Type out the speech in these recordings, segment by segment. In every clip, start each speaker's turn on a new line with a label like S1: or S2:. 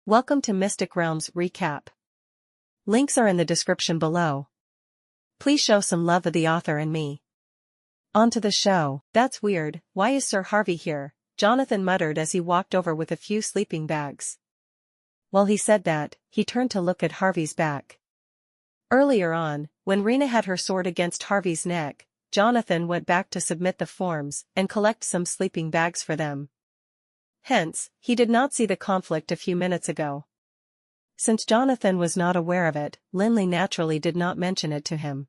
S1: Welcome to Mystic Realms Recap. Links are in the description below. Please show some love of the author and me. On to the show. That's weird, why is Sir Harvey here? Jonathan muttered as he walked over with a few sleeping bags. While he said that, he turned to look at Harvey's back. Earlier on, when Rena had her sword against Harvey's neck, Jonathan went back to submit the forms and collect some sleeping bags for them. Hence, he did not see the conflict a few minutes ago. Since Jonathan was not aware of it, Lin Li naturally did not mention it to him.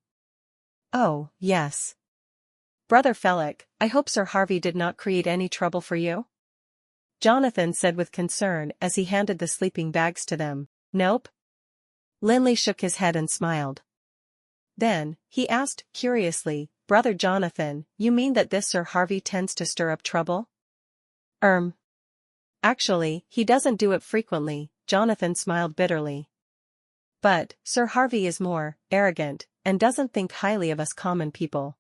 S1: Oh, yes. Brother Felix, I hope Sir Harvey did not create any trouble for you? Jonathan said with concern as he handed the sleeping bags to them. Nope. Lin Li shook his head and smiled. Then, he asked, curiously, Brother Jonathan, you mean that this Sir Harvey tends to stir up trouble? Actually, he doesn't do it frequently, Jonathan smiled bitterly. But, Sir Harvey is more arrogant, and doesn't think highly of us common people.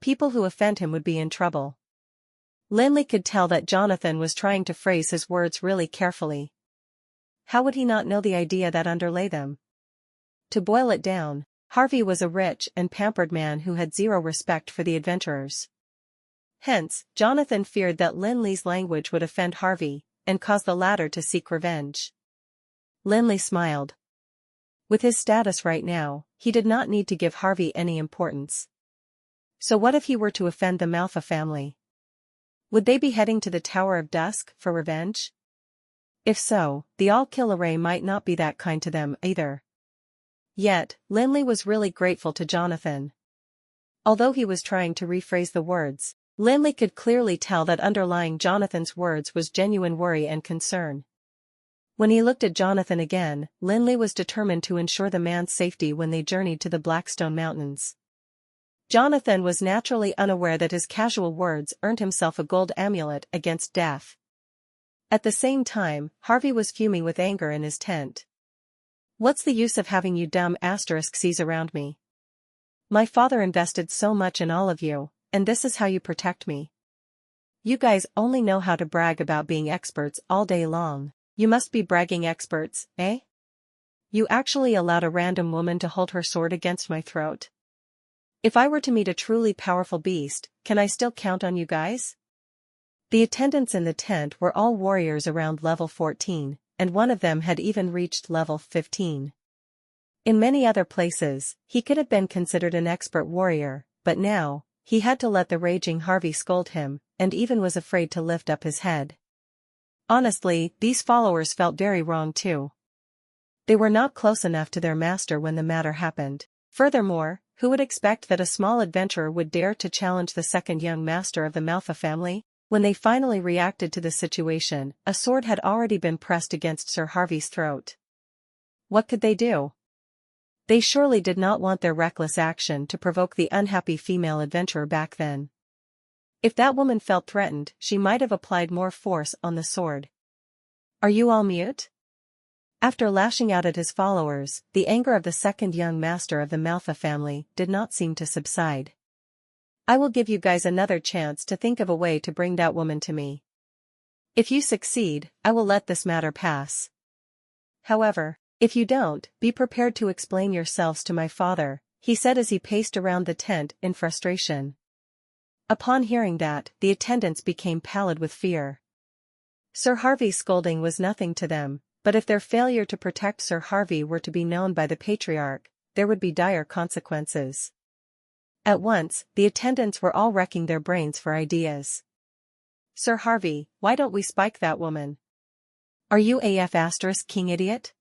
S1: People who offend him would be in trouble. Lin Li could tell that Jonathan was trying to phrase his words really carefully. How would he not know the idea that underlay them? To boil it down, Harvey was a rich and pampered man who had zero respect for the adventurers. Hence, Jonathan feared that Lin Li's language would offend Harvey, and cause the latter to seek revenge. Lin Li smiled. With his status right now, he did not need to give Harvey any importance. So what if he were to offend the Manhwa family? Would they be heading to the Tower of Dusk for revenge? If so, the All-Kill Array might not be that kind to them either. Yet, Lin Li was really grateful to Jonathan. Although he was trying to rephrase the words, Lin Li could clearly tell that underlying Jonathan's words was genuine worry and concern. When he looked at Jonathan again, Lin Li was determined to ensure the man's safety when they journeyed to the Blackstone Mountains. Jonathan was naturally unaware that his casual words earned himself a gold amulet against death. At the same time, Harvey was fuming with anger in his tent. What's the use of having you dumb *C's around me? My father invested so much in all of you, and this is how you protect me. You guys only know how to brag about being experts all day long. You must be bragging experts, eh? You actually allowed a random woman to hold her sword against my throat. If I were to meet a truly powerful beast, can I still count on you guys? The attendants in the tent were all warriors around level 14, and one of them had even reached level 15. In many other places, he could have been considered an expert warrior, but now, he had to let the raging Harvey scold him, and even was afraid to lift up his head. Honestly, these followers felt very wrong too. They were not close enough to their master when the matter happened. Furthermore, who would expect that a small adventurer would dare to challenge the second young master of the Manhwa family? When they finally reacted to the situation, a sword had already been pressed against Sir Harvey's throat. What could they do? They surely did not want their reckless action to provoke the unhappy female adventurer back then. If that woman felt threatened, she might have applied more force on the sword. Are you all mute? After lashing out at his followers, the anger of the second young master of the Manhwa family did not seem to subside. I will give you guys another chance to think of a way to bring that woman to me. If you succeed, I will let this matter pass. However, if you don't, be prepared to explain yourselves to my father, he said as he paced around the tent in frustration. Upon hearing that, the attendants became pallid with fear. Sir Harvey's scolding was nothing to them, but if their failure to protect Sir Harvey were to be known by the patriarch, there would be dire consequences. At once, the attendants were all racking their brains for ideas. Sir Harvey, why don't we spike that woman? Are you *king idiot?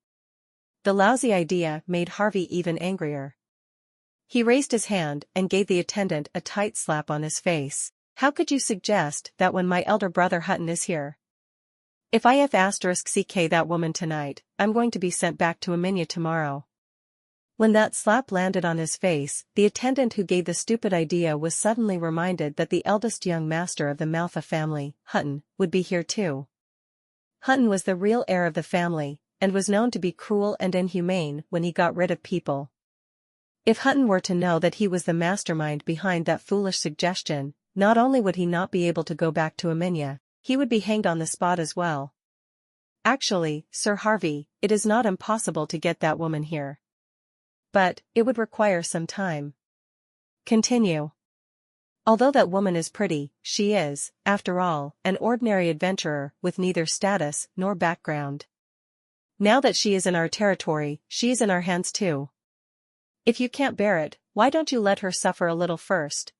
S1: The lousy idea made Harvey even angrier. He raised his hand and gave the attendant a tight slap on his face. How could you suggest that when my elder brother Hutton is here? If I *ck that woman tonight, I'm going to be sent back to Aminya tomorrow. When that slap landed on his face, the attendant who gave the stupid idea was suddenly reminded that the eldest young master of the Manhwa family, Hutton, would be here too. Hutton was the real heir of the family, and was known to be cruel and inhumane when he got rid of people. If Hutton were to know that he was the mastermind behind that foolish suggestion, not only would he not be able to go back to Aminya, he would be hanged on the spot as well. Actually, Sir Harvey, it is not impossible to get that woman here. But, it would require some time. Continue. Although that woman is pretty, she is, after all, an ordinary adventurer with neither status nor background. Now that she is in our territory, she is in our hands too. If you can't bear it, why don't you let her suffer a little first?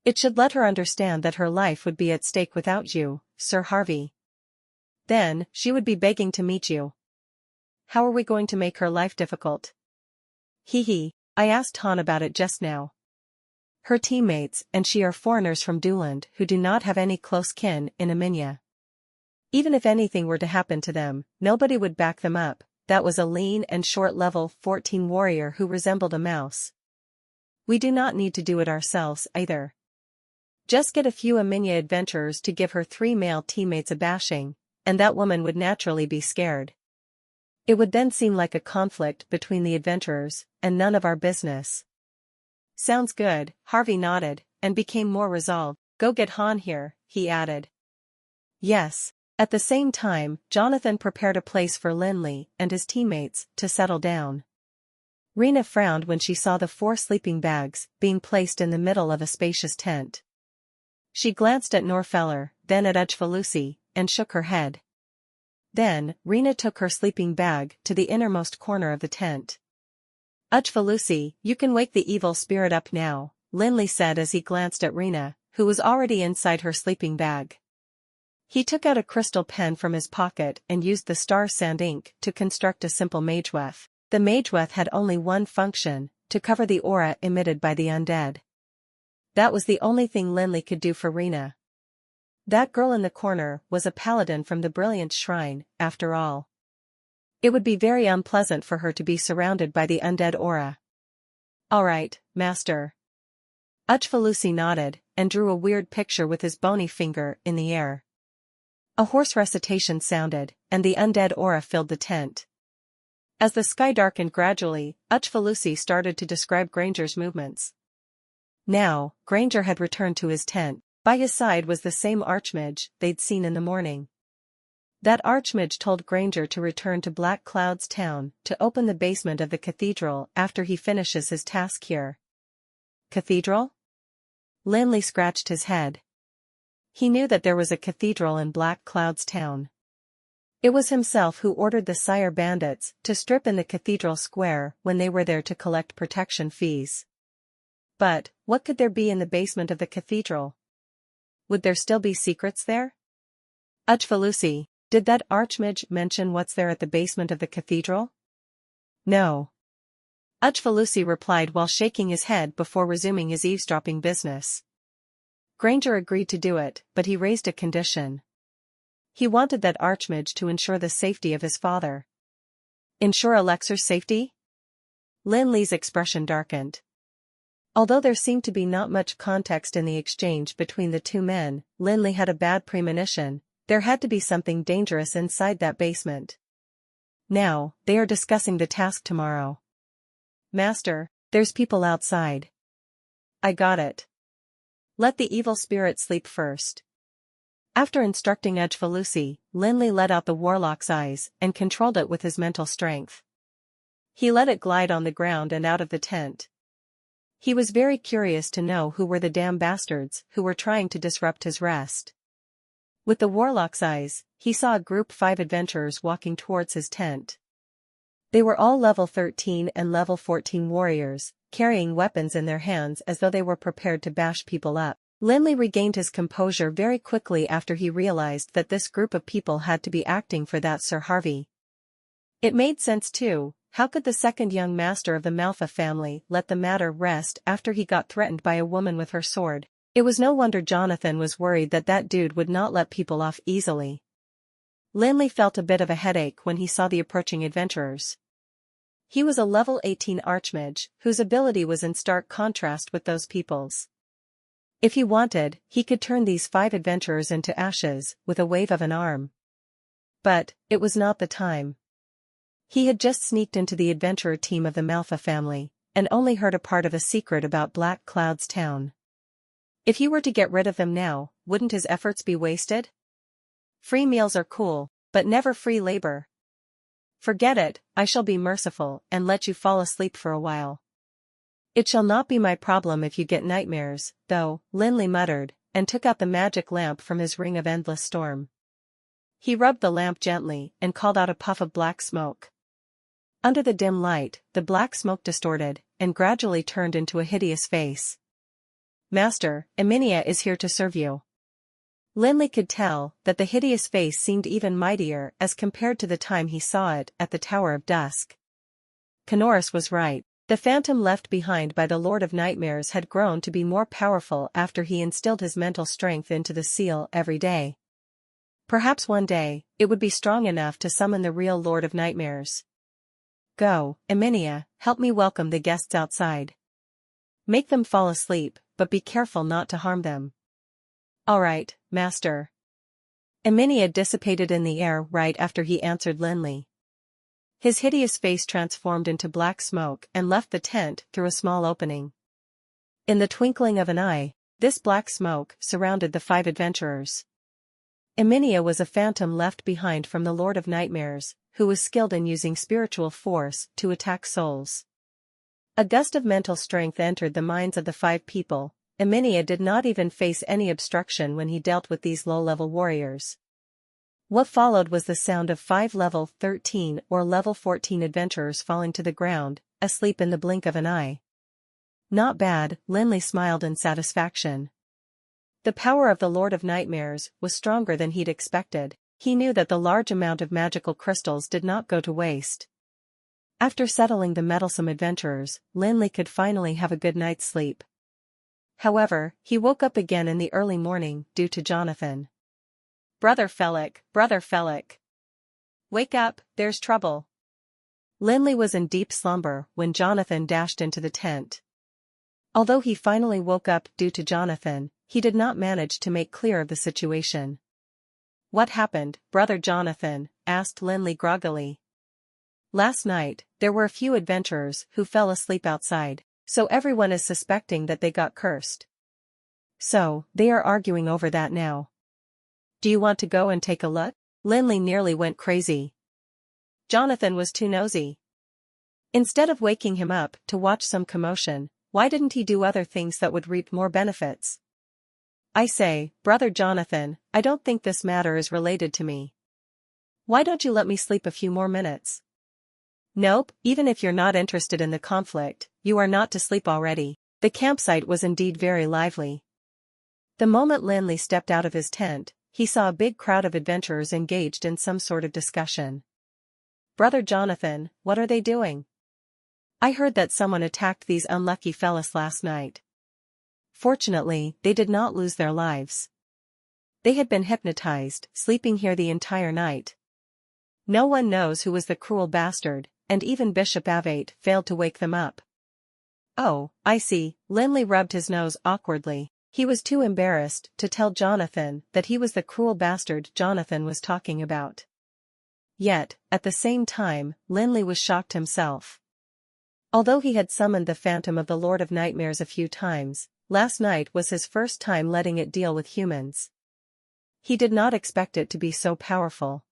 S1: It should let her understand that her life would be at stake without you, Sir Harvey. Then, she would be begging to meet you. How are we going to make her life difficult? Hee, I asked Han about it just now. Her teammates and she are foreigners from Duland who do not have any close kin in Eminya. Even if anything were to happen to them, nobody would back them up. That was a lean and short level 14 warrior who resembled a mouse. We do not need to do it ourselves either. Just get a few Eminya adventurers to give her 3 male teammates a bashing, and that woman would naturally be scared. It would then seem like a conflict between the adventurers, and none of our business. Sounds good, Harvey nodded, and became more resolved. Go get Han here, he added. Yes. At the same time, Jonathan prepared a place for Lin Li and his teammates to settle down. Rena frowned when she saw the 4 sleeping bags being placed in the middle of a spacious tent. She glanced at Norfeller, then at Uchvalusi, and shook her head. Then, Rena took her sleeping bag to the innermost corner of the tent. Uchvalusi, you can wake the evil spirit up now, Lin Li said as he glanced at Rena, who was already inside her sleeping bag. He took out a crystal pen from his pocket and used the star sand ink to construct a simple magewef. The magewef had only one function, to cover the aura emitted by the undead. That was the only thing Lin Li could do for Rena. That girl in the corner was a paladin from the Brilliant Shrine, after all. It would be very unpleasant for her to be surrounded by the undead aura. All right, master. Uchvalusi nodded, and drew a weird picture with his bony finger in the air. A hoarse recitation sounded, and the undead aura filled the tent. As the sky darkened gradually, Uchvalusi started to describe Granger's movements. Now, Granger had returned to his tent. By his side was the same archmage they'd seen in the morning. That archmage told Granger to return to Black Cloud's town to open the basement of the cathedral after he finishes his task here. Cathedral? Lin Li scratched his head. He knew that there was a cathedral in Black Cloud's town. It was himself who ordered the Sire bandits to strip in the cathedral square when they were there to collect protection fees. But, what could there be in the basement of the cathedral? Would there still be secrets there? Uchvalusi, did that archmage mention what's there at the basement of the cathedral? No. Uchvalusi replied while shaking his head before resuming his eavesdropping business. Granger agreed to do it, but he raised a condition. He wanted that archmage to ensure the safety of his father. Ensure Alexer's safety? Lin Li's expression darkened. Although there seemed to be not much context in the exchange between the two men, Lin Li had a bad premonition. There had to be something dangerous inside that basement. Now, they are discussing the task tomorrow. Master, there's people outside. I got it. Let the evil spirit sleep first. After instructing Uchvalusi, Lin Li let out the warlock's eyes and controlled it with his mental strength. He let it glide on the ground and out of the tent. He was very curious to know who were the damn bastards who were trying to disrupt his rest. With the warlock's eyes, he saw a group 5 adventurers walking towards his tent. They were all level 13 and level 14 warriors, carrying weapons in their hands as though they were prepared to bash people up. Lin Li regained his composure very quickly after he realized that this group of people had to be acting for that Sir Harvey. It made sense too. How could the second young master of the Manhwa family let the matter rest after he got threatened by a woman with her sword? It was no wonder Jonathan was worried that that dude would not let people off easily. Lin Li felt a bit of a headache when he saw the approaching adventurers. He was a level 18 archmage, whose ability was in stark contrast with those people's. If he wanted, he could turn these 5 adventurers into ashes with a wave of an arm. But, it was not the time. He had just sneaked into the adventurer team of the Manhwa family, and only heard a part of a secret about Black Cloud's town. If he were to get rid of them now, wouldn't his efforts be wasted? Free meals are cool, but never free labor. Forget it, I shall be merciful and let you fall asleep for a while. It shall not be my problem if you get nightmares, though, Lin Li muttered, and took out the magic lamp from his ring of endless storm. He rubbed the lamp gently and called out a puff of black smoke. Under the dim light, the black smoke distorted, and gradually turned into a hideous face. Master, Eminia is here to serve you. Lin Li could tell that the hideous face seemed even mightier as compared to the time he saw it at the Tower of Dusk. Canoris was right. The phantom left behind by the Lord of Nightmares had grown to be more powerful after he instilled his mental strength into the seal every day. Perhaps one day, it would be strong enough to summon the real Lord of Nightmares. Go, Eminia, help me welcome the guests outside. Make them fall asleep, but be careful not to harm them. All right, master. Eminia dissipated in the air right after he answered Lin Li. His hideous face transformed into black smoke and left the tent through a small opening. In the twinkling of an eye, this black smoke surrounded the 5 adventurers. Eminia was a phantom left behind from the Lord of Nightmares, who was skilled in using spiritual force to attack souls. A gust of mental strength entered the minds of the 5 people. Eminia did not even face any obstruction when he dealt with these low-level warriors. What followed was the sound of 5 level 13 or level 14 adventurers falling to the ground, asleep in the blink of an eye. Not bad, Lin Li smiled in satisfaction. The power of the Lord of Nightmares was stronger than he'd expected. He knew that the large amount of magical crystals did not go to waste. After settling the meddlesome adventurers, Lin Li could finally have a good night's sleep. However, he woke up again in the early morning due to Jonathan. Brother Felix. Wake up, there's trouble. Lin Li was in deep slumber when Jonathan dashed into the tent. Although he finally woke up due to Jonathan, he did not manage to make clear of the situation. What happened, Brother Jonathan? Asked Lin Li groggily. Last night, there were a few adventurers who fell asleep outside. So everyone is suspecting that they got cursed. So, they are arguing over that now. Do you want to go and take a look? Lin Li nearly went crazy. Jonathan was too nosy. Instead of waking him up to watch some commotion, why didn't he do other things that would reap more benefits? I say, Brother Jonathan, I don't think this matter is related to me. Why don't you let me sleep a few more minutes? Nope, even if you're not interested in the conflict, you are not to sleep already. The campsite was indeed very lively. The moment Lin Li stepped out of his tent, he saw a big crowd of adventurers engaged in some sort of discussion. Brother Jonathan, what are they doing? I heard that someone attacked these unlucky fellas last night. Fortunately, they did not lose their lives. They had been hypnotized, sleeping here the entire night. No one knows who was the cruel bastard, and even Bishop Avate failed to wake them up. Oh, I see, Lin Li rubbed his nose awkwardly. He was too embarrassed to tell Jonathan that he was the cruel bastard Jonathan was talking about. Yet, at the same time, Lin Li was shocked himself. Although he had summoned the phantom of the Lord of Nightmares a few times, last night was his first time letting it deal with humans. He did not expect it to be so powerful.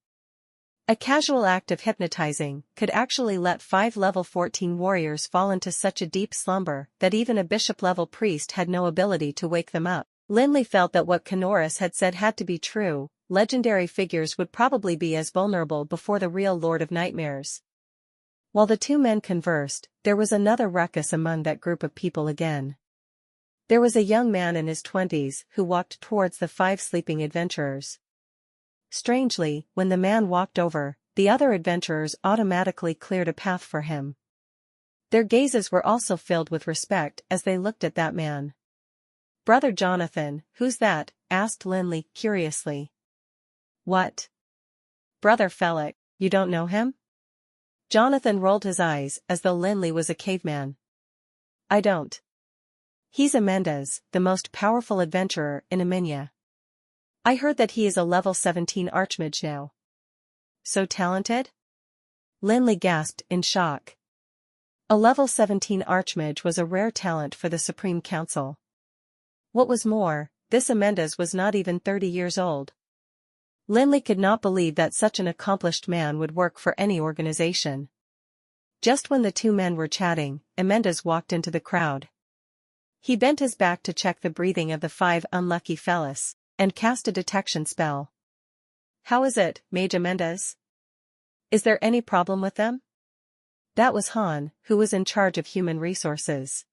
S1: A casual act of hypnotizing could actually let 5 level 14 warriors fall into such a deep slumber that even a bishop-level priest had no ability to wake them up. Lin Li felt that what Canoris had said had to be true. Legendary figures would probably be as vulnerable before the real Lord of Nightmares. While the 2 men conversed, there was another ruckus among that group of people again. There was a young man in his 20s who walked towards the 5 sleeping adventurers. Strangely, when the man walked over, the other adventurers automatically cleared a path for him. Their gazes were also filled with respect as they looked at that man. Brother Jonathan, who's that? Asked Lin Li curiously. What? Brother Felix, you don't know him? Jonathan rolled his eyes as though Lin Li was a caveman. I don't. He's Amidst, the most powerful adventurer in Eminia. I heard that he is a level 17 archmage now. So talented? Lin Li gasped in shock. A level 17 archmage was a rare talent for the Supreme Council. What was more, this Amidst was not even 30 years old. Lin Li could not believe that such an accomplished man would work for any organization. Just when the two men were chatting, Amendus walked into the crowd. He bent his back to check the breathing of the 5 unlucky fellas, and cast a detection spell. "How is it, Mage Amendus? Is there any problem with them?" That was Han, who was in charge of human resources.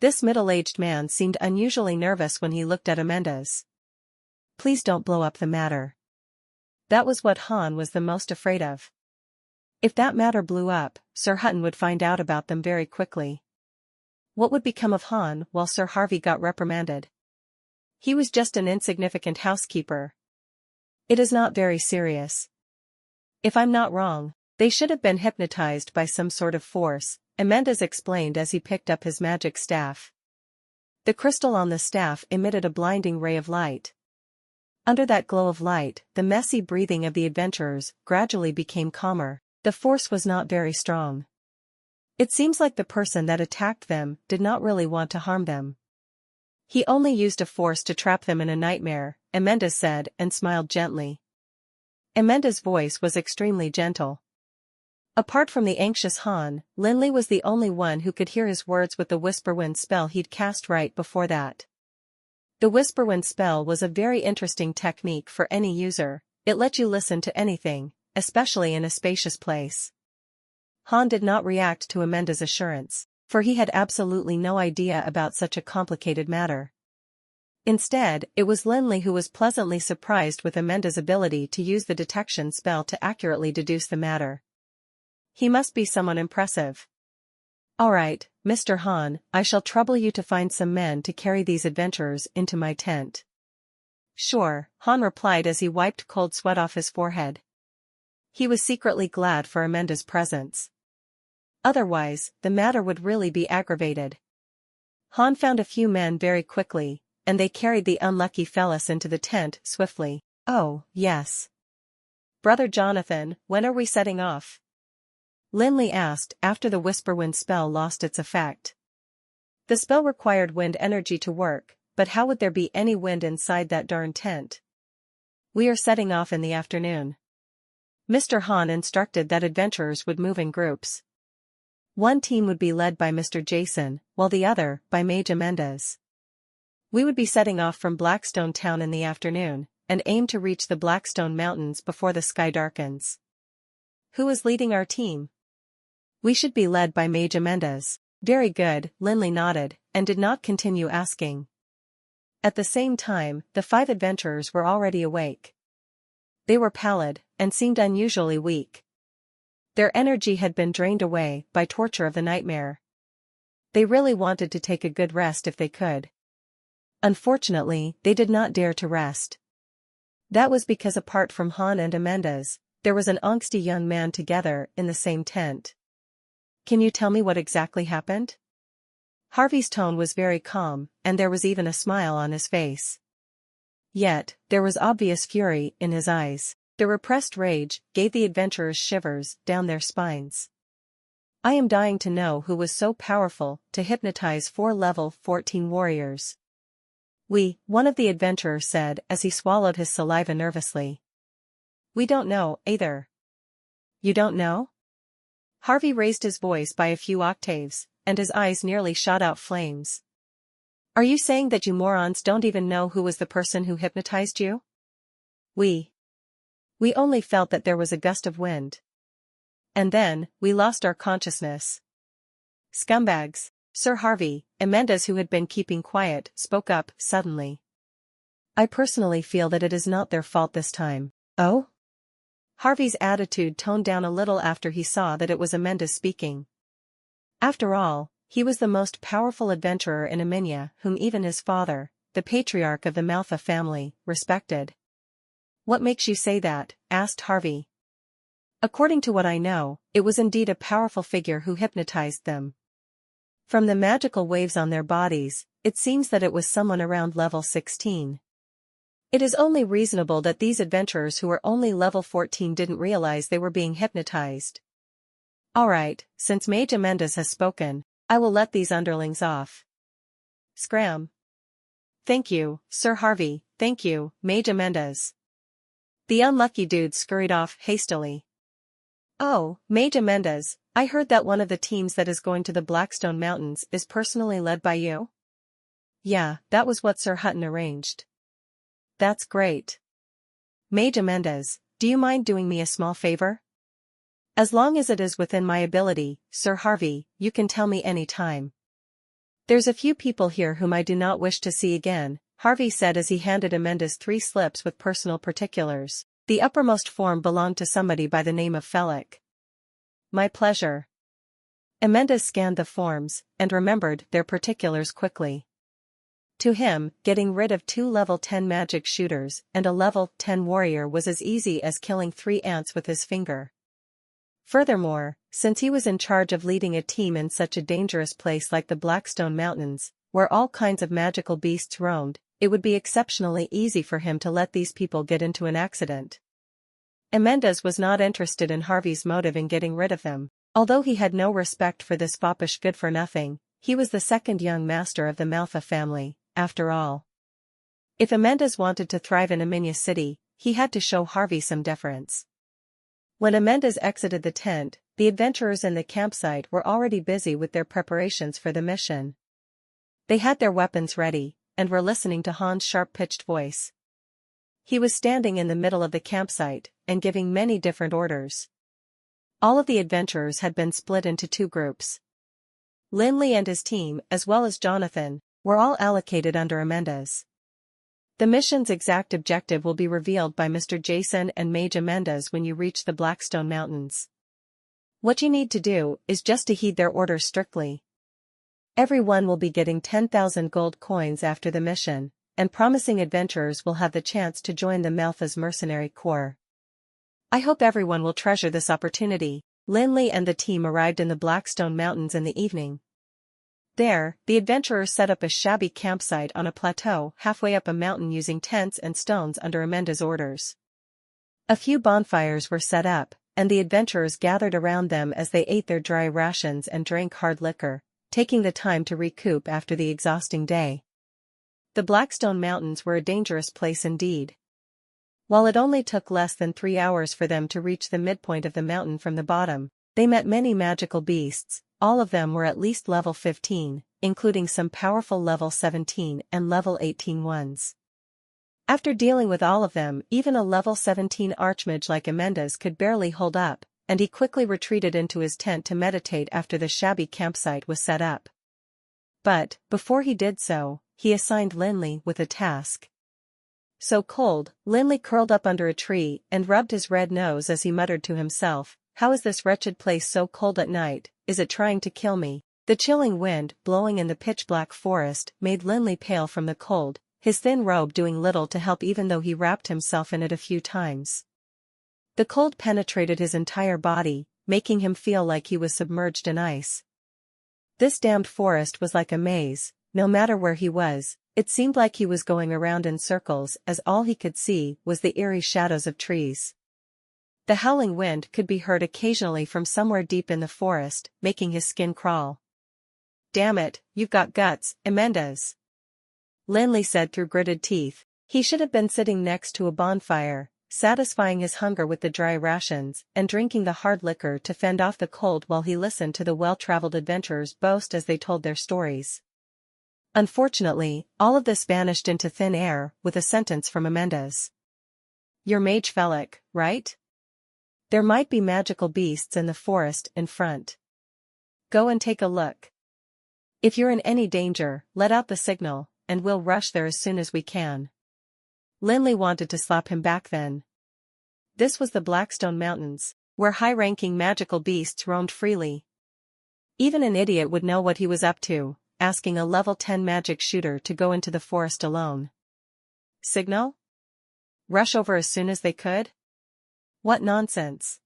S1: This middle-aged man seemed unusually nervous when he looked at Amendus. "Please don't blow up the matter." That was what Han was the most afraid of. If that matter blew up, Sir Hutton would find out about them very quickly. What would become of Han while Sir Harvey got reprimanded? He was just an insignificant housekeeper. It is not very serious. If I'm not wrong, they should have been hypnotized by some sort of force, Amendus explained as he picked up his magic staff. The crystal on the staff emitted a blinding ray of light. Under that glow of light, the messy breathing of the adventurers gradually became calmer. The force was not very strong. It seems like the person that attacked them did not really want to harm them. He only used a force to trap them in a nightmare, Amendus said and smiled gently. Amendus' voice was extremely gentle. Apart from the anxious Han, Lin Li was the only one who could hear his words with the Whisperwind spell he'd cast right before that. The Whisperwind spell was a very interesting technique for any user. It let you listen to anything, especially in a spacious place. Han did not react to Amendus' assurance, for he had absolutely no idea about such a complicated matter. Instead, it was Lin Li who was pleasantly surprised with Amendus' ability to use the detection spell to accurately deduce the matter. He must be someone impressive. "All right, Mr. Han, I shall trouble you to find some men to carry these adventurers into my tent." "Sure," Han replied as he wiped cold sweat off his forehead. He was secretly glad for Amendus' presence. Otherwise, the matter would really be aggravated. Han found a few men very quickly, and they carried the unlucky fellas into the tent swiftly. "Oh, yes. Brother Jonathan, when are we setting off?" Lin Li asked after the Whisperwind spell lost its effect. The spell required wind energy to work, but how would there be any wind inside that darn tent? "We are setting off in the afternoon." Mr. Han instructed that adventurers would move in groups. One team would be led by Mr. Jason, while the other, by Mage Amendus. We would be setting off from Blackstone Town in the afternoon, and aim to reach the Blackstone Mountains before the sky darkens. "Who is leading our team?" "We should be led by Mage Amendus." "Very good," Lin Li nodded, and did not continue asking. At the same time, the 5 adventurers were already awake. They were pallid, and seemed unusually weak. Their energy had been drained away by torture of the nightmare. They really wanted to take a good rest if they could. Unfortunately, they did not dare to rest. That was because apart from Han and Amendus, there was an angsty young man together in the same tent. "Can you tell me what exactly happened?" Harvey's tone was very calm, and there was even a smile on his face. Yet, there was obvious fury in his eyes. The repressed rage gave the adventurers shivers down their spines. "I am dying to know who was so powerful to hypnotize 4 level 14 warriors." One of the adventurers said as he swallowed his saliva nervously. "We don't know, either." "You don't know?" Harvey raised his voice by a few octaves, and his eyes nearly shot out flames. "Are you saying that you morons don't even know who was the person who hypnotized you?" We only felt that there was a gust of wind. And then, we lost our consciousness." "Scumbags." Sir Harvey, Amendus, who had been keeping quiet, spoke up suddenly. "I personally feel that it is not their fault this time." "Oh?" Harvey's attitude toned down a little after he saw that it was Amendus speaking. After all, he was the most powerful adventurer in Manhwa whom even his father, the patriarch of the Manhwa family, respected. "What makes you say that?" asked Harvey. "According to what I know, it was indeed a powerful figure who hypnotized them. From the magical waves on their bodies, it seems that it was someone around level 16. It is only reasonable that these adventurers who were only level 14 didn't realize they were being hypnotized. Alright, since Mage Amendus has spoken, I will let these underlings off." Scram. "Thank you, Sir Harvey, thank you, Mage Amendus." The unlucky dude scurried off hastily. Oh, Mage Amendas, I heard that one of the teams that is going to the Blackstone Mountains is personally led by you? Yeah, that was what Sir Hutton arranged. That's great. Mage Amendas, do you mind doing me a small favor? As long as it is within my ability, Sir Harvey, you can tell me any time. There's a few people here whom I do not wish to see again, Harvey said as he handed Amendas 3 slips with personal particulars. The uppermost form belonged to somebody by the name of Felic. My pleasure. Amendas scanned the forms, and remembered their particulars quickly. To him, getting rid of 2 level 10 magic shooters and a level 10 warrior was as easy as killing 3 ants with his finger. Furthermore, since he was in charge of leading a team in such a dangerous place like the Blackstone Mountains, where all kinds of magical beasts roamed, it would be exceptionally easy for him to let these people get into an accident. Amendas was not interested in Harvey's motive in getting rid of them. Although he had no respect for this foppish good-for-nothing, he was the second young master of the Manhwa family, after all. If Amendas wanted to thrive in Amidst City, he had to show Harvey some deference. When Amendas exited the tent, the adventurers in the campsite were already busy with their preparations for the mission. They had their weapons ready, and were listening to Han's sharp-pitched voice. He was standing in the middle of the campsite, and giving many different orders. All of the adventurers had been split into 2 groups. Lin Li and his team, as well as Jonathan, were all allocated under Amendas. The mission's exact objective will be revealed by Mr. Jason and Mage Amendas when you reach the Blackstone Mountains. What you need to do is just to heed their orders strictly. Everyone will be getting 10,000 gold coins after the mission, and promising adventurers will have the chance to join the Manhwa's mercenary corps. I hope everyone will treasure this opportunity. Lin Li and the team arrived in the Blackstone Mountains in the evening. There, the adventurers set up a shabby campsite on a plateau halfway up a mountain using tents and stones under Amendas' orders. A few bonfires were set up, and the adventurers gathered around them as they ate their dry rations and drank hard liquor, taking the time to recoup after the exhausting day. The Blackstone Mountains were a dangerous place indeed. While it only took less than 3 hours for them to reach the midpoint of the mountain from the bottom, they met many magical beasts. All of them were at least level 15, including some powerful level 17 and level 18 ones. After dealing with all of them, even a level 17 archmage like Amendas could barely hold up, and he quickly retreated into his tent to meditate after the shabby campsite was set up. But, before he did so, he assigned Lin Li with a task. So cold, Lin Li curled up under a tree and rubbed his red nose as he muttered to himself, "How is this wretched place so cold at night? Is it trying to kill me?" The chilling wind, blowing in the pitch-black forest, made Lin Li pale from the cold, his thin robe doing little to help even though he wrapped himself in it a few times. The cold penetrated his entire body, making him feel like he was submerged in ice. This damned forest was like a maze. No matter where he was, it seemed like he was going around in circles as all he could see was the eerie shadows of trees. The howling wind could be heard occasionally from somewhere deep in the forest, making his skin crawl. "Damn it, you've got guts, Amendas," Lin Li said through gritted teeth. He should have been sitting next to a bonfire, satisfying his hunger with the dry rations and drinking the hard liquor to fend off the cold while he listened to the well-traveled adventurers boast as they told their stories. Unfortunately, all of this vanished into thin air with a sentence from Amendas. "You're Mage Felic, right? There might be magical beasts in the forest in front. Go and take a look. If you're in any danger, let out the signal, and we'll rush there as soon as we can." Lin Li wanted to slap him back then. This was the Blackstone Mountains, where high-ranking magical beasts roamed freely. Even an idiot would know what he was up to, asking a level 10 magic shooter to go into the forest alone. Signal? Rush over as soon as they could? What nonsense.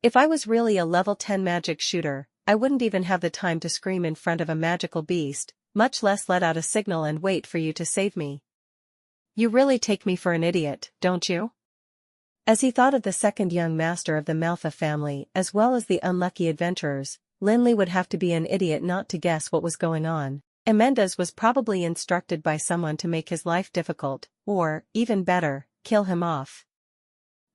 S1: If I was really a level 10 magic shooter, I wouldn't even have the time to scream in front of a magical beast, much less let out a signal and wait for you to save me. You really take me for an idiot, don't you? As he thought of the second young master of the Manhwa family as well as the unlucky adventurers, Lin Li would have to be an idiot not to guess what was going on. Amendas was probably instructed by someone to make his life difficult, or, even better, kill him off.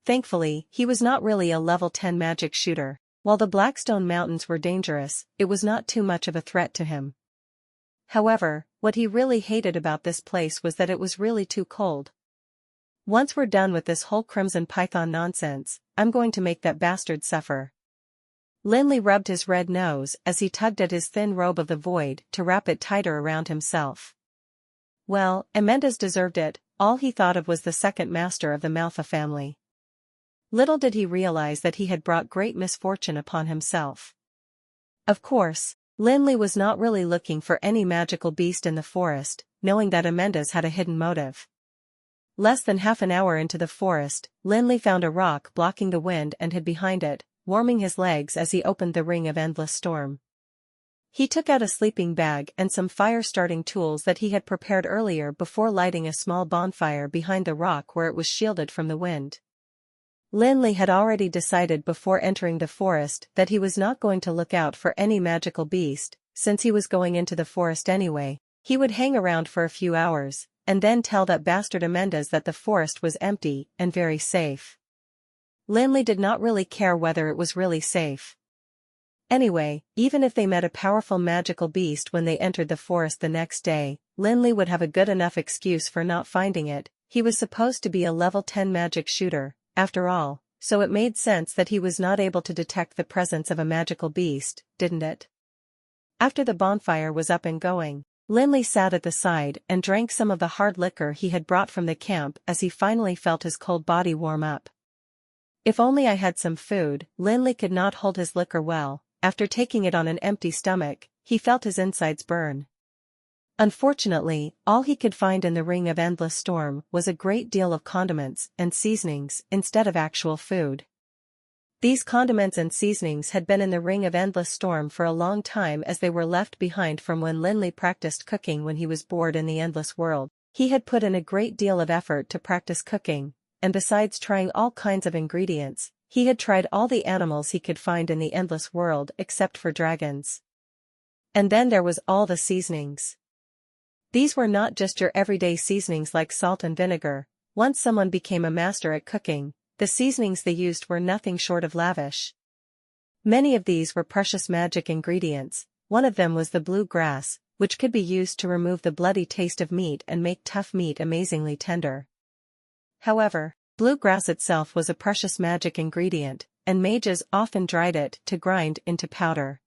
S1: Thankfully, he was not really a level 10 magic shooter. While the Blackstone Mountains were dangerous, it was not too much of a threat to him. However, what he really hated about this place was that it was really too cold. Once we're done with this whole Crimson Python nonsense, I'm going to make that bastard suffer. Lin Li rubbed his red nose as he tugged at his thin robe of the void to wrap it tighter around himself. Well, Amendes deserved it, all he thought of was the second master of the Manhwa family. Little did he realize that he had brought great misfortune upon himself. Of course, Lin Li was not really looking for any magical beast in the forest, knowing that Amendes had a hidden motive. Less than half an hour into the forest, Lin Li found a rock blocking the wind and hid behind it, warming his legs as he opened the ring of endless storm. He took out a sleeping bag and some fire-starting tools that he had prepared earlier before lighting a small bonfire behind the rock where it was shielded from the wind. Lin Li had already decided before entering the forest that he was not going to look out for any magical beast, since he was going into the forest anyway. He would hang around for a few hours, and then tell that bastard Amendes that the forest was empty and very safe. Lin Li did not really care whether it was really safe. Anyway, even if they met a powerful magical beast when they entered the forest the next day, Lin Li would have a good enough excuse for not finding it. He was supposed to be a level 10 magic shooter, after all, so it made sense that he was not able to detect the presence of a magical beast, didn't it? After the bonfire was up and going, Lin Li sat at the side and drank some of the hard liquor he had brought from the camp as he finally felt his cold body warm up. If only I had some food. Lin Li could not hold his liquor well. After taking it on an empty stomach, he felt his insides burn. Unfortunately, all he could find in the Ring of Endless Storm was a great deal of condiments and seasonings instead of actual food. These condiments and seasonings had been in the Ring of Endless Storm for a long time as they were left behind from when Lin Li practiced cooking when he was bored in the Endless World. He had put in a great deal of effort to practice cooking, and besides trying all kinds of ingredients, he had tried all the animals he could find in the Endless World except for dragons. And then there was all the seasonings. These were not just your everyday seasonings like salt and vinegar. Once someone became a master at cooking, the seasonings they used were nothing short of lavish. Many of these were precious magic ingredients. One of them was the blue grass, which could be used to remove the bloody taste of meat and make tough meat amazingly tender. However, blue grass itself was a precious magic ingredient, and mages often dried it to grind into powder.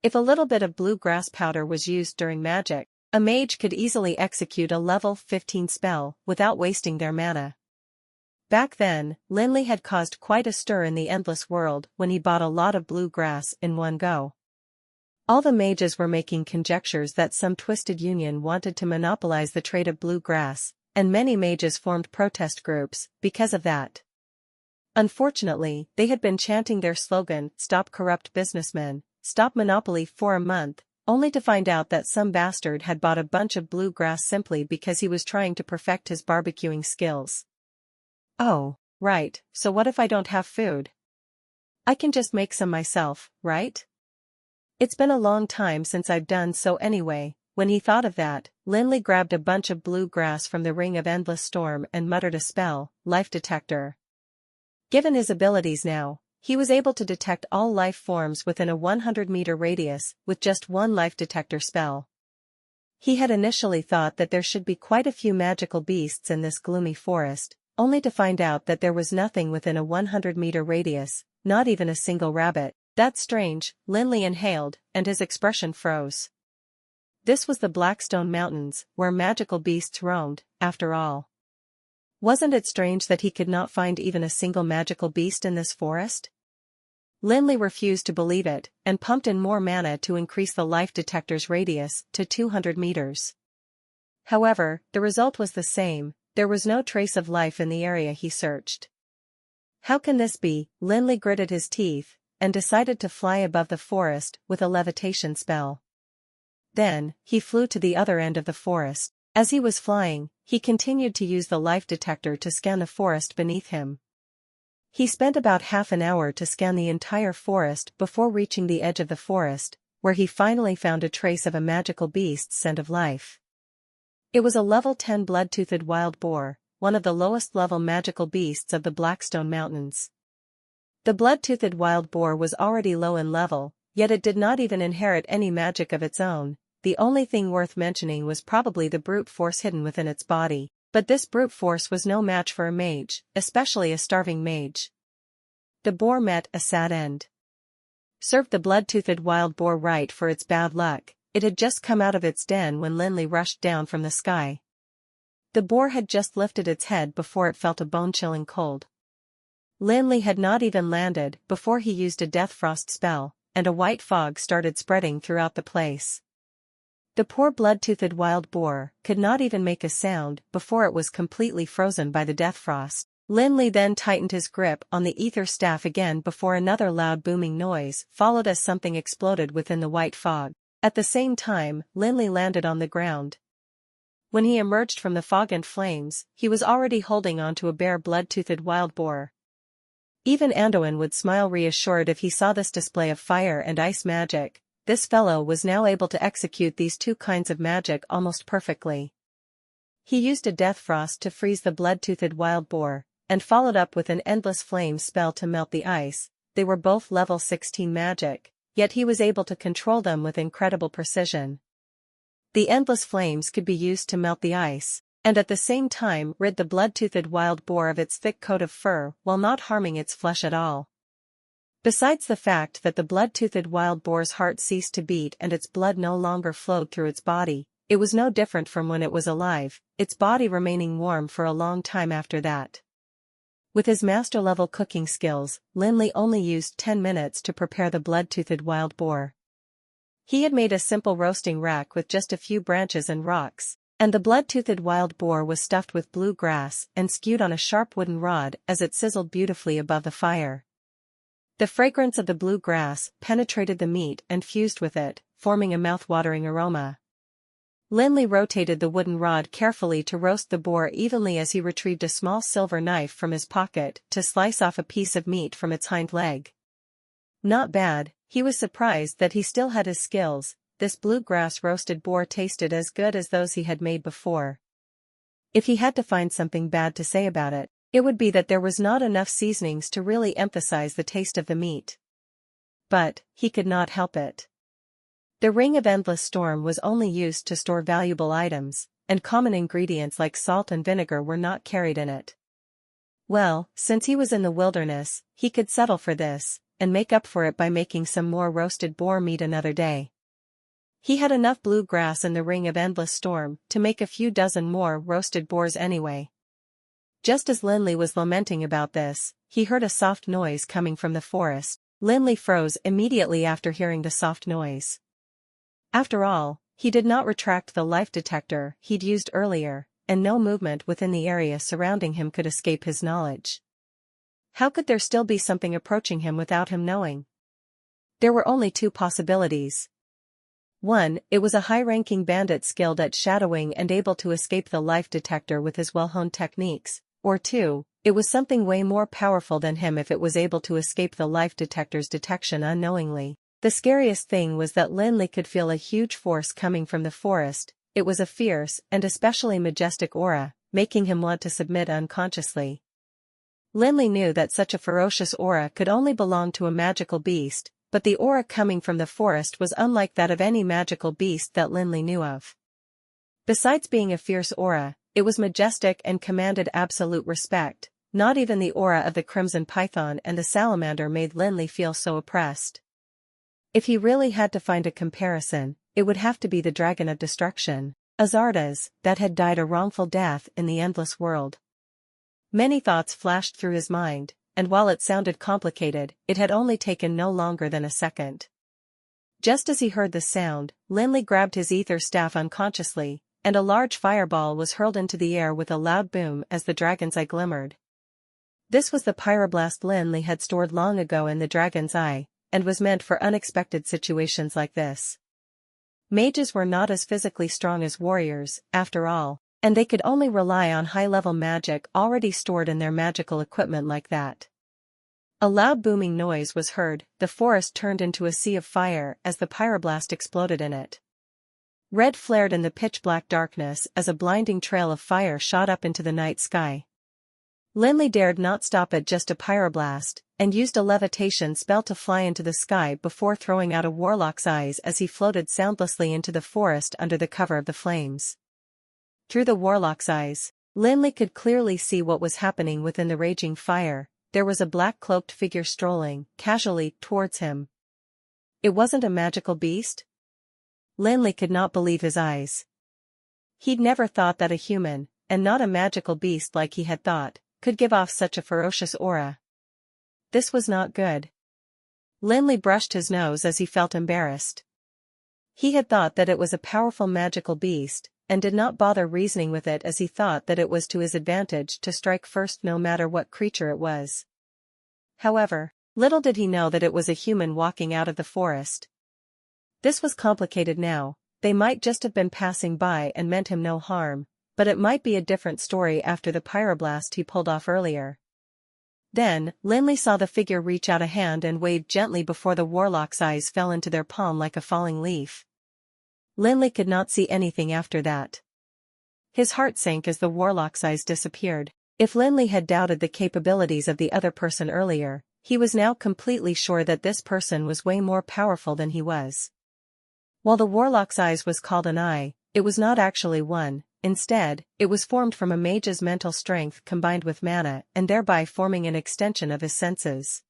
S1: If a little bit of blue grass powder was used during magic, a mage could easily execute a level 15 spell without wasting their mana. Back then, Lin Li had caused quite a stir in the Endless World when he bought a lot of blue grass in one go. All the mages were making conjectures that some twisted union wanted to monopolize the trade of blue grass, and many mages formed protest groups because of that. Unfortunately, they had been chanting their slogan, "Stop corrupt businessmen, stop monopoly," for a month, only to find out that some bastard had bought a bunch of blue grass simply because he was trying to perfect his barbecuing skills. Oh, right, so what if I don't have food? I can just make some myself, right? It's been a long time since I've done so anyway. When he thought of that, Lin Li grabbed a bunch of blue grass from the Ring of Endless Storm and muttered a spell, Life Detector. Given his abilities now, he was able to detect all life forms within a 100-meter radius with just one life detector spell. He had initially thought that there should be quite a few magical beasts in this gloomy forest, only to find out that there was nothing within a 100-meter radius, not even a single rabbit. That's strange, Lin Li inhaled, and his expression froze. This was the Blackstone Mountains, where magical beasts roamed, after all. Wasn't it strange that he could not find even a single magical beast in this forest? Lin Li refused to believe it, and pumped in more mana to increase the life detector's radius to 200 meters. However, the result was the same. There was no trace of life in the area he searched. How can this be? Lin Li gritted his teeth, and decided to fly above the forest with a levitation spell. Then, he flew to the other end of the forest. As he was flying, he continued to use the life detector to scan the forest beneath him. He spent about half an hour to scan the entire forest before reaching the edge of the forest, where he finally found a trace of a magical beast's scent of life. It was a level 10 blood-toothed wild boar, one of the lowest-level magical beasts of the Blackstone Mountains. The blood-toothed wild boar was already low in level, yet it did not even inherit any magic of its own. The only thing worth mentioning was probably the brute force hidden within its body, but this brute force was no match for a mage, especially a starving mage. The boar met a sad end. Served the blood-toothed wild boar right for its bad luck. It had just come out of its den when Lin Li rushed down from the sky. The boar had just lifted its head before it felt a bone-chilling cold. Lin Li had not even landed before he used a death frost spell, and a white fog started spreading throughout the place. The poor blood-toothed wild boar could not even make a sound before it was completely frozen by the death frost. Lin Li then tightened his grip on the ether staff again before another loud booming noise followed as something exploded within the white fog. At the same time, Lin Li landed on the ground. When he emerged from the fog and flames, he was already holding onto a bare blood-toothed wild boar. Even Anduin would smile reassured if he saw this display of fire and ice magic. This fellow was now able to execute these two kinds of magic almost perfectly. He used a death frost to freeze the blood-toothed wild boar, and followed up with an endless flame spell to melt the ice. They were both level 16 magic, yet he was able to control them with incredible precision. The endless flames could be used to melt the ice, and at the same time rid the blood-toothed wild boar of its thick coat of fur while not harming its flesh at all. Besides the fact that the blood-toothed wild boar's heart ceased to beat and its blood no longer flowed through its body, it was no different from when it was alive, its body remaining warm for a long time after that. With his master-level cooking skills, Lin Li only used 10 minutes to prepare the blood-toothed wild boar. He had made a simple roasting rack with just a few branches and rocks, and the blood-toothed wild boar was stuffed with blue grass and stewed on a sharp wooden rod as it sizzled beautifully above the fire. The fragrance of the blue grass penetrated the meat and fused with it, forming a mouth-watering aroma. Lin Li rotated the wooden rod carefully to roast the boar evenly as he retrieved a small silver knife from his pocket to slice off a piece of meat from its hind leg. Not bad, he was surprised that he still had his skills. This bluegrass roasted boar tasted as good as those he had made before. If he had to find something bad to say about it, it would be that there was not enough seasonings to really emphasize the taste of the meat. But he could not help it. The Ring of Endless Storm was only used to store valuable items, and common ingredients like salt and vinegar were not carried in it. Well, since he was in the wilderness, he could settle for this, and make up for it by making some more roasted boar meat another day. He had enough blue grass in the Ring of Endless Storm to make a few dozen more roasted boars anyway. Just as Lin Li was lamenting about this, he heard a soft noise coming from the forest. Lin Li froze immediately after hearing the soft noise. After all, he did not retract the life detector he'd used earlier, and no movement within the area surrounding him could escape his knowledge. How could there still be something approaching him without him knowing? There were only two possibilities. 1. It was a high-ranking bandit skilled at shadowing and able to escape the life detector with his well-honed techniques, or 2. It was something way more powerful than him if it was able to escape the life detector's detection unknowingly. The scariest thing was that Lin Li could feel a huge force coming from the forest. It was a fierce and especially majestic aura, making him want to submit unconsciously. Lin Li knew that such a ferocious aura could only belong to a magical beast, but the aura coming from the forest was unlike that of any magical beast that Lin Li knew of. Besides being a fierce aura, it was majestic and commanded absolute respect. Not even the aura of the crimson python and the salamander made Lin Li feel so oppressed. If he really had to find a comparison, it would have to be the Dragon of Destruction, Azardas, that had died a wrongful death in the endless world. Many thoughts flashed through his mind, and while it sounded complicated, it had only taken no longer than a second. Just as he heard the sound, Lin Li grabbed his ether staff unconsciously, and a large fireball was hurled into the air with a loud boom as the dragon's eye glimmered. This was the pyroblast Lin Li had stored long ago in the dragon's eye, and was meant for unexpected situations like this. Mages were not as physically strong as warriors, after all, and they could only rely on high-level magic already stored in their magical equipment like that. A loud booming noise was heard. The forest turned into a sea of fire as the pyroblast exploded in it. Red flared in the pitch-black darkness as a blinding trail of fire shot up into the night sky. Lin Li dared not stop at just a pyroblast, and used a levitation spell to fly into the sky before throwing out a warlock's eyes as he floated soundlessly into the forest under the cover of the flames. Through the warlock's eyes, Lin Li could clearly see what was happening within the raging fire. There was a black-cloaked figure strolling, casually, towards him. It wasn't a magical beast? Lin Li could not believe his eyes. He'd never thought that a human, and not a magical beast like he had thought, could give off such a ferocious aura. This was not good. Lin Li brushed his nose as he felt embarrassed. He had thought that it was a powerful magical beast, and did not bother reasoning with it as he thought that it was to his advantage to strike first no matter what creature it was. However, little did he know that it was a human walking out of the forest. This was complicated now. They might just have been passing by and meant him no harm, but it might be a different story after the pyroblast he pulled off earlier. Then, Lin Li saw the figure reach out a hand and wave gently before the warlock's eyes fell into their palm like a falling leaf. Lin Li could not see anything after that. His heart sank as the warlock's eyes disappeared. If Lin Li had doubted the capabilities of the other person earlier, he was now completely sure that this person was way more powerful than he was. While the warlock's eyes was called an eye, it was not actually one. Instead, it was formed from a mage's mental strength combined with mana and thereby forming an extension of his senses.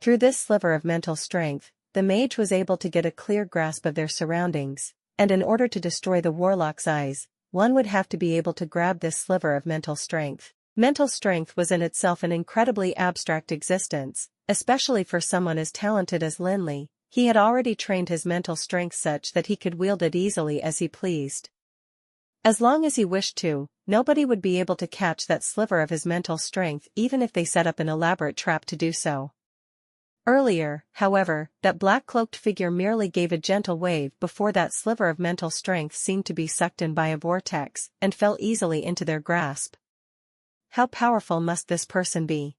S1: Through this sliver of mental strength, the mage was able to get a clear grasp of their surroundings, and in order to destroy the warlock's eyes, one would have to be able to grab this sliver of mental strength. Mental strength was in itself an incredibly abstract existence, especially for someone as talented as Lin Li. He had already trained his mental strength such that he could wield it easily as he pleased. As long as he wished to, nobody would be able to catch that sliver of his mental strength even if they set up an elaborate trap to do so. Earlier, however, that black-cloaked figure merely gave a gentle wave before that sliver of mental strength seemed to be sucked in by a vortex and fell easily into their grasp. How powerful must this person be?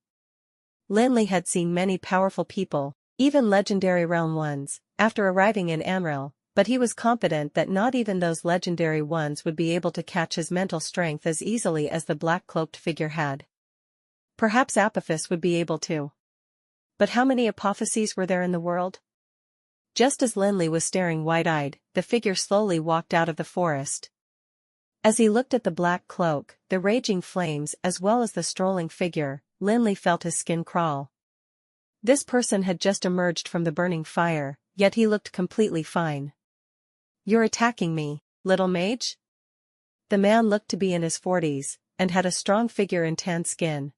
S1: Lin Li had seen many powerful people, even legendary realm ones, after arriving in Amril, but he was confident that not even those legendary ones would be able to catch his mental strength as easily as the black-cloaked figure had. Perhaps Apophis would be able to. But how many Apophyses were there in the world? Just as Lin Li was staring wide-eyed, the figure slowly walked out of the forest. As he looked at the black cloak, the raging flames as well as the strolling figure, Lin Li felt his skin crawl. This person had just emerged from the burning fire, yet he looked completely fine. "You're attacking me, little mage?" The man looked to be in his 40s, and had a strong figure and tan skin.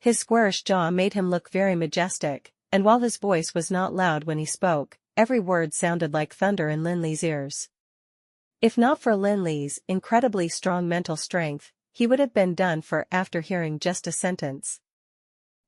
S1: His squarish jaw made him look very majestic, and while his voice was not loud when he spoke, every word sounded like thunder in Lin Li's ears. If not for Lin Li's incredibly strong mental strength, he would have been done for after hearing just a sentence.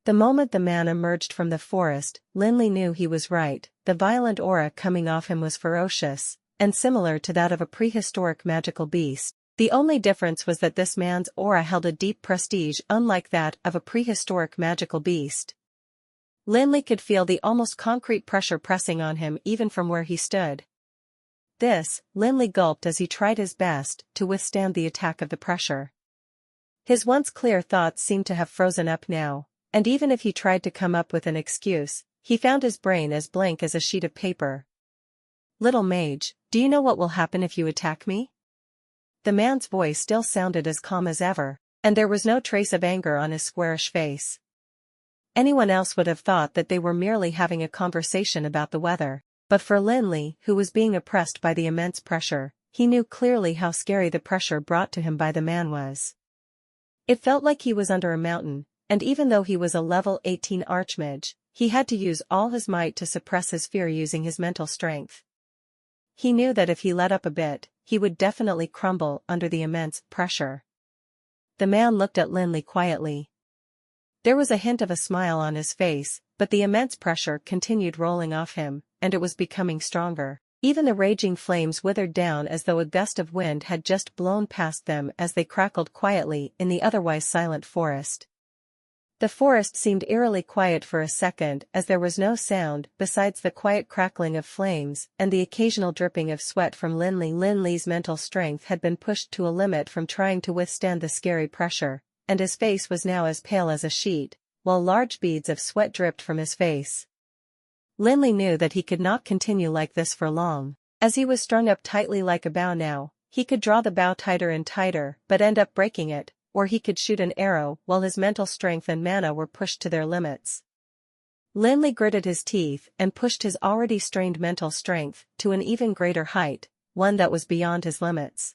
S1: The moment the man emerged from the forest, Lin Li knew he was right. The violent aura coming off him was ferocious, and similar to that of a prehistoric magical beast. The only difference was that this man's aura held a deep prestige unlike that of a prehistoric magical beast. Lin Li could feel the almost concrete pressure pressing on him even from where he stood. Lin Li gulped as he tried his best to withstand the attack of the pressure. His once clear thoughts seemed to have frozen up now, and even if he tried to come up with an excuse, he found his brain as blank as a sheet of paper. "Little mage, do you know what will happen if you attack me?" The man's voice still sounded as calm as ever, and there was no trace of anger on his squarish face. Anyone else would have thought that they were merely having a conversation about the weather, but for Lin Li, who was being oppressed by the immense pressure, he knew clearly how scary the pressure brought to him by the man was. It felt like he was under a mountain, and even though he was a level 18 archmage, he had to use all his might to suppress his fear using his mental strength. He knew that if he let up a bit, he would definitely crumble under the immense pressure. The man looked at Lin Li quietly. There was a hint of a smile on his face, but the immense pressure continued rolling off him, and it was becoming stronger. Even the raging flames withered down as though a gust of wind had just blown past them as they crackled quietly in the otherwise silent forest. The forest seemed eerily quiet for a second as there was no sound besides the quiet crackling of flames and the occasional dripping of sweat from Lin Li. Lin Li's mental strength had been pushed to a limit from trying to withstand the scary pressure, and his face was now as pale as a sheet, while large beads of sweat dripped from his face. Lin Li knew that he could not continue like this for long, as he was strung up tightly like a bow now. He could draw the bow tighter and tighter but end up breaking it, or he could shoot an arrow while his mental strength and mana were pushed to their limits. Lin Li gritted his teeth and pushed his already strained mental strength to an even greater height, one that was beyond his limits.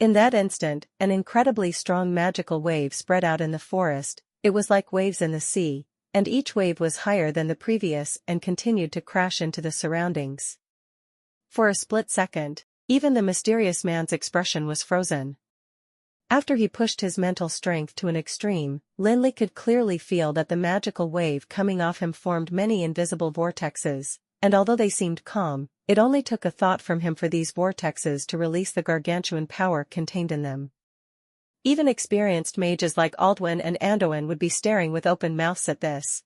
S1: In that instant, an incredibly strong magical wave spread out in the forest. It was like waves in the sea, and each wave was higher than the previous and continued to crash into the surroundings. For a split second, even the mysterious man's expression was frozen. After he pushed his mental strength to an extreme, Lin Li could clearly feel that the magical wave coming off him formed many invisible vortexes, and although they seemed calm, it only took a thought from him for these vortexes to release the gargantuan power contained in them. Even experienced mages like Aldwin and Anduin would be staring with open mouths at this.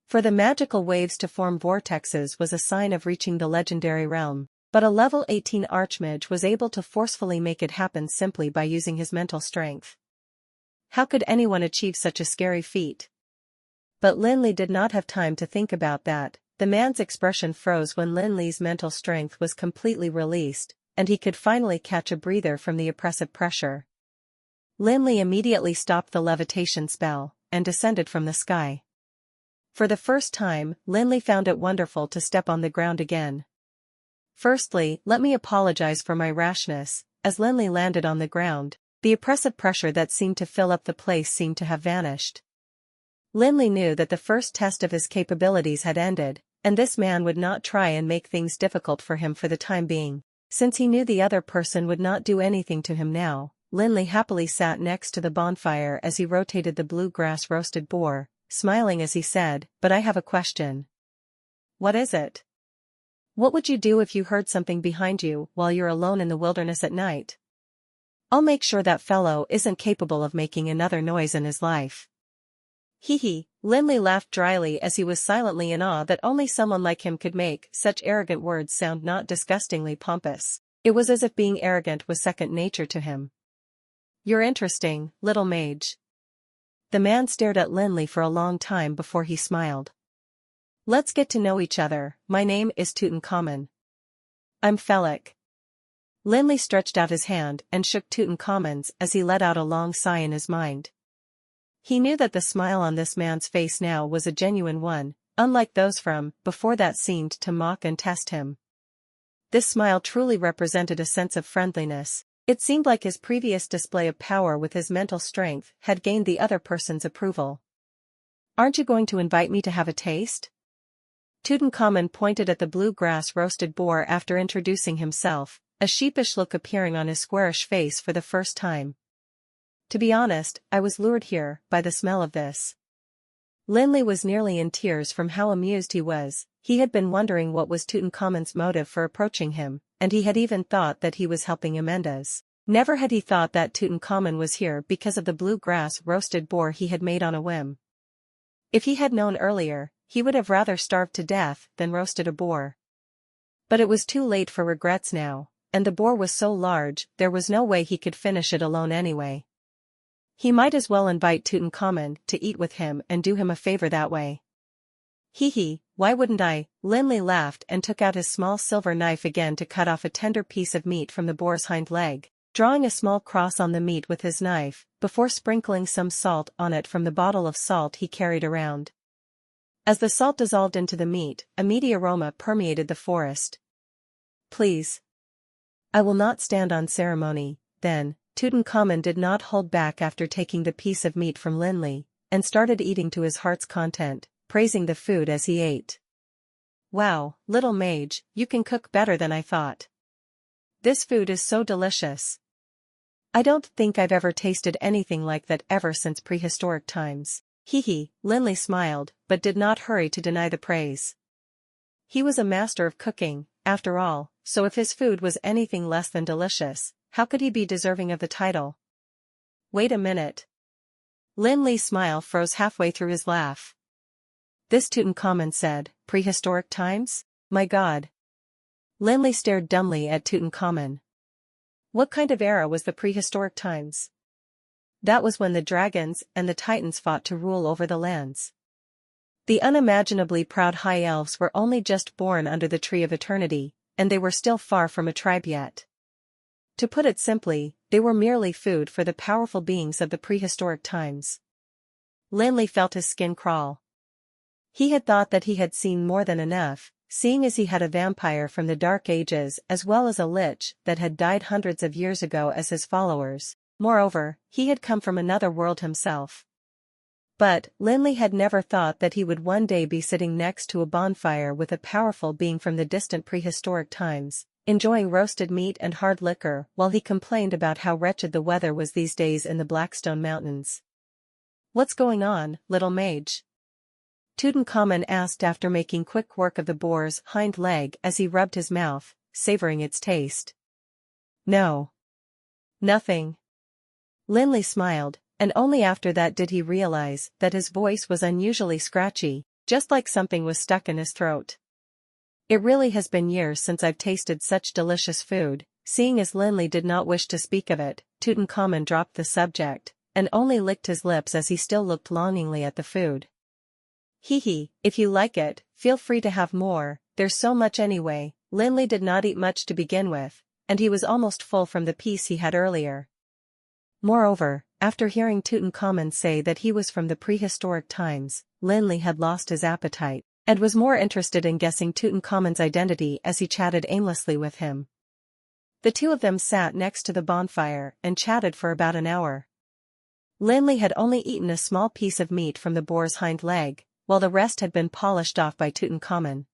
S1: For the magical waves to form vortexes was a sign of reaching the legendary realm. But a level 18 archmage was able to forcefully make it happen simply by using his mental strength. How could anyone achieve such a scary feat? But Lin Li did not have time to think about that. The man's expression froze when Lin Li's mental strength was completely released, and he could finally catch a breather from the oppressive pressure. Lin Li immediately stopped the levitation spell, and descended from the sky. For the first time, Lin Li found it wonderful to step on the ground again. Firstly, let me apologize for my rashness. As Lin Li landed on the ground, the oppressive pressure that seemed to fill up the place seemed to have vanished. Lin Li knew that the first test of his capabilities had ended, and this man would not try and make things difficult for him for the time being. Since he knew the other person would not do anything to him now, Lin Li happily sat next to the bonfire as he rotated the bluegrass roasted boar, smiling as he said, "But I have a question." "What is it?" "What would you do if you heard something behind you while you're alone in the wilderness at night?" "I'll make sure that fellow isn't capable of making another noise in his life." Hee hee, Lin Li laughed dryly as he was silently in awe that only someone like him could make such arrogant words sound not disgustingly pompous. It was as if being arrogant was second nature to him. "You're interesting, little mage." The man stared at Lin Li for a long time before he smiled. "Let's get to know each other. My name is Tutankhamun." "I'm Felix." Lin Li stretched out his hand and shook Tutankhamun's as he let out a long sigh in his mind. He knew that the smile on this man's face now was a genuine one, unlike those from before that seemed to mock and test him. This smile truly represented a sense of friendliness. It seemed like his previous display of power with his mental strength had gained the other person's approval. "Aren't you going to invite me to have a taste?" Tutankhamun pointed at the bluegrass roasted boar after introducing himself, a sheepish look appearing on his squarish face for the first time. "To be honest, I was lured here by the smell of this." Lin Li was nearly in tears from how amused he was. He had been wondering what was Tutankhamun's motive for approaching him, and he had even thought that he was helping Amendes. Never had he thought that Tutankhamun was here because of the bluegrass roasted boar he had made on a whim. If he had known earlier, he would have rather starved to death than roasted a boar. But it was too late for regrets now, and the boar was so large there was no way he could finish it alone anyway. He might as well invite Tutankhamun to eat with him and do him a favor that way. "Hee hee, why wouldn't I?" Lin Li laughed and took out his small silver knife again to cut off a tender piece of meat from the boar's hind leg, drawing a small cross on the meat with his knife, before sprinkling some salt on it from the bottle of salt he carried around. As the salt dissolved into the meat, a meaty aroma permeated the forest. "Please. I will not stand on ceremony." Then, Tutankhamun did not hold back after taking the piece of meat from Lin Li, and started eating to his heart's content, praising the food as he ate. "Wow, little mage, you can cook better than I thought. This food is so delicious. I don't think I've ever tasted anything like that ever since prehistoric times." Hee hee, Lin Li smiled, but did not hurry to deny the praise. He was a master of cooking, after all, so if his food was anything less than delicious, how could he be deserving of the title? "Wait a minute. Lin Li's smile froze halfway through his laugh. This Tutankhamun said, prehistoric times? My god. Lin Li stared dumbly at Tutankhamun. What kind of era was the prehistoric times? That was when the dragons and the titans fought to rule over the lands. The unimaginably proud high elves were only just born under the tree of eternity, and they were still far from a tribe yet. To put it simply, they were merely food for the powerful beings of the prehistoric times. Lin Li felt his skin crawl. He had thought that he had seen more than enough, seeing as he had a vampire from the Dark Ages as well as a lich that had died hundreds of years ago as his followers. Moreover, he had come from another world himself. But, Lin Li had never thought that he would one day be sitting next to a bonfire with a powerful being from the distant prehistoric times, enjoying roasted meat and hard liquor while he complained about how wretched the weather was these days in the Blackstone Mountains. What's going on, little mage? Tutankhamun asked after making quick work of the boar's hind leg as he rubbed his mouth, savoring its taste. No. Nothing. Lin Li smiled, and only after that did he realize that his voice was unusually scratchy, just like something was stuck in his throat. It really has been years since I've tasted such delicious food. Seeing as Lin Li did not wish to speak of it, Tutankhamun dropped the subject, and only licked his lips as he still looked longingly at the food. Hee, if you like it, feel free to have more, there's so much anyway. Lin Li did not eat much to begin with, and he was almost full from the piece he had earlier. Moreover, after hearing Tutankhamun say that he was from the prehistoric times, Lin Li had lost his appetite, and was more interested in guessing Tutankhamun's identity as he chatted aimlessly with him. The two of them sat next to the bonfire and chatted for about an hour. Lin Li had only eaten a small piece of meat from the boar's hind leg, while the rest had been polished off by Tutankhamun.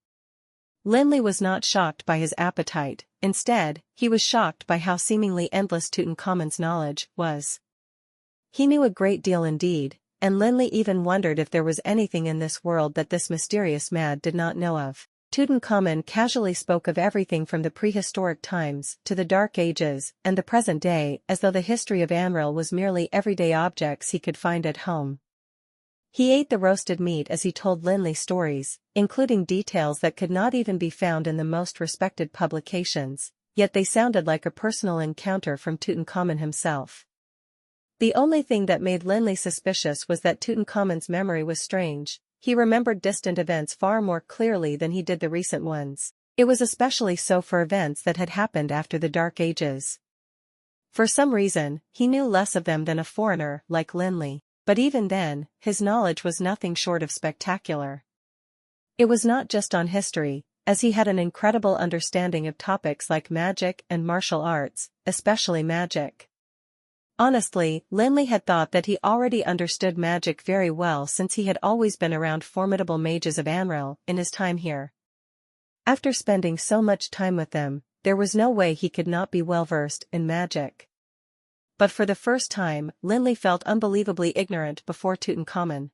S1: Lin Li was not shocked by his appetite, instead, he was shocked by how seemingly endless Tutankhamun's knowledge was. He knew a great deal indeed, and Lin Li even wondered if there was anything in this world that this mysterious man did not know of. Tutankhamun casually spoke of everything from the prehistoric times to the Dark Ages and the present day as though the history of Amril was merely everyday objects he could find at home. He ate the roasted meat as he told Lin Li stories, including details that could not even be found in the most respected publications, yet they sounded like a personal encounter from Tutankhamun himself. The only thing that made Lin Li suspicious was that Tutankhamun's memory was strange. He remembered distant events far more clearly than he did the recent ones. It was especially so for events that had happened after the Dark Ages. For some reason, he knew less of them than a foreigner like Lin Li. But even then, his knowledge was nothing short of spectacular. It was not just on history, as he had an incredible understanding of topics like magic and martial arts, especially magic. Honestly, Lin Li had thought that he already understood magic very well since he had always been around formidable mages of Amril in his time here. After spending so much time with them, there was no way he could not be well versed in magic. But for the first time, Lin Li felt unbelievably ignorant before Tutankhamun.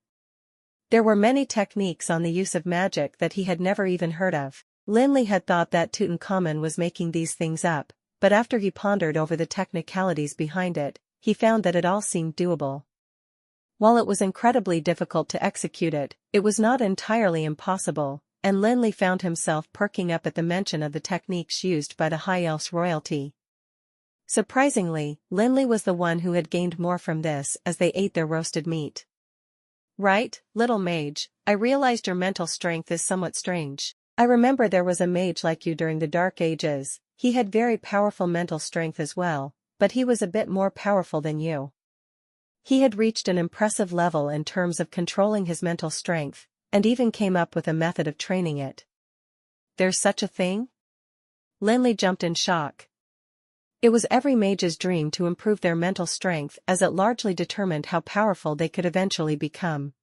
S1: There were many techniques on the use of magic that he had never even heard of. Lin Li had thought that Tutankhamun was making these things up, but after he pondered over the technicalities behind it, he found that it all seemed doable. While it was incredibly difficult to execute it, it was not entirely impossible, and Lin Li found himself perking up at the mention of the techniques used by the High Elf's royalty. Surprisingly, Lin Li was the one who had gained more from this as they ate their roasted meat. Right, little mage, I realized your mental strength is somewhat strange. I remember there was a mage like you during the Dark Ages. He had very powerful mental strength as well, but he was a bit more powerful than you. He had reached an impressive level in terms of controlling his mental strength, and even came up with a method of training it. There's such a thing? Lin Li jumped in shock. It was every mage's dream to improve their mental strength as it largely determined how powerful they could eventually become.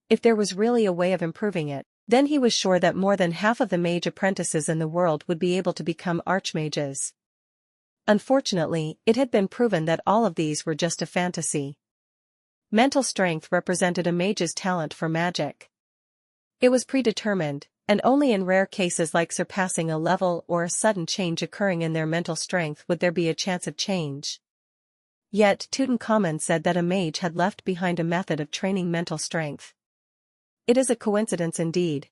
S1: If there was really a way of improving it, then he was sure that more than half of the mage apprentices in the world would be able to become archmages. Unfortunately, it had been proven that all of these were just a fantasy. Mental strength represented a mage's talent for magic. It was predetermined, and only in rare cases like surpassing a level or a sudden change occurring in their mental strength would there be a chance of change. Yet Tutankhamun said that a mage had left behind a method of training mental strength. It is a coincidence indeed.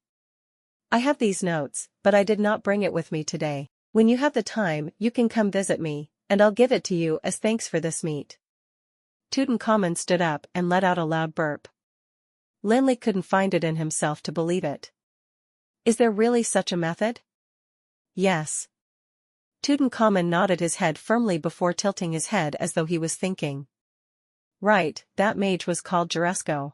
S1: I have these notes, but I did not bring it with me today. When you have the time, you can come visit me, and I'll give it to you as thanks for this meet. Tutankhamun stood up and let out a loud burp. Lin Li couldn't find it in himself to believe it. Is there really such a method? Yes. Tutankhamun nodded his head firmly before tilting his head as though he was thinking. Right, that mage was called Juresco.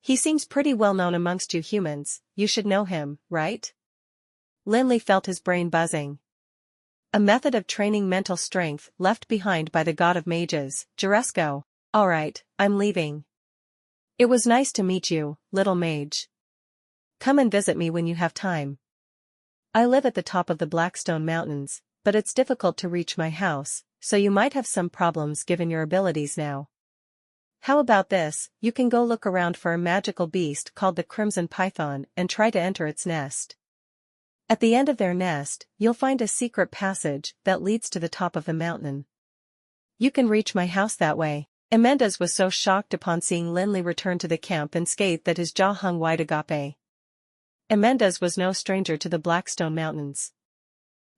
S1: He seems pretty well known amongst you humans, you should know him, right? Lin Li felt his brain buzzing. A method of training mental strength left behind by the god of mages, Juresco. Alright, I'm leaving. It was nice to meet you, little mage. Come and visit me when you have time. I live at the top of the Blackstone Mountains, but it's difficult to reach my house, so you might have some problems given your abilities now. How about this, you can go look around for a magical beast called the Crimson Python and try to enter its nest. At the end of their nest, you'll find a secret passage that leads to the top of the mountain. You can reach my house that way. Amendes was so shocked upon seeing Lin Li return to the camp unscathed that his jaw hung wide agape. Amendes was no stranger to the Blackstone Mountains.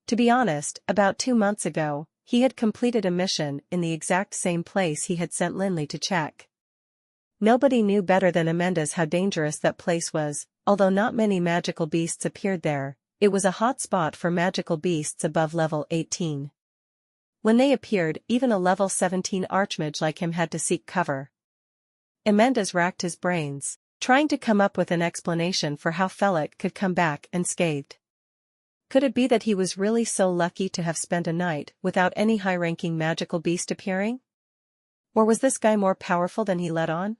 S1: To be honest, about 2 months ago, he had completed a mission in the exact same place he had sent Lin Li to check. Nobody knew better than Amendes how dangerous that place was, although not many magical beasts appeared there. It was a hot spot for magical beasts above level 18. When they appeared, even a level 17 archmage like him had to seek cover. Amendes racked his brains, trying to come up with an explanation for how Felix could come back unscathed. Could it be that he was really so lucky to have spent a night without any high-ranking magical beast appearing? Or was this guy more powerful than he let on?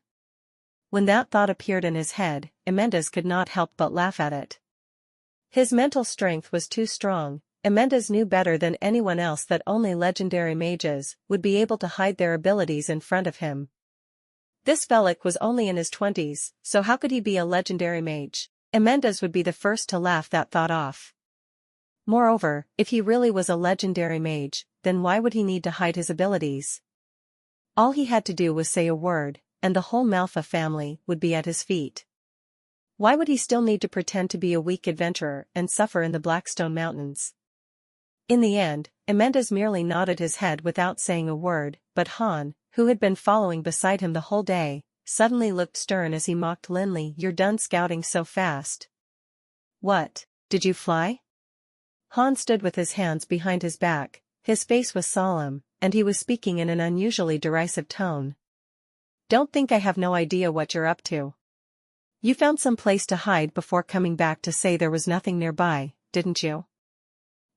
S1: When that thought appeared in his head, Amendes could not help but laugh at it. His mental strength was too strong. Amendes knew better than anyone else that only legendary mages would be able to hide their abilities in front of him. This Felix was only in his 20s, so how could he be a legendary mage? Amendes would be the first to laugh that thought off. Moreover, if he really was a legendary mage, then why would he need to hide his abilities? All he had to do was say a word, and the whole Manhwa family would be at his feet. Why would he still need to pretend to be a weak adventurer and suffer in the Blackstone Mountains? In the end, Amendes merely nodded his head without saying a word, but Han, who had been following beside him the whole day, suddenly looked stern as he mocked Lin Li. You're done scouting so fast. What, did you fly? Han stood with his hands behind his back, his face was solemn, and he was speaking in an unusually derisive tone. Don't think I have no idea what you're up to. You found some place to hide before coming back to say there was nothing nearby, didn't you?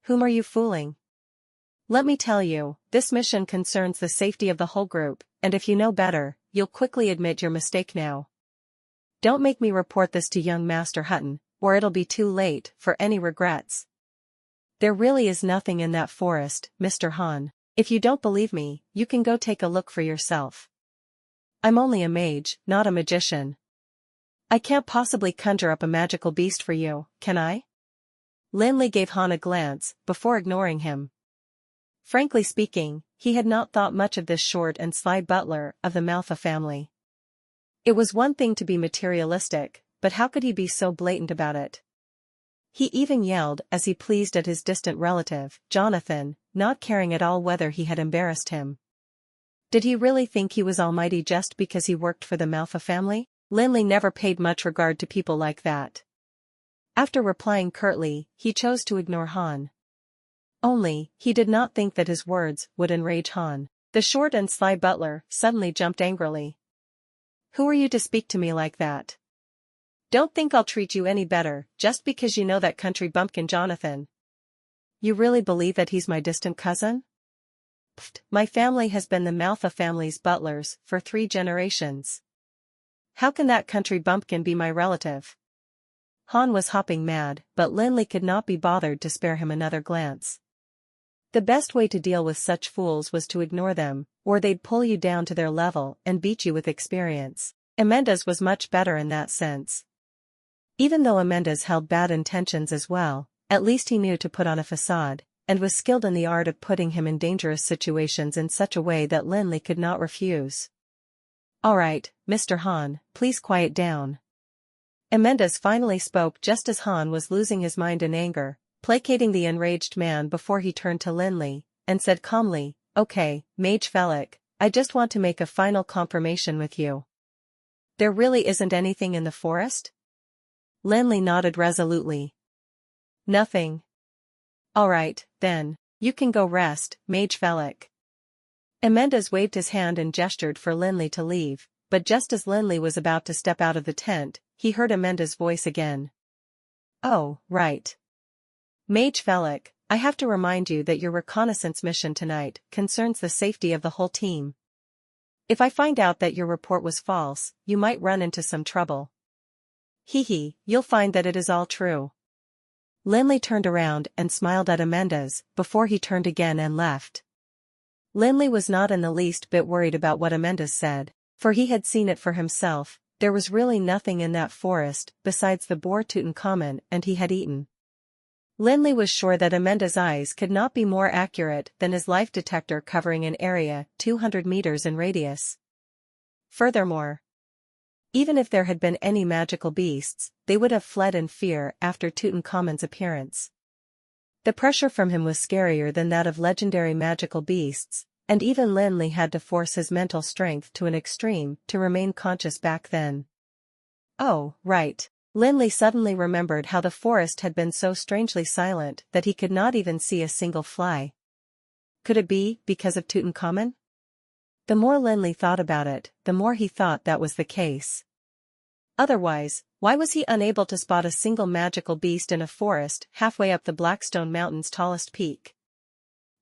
S1: Whom are you fooling? Let me tell you, this mission concerns the safety of the whole group, and if you know better, you'll quickly admit your mistake now. Don't make me report this to young Master Hutton, or it'll be too late for any regrets. There really is nothing in that forest, Mr. Han. If you don't believe me, you can go take a look for yourself. I'm only a mage, not a magician. I can't possibly conjure up a magical beast for you, can I? Lin Li gave Han a glance, before ignoring him. Frankly speaking, he had not thought much of this short and sly butler of the Manhwa family. It was one thing to be materialistic, but how could he be so blatant about it? He even yelled as he pleased at his distant relative, Jonathan, not caring at all whether he had embarrassed him. Did he really think he was almighty just because he worked for the Manhwa family? Lin Li never paid much regard to people like that. After replying curtly, he chose to ignore Han. Only, he did not think that his words would enrage Han. The short and sly butler suddenly jumped angrily. Who are you to speak to me like that? Don't think I'll treat you any better, just because you know that country bumpkin Jonathan. You really believe that he's my distant cousin? Pfft, my family has been the Manhwa family's butlers for 3 generations. How can that country bumpkin be my relative? Han was hopping mad, but Lin Li could not be bothered to spare him another glance. The best way to deal with such fools was to ignore them, or they'd pull you down to their level and beat you with experience. Amendes was much better in that sense. Even though Amendes held bad intentions as well, at least he knew to put on a facade, and was skilled in the art of putting him in dangerous situations in such a way that Lin Li could not refuse. "Alright, Mr. Han, please quiet down." Amendus finally spoke just as Han was losing his mind in anger, placating the enraged man before he turned to Lin Li, and said calmly, "Okay, Mage Felix, I just want to make a final confirmation with you. There really isn't anything in the forest?" Lin Li nodded resolutely. "Nothing. Alright, then, you can go rest, Mage Felix." Amendus waved his hand and gestured for Lin Li to leave, but just as Lin Li was about to step out of the tent, he heard Amendus' voice again. "Oh, right. Mage Felix, I have to remind you that your reconnaissance mission tonight concerns the safety of the whole team. If I find out that your report was false, you might run into some trouble." "Hee, you'll find that it is all true." Lin Li turned around and smiled at Amendus before he turned again and left. Lin Li was not in the least bit worried about what Amendus said, for he had seen it for himself. There was really nothing in that forest besides the boar Tutankhamun, and he had eaten. Lin Li was sure that Amendus' eyes could not be more accurate than his life detector covering an area 200 meters in radius. Furthermore, even if there had been any magical beasts, they would have fled in fear after Tutankhamun's appearance. The pressure from him was scarier than that of legendary magical beasts, and even Lin Li had to force his mental strength to an extreme to remain conscious back then. Oh, right. Lin Li suddenly remembered how the forest had been so strangely silent that he could not even see a single fly. Could it be because of Tutankhamun? The more Lin Li thought about it, the more he thought that was the case. Otherwise, why was he unable to spot a single magical beast in a forest halfway up the Blackstone Mountain's tallest peak?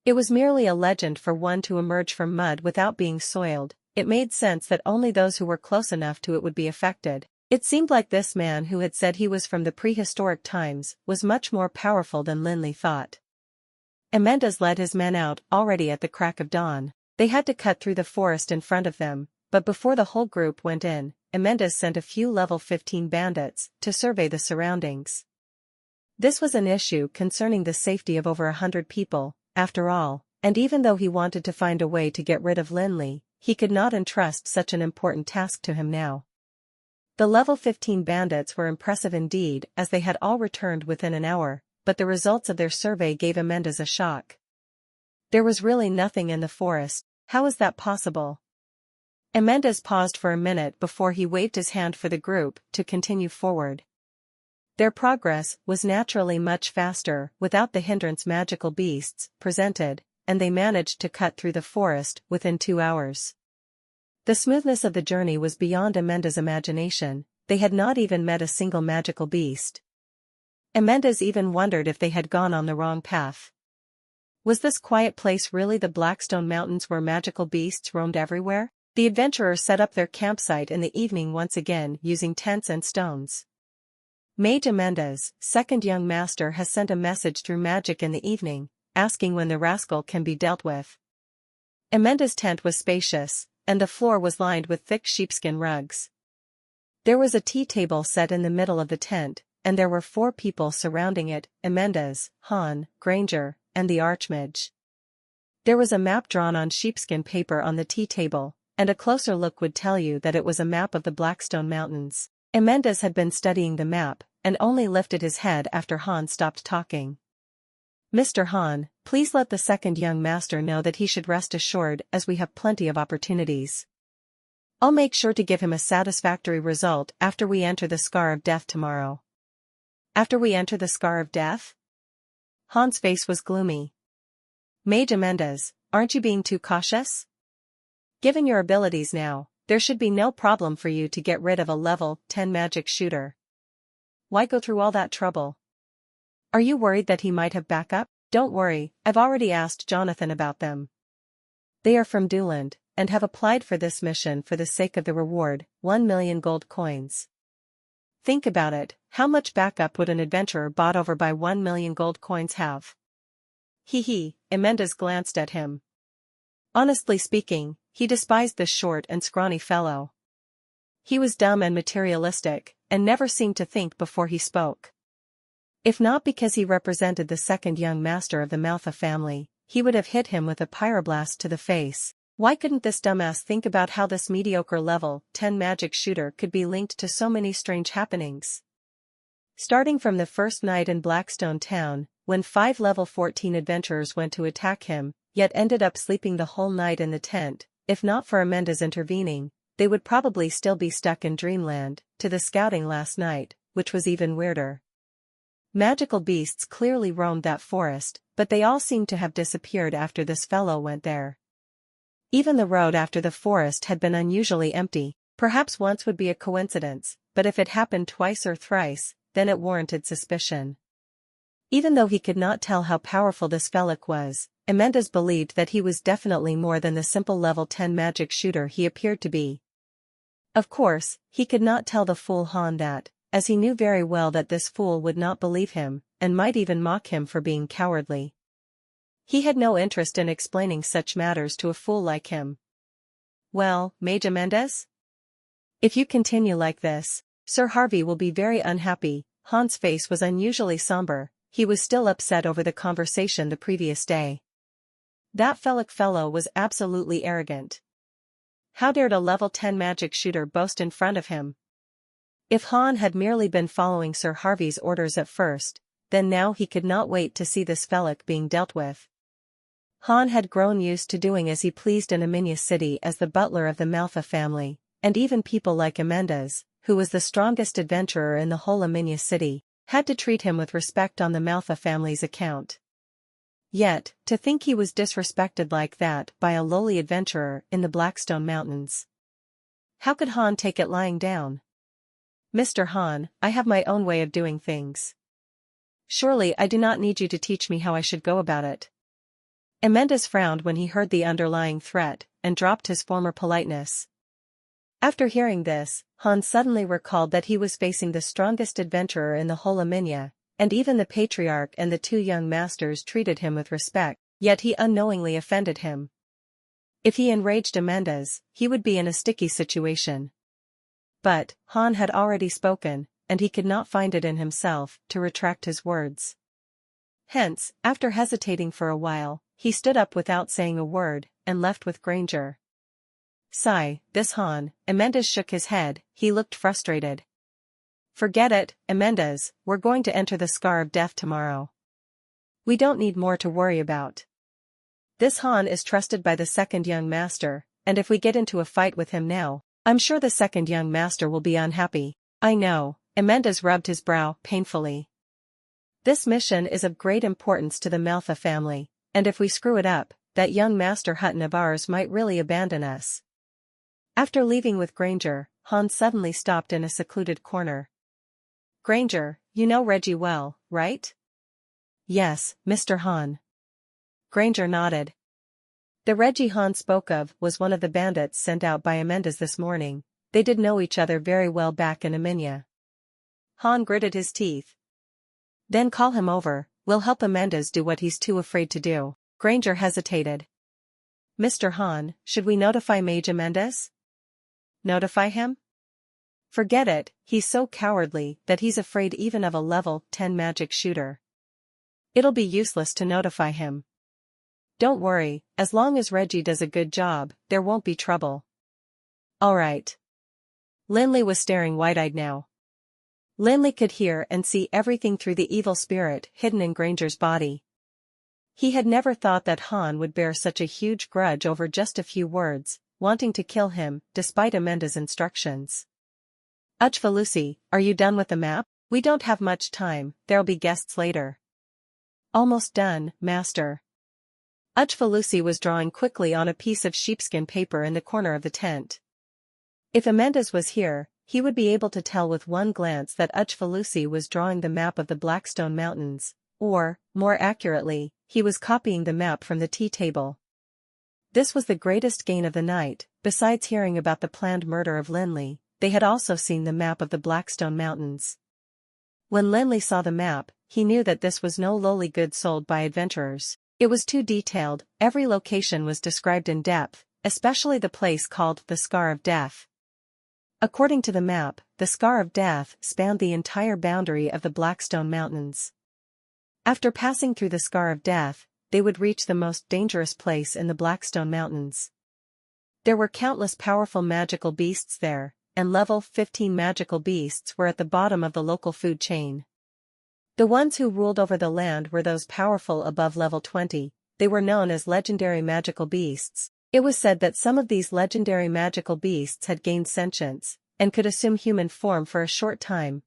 S1: It was merely a legend for one to emerge from mud without being soiled. It made sense that only those who were close enough to it would be affected. It seemed like this man who had said he was from the prehistoric times was much more powerful than Lin Li thought. Amendus led his men out already at the crack of dawn. They had to cut through the forest in front of them, but before the whole group went in, Amendus sent a few level 15 bandits to survey the surroundings. This was an issue concerning the safety of over 100 people, after all, and even though he wanted to find a way to get rid of Lin Li, he could not entrust such an important task to him now. The level 15 bandits were impressive indeed, as they had all returned within an hour, but the results of their survey gave Amendus a shock. There was really nothing in the forest. How is that possible? Amendus paused for a minute before he waved his hand for the group to continue forward. Their progress was naturally much faster without the hindrance magical beasts presented, and they managed to cut through the forest within 2 hours. The smoothness of the journey was beyond Amendus' imagination. They had not even met a single magical beast. Amendus even wondered if they had gone on the wrong path. Was this quiet place really the Blackstone Mountains where magical beasts roamed everywhere? The adventurers set up their campsite in the evening once again using tents and stones. Mage Amendus, second young master, has sent a message through magic in the evening, asking when the rascal can be dealt with. Amendus' tent was spacious, and the floor was lined with thick sheepskin rugs. There was a tea table set in the middle of the tent, and there were 4 people surrounding it: Amendus, Han, Granger, and the Archmage. There was a map drawn on sheepskin paper on the tea table, and a closer look would tell you that it was a map of the Blackstone Mountains. Amendus had been studying the map, and only lifted his head after Han stopped talking. "Mr. Han, please let the second young master know that he should rest assured, as we have plenty of opportunities. I'll make sure to give him a satisfactory result after we enter the Scar of Death tomorrow." "After we enter the Scar of Death?" Han's face was gloomy. "Mage Amendus, aren't you being too cautious? Given your abilities now, there should be no problem for you to get rid of a level 10 magic shooter. Why go through all that trouble? Are you worried that he might have backup?" "Don't worry, I've already asked Jonathan about them. They are from Duland, and have applied for this mission for the sake of the reward, 1 million gold coins. Think about it, how much backup would an adventurer bought over by 1 million gold coins have?" Amendus glanced at him. Honestly speaking, he despised this short and scrawny fellow. He was dumb and materialistic, and never seemed to think before he spoke. If not because he represented the second young master of the Manhwa family, he would have hit him with a pyroblast to the face. Why couldn't this dumbass think about how this mediocre level 10 magic shooter could be linked to so many strange happenings? Starting from the first night in Blackstone Town, when 5 level 14 adventurers went to attack him, yet ended up sleeping the whole night in the tent, if not for Amanda's intervening, they would probably still be stuck in dreamland, to the scouting last night, which was even weirder. Magical beasts clearly roamed that forest, but they all seemed to have disappeared after this fellow went there. Even the road after the forest had been unusually empty. Perhaps once would be a coincidence, but if it happened twice or thrice, then it warranted suspicion. Even though he could not tell how powerful this Felix was, Amanda's believed that he was definitely more than the simple level 10 magic shooter he appeared to be. Of course, he could not tell the fool Han that, as he knew very well that this fool would not believe him, and might even mock him for being cowardly. He had no interest in explaining such matters to a fool like him. Well, Mage Amanda's? If you continue like this, Sir Harvey will be very unhappy. Han's face was unusually somber. He was still upset over the conversation the previous day. That Felix fellow was absolutely arrogant. How dared a level 10 magic shooter boast in front of him? If Han had merely been following Sir Harvey's orders at first, then now he could not wait to see this Felix being dealt with. Han had grown used to doing as he pleased in Amidst City as the butler of the Manhwa family, and even people like Amanda's, who was the strongest adventurer in the whole Amidst City, had to treat him with respect on the Manhwa family's account. Yet, to think he was disrespected like that by a lowly adventurer in the Blackstone Mountains. How could Han take it lying down? Mr. Han, I have my own way of doing things. Surely I do not need you to teach me how I should go about it. Amanda's frowned when he heard the underlying threat, and dropped his former politeness. After hearing this, Han suddenly recalled that he was facing the strongest adventurer in the whole Amidst, and even the patriarch and the 2 young masters treated him with respect, yet he unknowingly offended him. If he enraged Amanda's, he would be in a sticky situation. But, Han had already spoken, and he could not find it in himself to retract his words. Hence, after hesitating for a while, he stood up without saying a word, and left with Granger. Sigh, this Han. Amanda's shook his head, he looked frustrated. Forget it, Amanda's, we're going to enter the Scar of Death tomorrow. We don't need more to worry about. This Han is trusted by the second young master, and if we get into a fight with him now, I'm sure the second young master will be unhappy. I know, Amanda's rubbed his brow painfully. This mission is of great importance to the Manhwa family, and if we screw it up, that young Master Hutton of ours might really abandon us. After leaving with Granger, Han suddenly stopped in a secluded corner. Granger, you know Reggie well, right? Yes, Mr. Han. Granger nodded. The Reggie Han spoke of was one of the bandits sent out by Amanda's this morning. They did know each other very well back in Amidst. Han gritted his teeth. Then call him over, we'll help Amanda's do what he's too afraid to do. Granger hesitated. Mr. Han, should we notify Mage Amanda's? Notify him? Forget it, he's so cowardly that he's afraid even of a level 10 magic shooter. It'll be useless to notify him. Don't worry, as long as Reggie does a good job, there won't be trouble. Alright. Lin Li was staring wide-eyed now. Lin Li could hear and see everything through the evil spirit hidden in Granger's body. He had never thought that Han would bear such a huge grudge over just a few words, wanting to kill him, despite Amanda's instructions. Uchvalusi, are you done with the map? We don't have much time, there'll be guests later. Almost done, Master. Uchvalusi was drawing quickly on a piece of sheepskin paper in the corner of the tent. If Amanda's was here, he would be able to tell with one glance that Uchvalusi was drawing the map of the Blackstone Mountains, or, more accurately, he was copying the map from the tea table. This was the greatest gain of the night. Besides hearing about the planned murder of Lin Li, they had also seen the map of the Blackstone Mountains. When Lin Li saw the map, he knew that this was no lowly goods sold by adventurers. It was too detailed, every location was described in depth, especially the place called the Scar of Death. According to the map, the Scar of Death spanned the entire boundary of the Blackstone Mountains. After passing through the Scar of Death, they would reach the most dangerous place in the Blackstone Mountains. There were countless powerful magical beasts there, and level 15 magical beasts were at the bottom of the local food chain. The ones who ruled over the land were those powerful above level 20, they were known as legendary magical beasts. It was said that some of these legendary magical beasts had gained sentience, and could assume human form for a short time.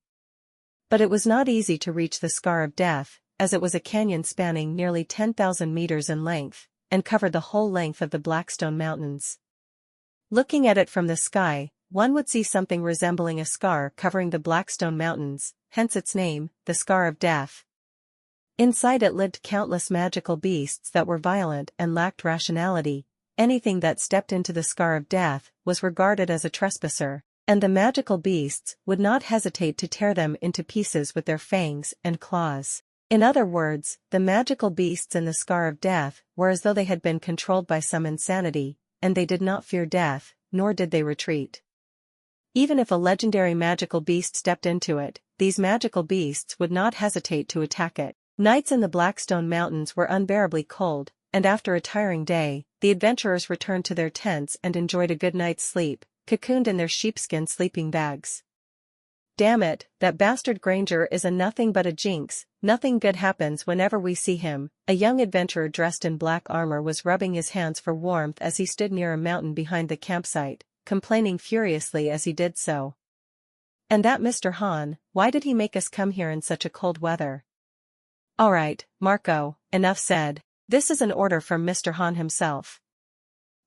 S1: But it was not easy to reach the Scar of Death, as it was a canyon spanning nearly 10,000 meters in length, and covered the whole length of the Blackstone Mountains. Looking at it from the sky, one would see something resembling a scar covering the Blackstone Mountains, hence its name, the Scar of Death. Inside it lived countless magical beasts that were violent and lacked rationality. Anything that stepped into the Scar of Death was regarded as a trespasser, and the magical beasts would not hesitate to tear them into pieces with their fangs and claws. In other words, the magical beasts in the Scar of Death were as though they had been controlled by some insanity, and they did not fear death, nor did they retreat. Even if a legendary magical beast stepped into it, these magical beasts would not hesitate to attack it. Nights in the Blackstone Mountains were unbearably cold, and after a tiring day, the adventurers returned to their tents and enjoyed a good night's sleep, cocooned in their sheepskin sleeping bags. Damn it, that bastard Granger is a nothing but a jinx, nothing good happens whenever we see him. A young adventurer dressed in black armor was rubbing his hands for warmth as he stood near a mountain behind the campsite, complaining furiously as he did so. And that Mr. Han, why did he make us come here in such a cold weather? Alright, Marco, enough said. This is an order from Mr. Han himself.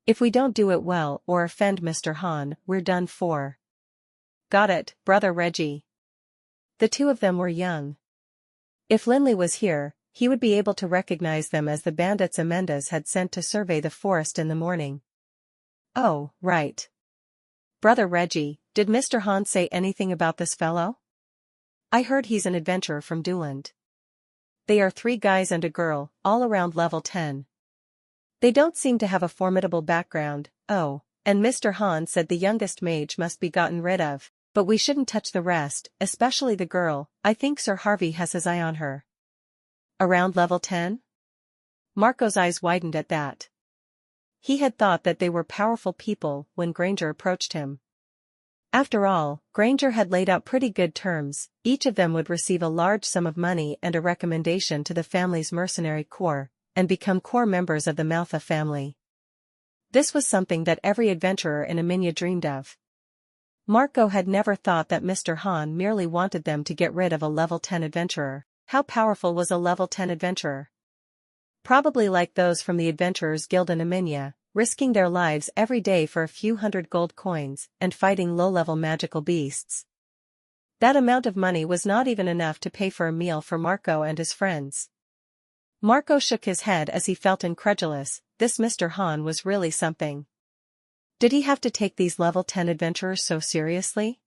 S1: If we don't do it well or offend Mr. Han, we're done for. Got it, Brother Reggie. The two of them were young. If Lin Li was here, he would be able to recognize them as the bandits Amendas had sent to survey the forest in the morning. Oh, right. Brother Reggie, did Mr. Han say anything about this fellow? I heard he's an adventurer from Duland. They are 3 guys and a girl, all around level 10. They don't seem to have a formidable background. Oh, and Mr. Han said the youngest mage must be gotten rid of, but we shouldn't touch the rest, especially the girl. I think Sir Harvey has his eye on her. Around level 10? Marco's eyes widened at that. He had thought that they were powerful people when Granger approached him. After all, Granger had laid out pretty good terms. Each of them would receive a large sum of money and a recommendation to the family's mercenary corps, and become core members of the Manhwa family. This was something that every adventurer in Aminya dreamed of. Marco had never thought that Mr. Han merely wanted them to get rid of a level 10 adventurer. How powerful was a level 10 adventurer? Probably like those from the Adventurers Guild in Aminya, risking their lives every day for a few hundred gold coins and fighting low-level magical beasts. That amount of money was not even enough to pay for a meal for Marco and his friends. Marco shook his head as he felt incredulous. This Mr. Han was really something. Did he have to take these level 10 adventurers so seriously?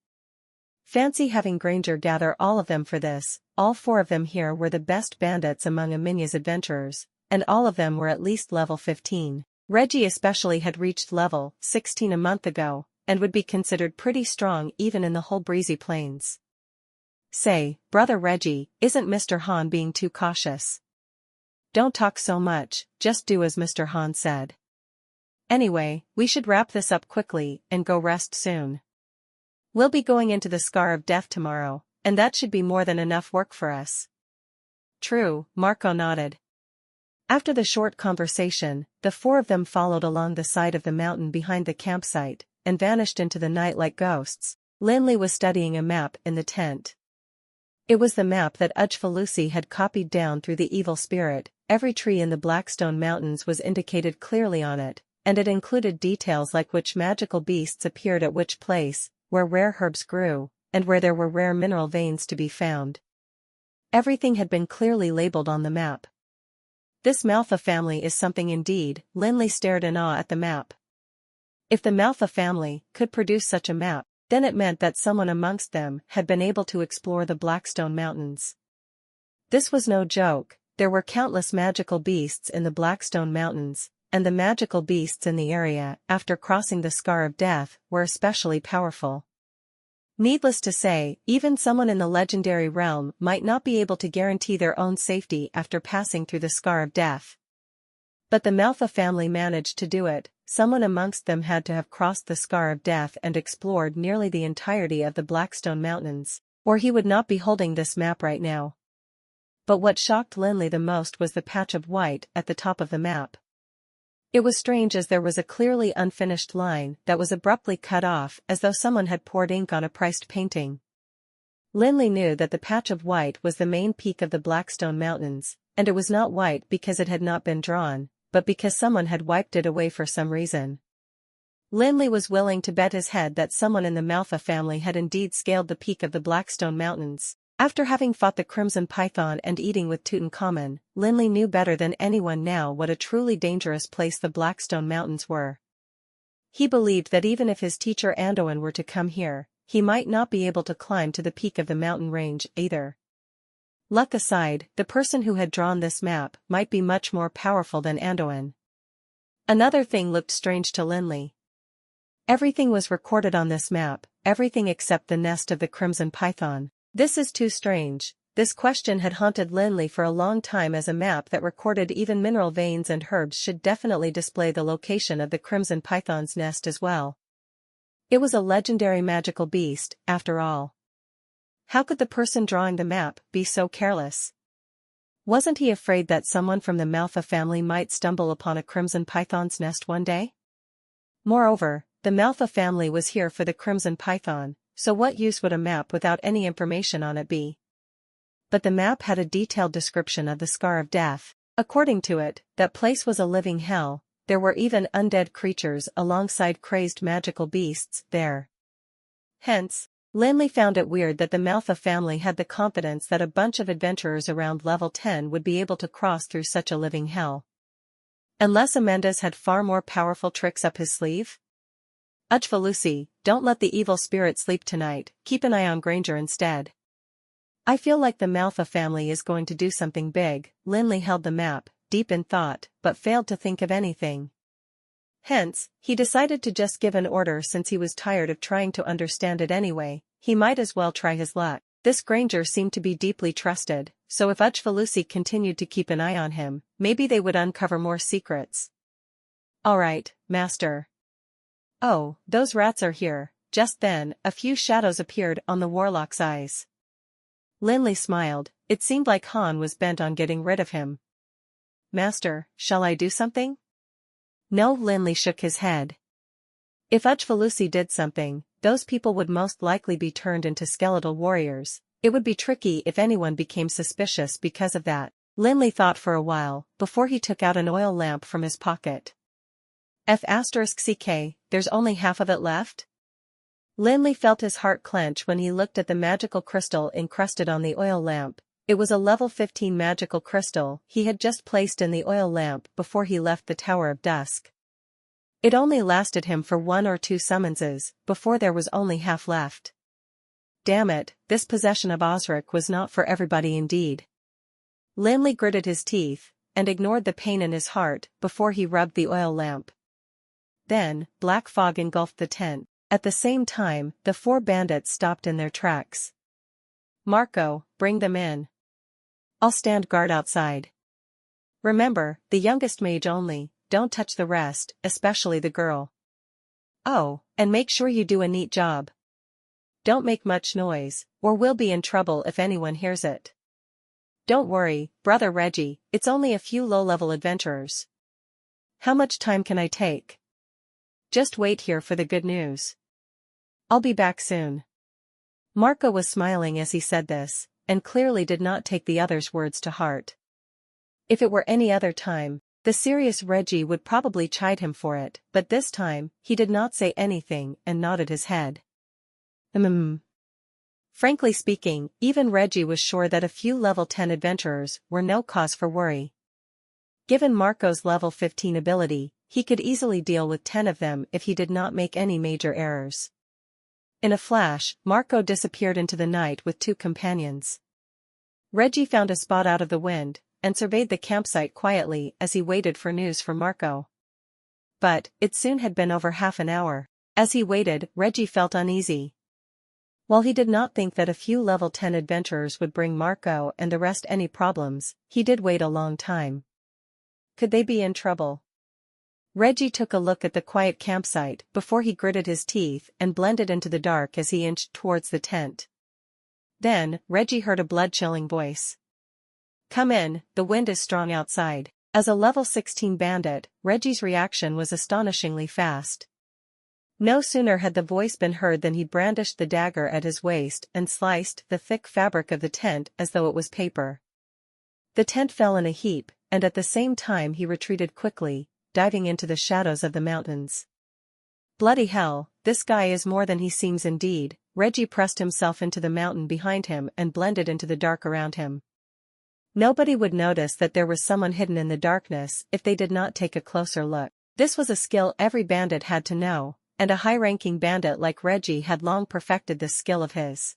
S1: Fancy having Granger gather all of them for this. All 4 of them here were the best bandits among Aminya's adventurers, and all of them were at least level 15. Reggie especially had reached level 16 a month ago, and would be considered pretty strong even in the whole breezy plains. Say, Brother Reggie, isn't Mr. Han being too cautious? Don't talk so much, just do as Mr. Han said. Anyway, we should wrap this up quickly and go rest soon. We'll be going into the Scar of Death tomorrow, and that should be more than enough work for us. True, Marco nodded. After the short conversation, the 4 of them followed along the side of the mountain behind the campsite, and vanished into the night like ghosts. Lin Li was studying a map in the tent. It was the map that Ujfalusi had copied down through the evil spirit. Every tree in the Blackstone Mountains was indicated clearly on it, and it included details like which magical beasts appeared at which place, where rare herbs grew, and where there were rare mineral veins to be found. Everything had been clearly labeled on the map. This Manhwa family is something indeed. Lin Li stared in awe at the map. If the Manhwa family could produce such a map, then it meant that someone amongst them had been able to explore the Blackstone Mountains. This was no joke. There were countless magical beasts in the Blackstone Mountains, and the magical beasts in the area, after crossing the Scar of Death, were especially powerful. Needless to say, even someone in the legendary realm might not be able to guarantee their own safety after passing through the scar of death. But the Manhwa family managed to do it. Someone amongst them had to have crossed the scar of death and explored nearly the entirety of the Blackstone Mountains, or he would not be holding this map right now. But what shocked Lin Li the most was the patch of white at the top of the map. It was strange as there was a clearly unfinished line that was abruptly cut off as though someone had poured ink on a priced painting. Lin Li knew that the patch of white was the main peak of the Blackstone Mountains, and it was not white because it had not been drawn, but because someone had wiped it away for some reason. Lin Li was willing to bet his head that someone in the Manhwa family had indeed scaled the peak of the Blackstone Mountains. After having fought the Crimson Python and eating with Tutankhamun, Lin Li knew better than anyone now what a truly dangerous place the Blackstone Mountains were. He believed that even if his teacher Andoin were to come here, he might not be able to climb to the peak of the mountain range either. Luck aside, the person who had drawn this map might be much more powerful than Andoin. Another thing looked strange to Lin Li. Everything was recorded on this map, everything except the nest of the Crimson Python. This is too strange. This question had haunted Lin Li for a long time, as a map that recorded even mineral veins and herbs should definitely display the location of the Crimson Python's nest as well. It was a legendary magical beast, after all. How could the person drawing the map be so careless? Wasn't he afraid that someone from the Manhwa family might stumble upon a Crimson Python's nest one day? Moreover, the Manhwa family was here for the Crimson Python, so what use would a map without any information on it be? But the map had a detailed description of the Scar of Death. According to it, that place was a living hell. There were even undead creatures alongside crazed magical beasts there. Hence, Lin Li found it weird that the Manhwa family had the confidence that a bunch of adventurers around level 10 would be able to cross through such a living hell. Unless Amanda's had far more powerful tricks up his sleeve? Ujfalusi, don't let the evil spirit sleep tonight, keep an eye on Granger instead. I feel like the Manhwa family is going to do something big. Lin Li held the map, deep in thought, but failed to think of anything. Hence, he decided to just give an order. Since he was tired of trying to understand it anyway, he might as well try his luck. This Granger seemed to be deeply trusted, so if Ujfalusi continued to keep an eye on him, maybe they would uncover more secrets. All right, master. Oh, those rats are here. Just then, a few shadows appeared on the warlock's eyes. Lin Li smiled. It seemed like Han was bent on getting rid of him. Master, shall I do something? No, Lin Li shook his head. If Ujfalusi did something, those people would most likely be turned into skeletal warriors. It would be tricky if anyone became suspicious because of that. Lin Li thought for a while, before he took out an oil lamp from his pocket. F***ck, there's only half of it left? Lin Li felt his heart clench when he looked at the magical crystal encrusted on the oil lamp. It was a level 15 magical crystal he had just placed in the oil lamp before he left the Tower of Dusk. It only lasted him for 1 or 2 summonses, before there was only half left. Damn it, this possession of Osric was not for everybody indeed. Lin Li gritted his teeth, and ignored the pain in his heart before he rubbed the oil lamp. Then, black fog engulfed the tent. At the same time, the 4 bandits stopped in their tracks. Marco, bring them in. I'll stand guard outside. Remember, the youngest mage only, don't touch the rest, especially the girl. Oh, and make sure you do a neat job. Don't make much noise, or we'll be in trouble if anyone hears it. Don't worry, Brother Reggie, it's only a few low-level adventurers. How much time can I take? Just wait here for the good news. I'll be back soon. Marco was smiling as he said this, and clearly did not take the other's words to heart. If it were any other time, the serious Reggie would probably chide him for it, but this time, he did not say anything and nodded his head. Frankly speaking, even Reggie was sure that a few level 10 adventurers were no cause for worry. Given Marco's level 15 ability, he could easily deal with 10 of them if he did not make any major errors. In a flash, Marco disappeared into the night with 2 companions. Reggie found a spot out of the wind, and surveyed the campsite quietly as he waited for news from Marco. But, it soon had been over half an hour. As he waited, Reggie felt uneasy. While he did not think that a few level 10 adventurers would bring Marco and the rest any problems, he did wait a long time. Could they be in trouble? Reggie took a look at the quiet campsite before he gritted his teeth and blended into the dark as he inched towards the tent. Then, Reggie heard a blood-chilling voice. "Come in, the wind is strong outside." As a level 16 bandit, Reggie's reaction was astonishingly fast. No sooner had the voice been heard than he brandished the dagger at his waist and sliced the thick fabric of the tent as though it was paper. The tent fell in a heap, and at the same time he retreated quickly, diving into the shadows of the mountains. Bloody hell, this guy is more than he seems indeed. Reggie pressed himself into the mountain behind him and blended into the dark around him. Nobody would notice that there was someone hidden in the darkness if they did not take a closer look. This was a skill every bandit had to know, and a high-ranking bandit like Reggie had long perfected this skill of his.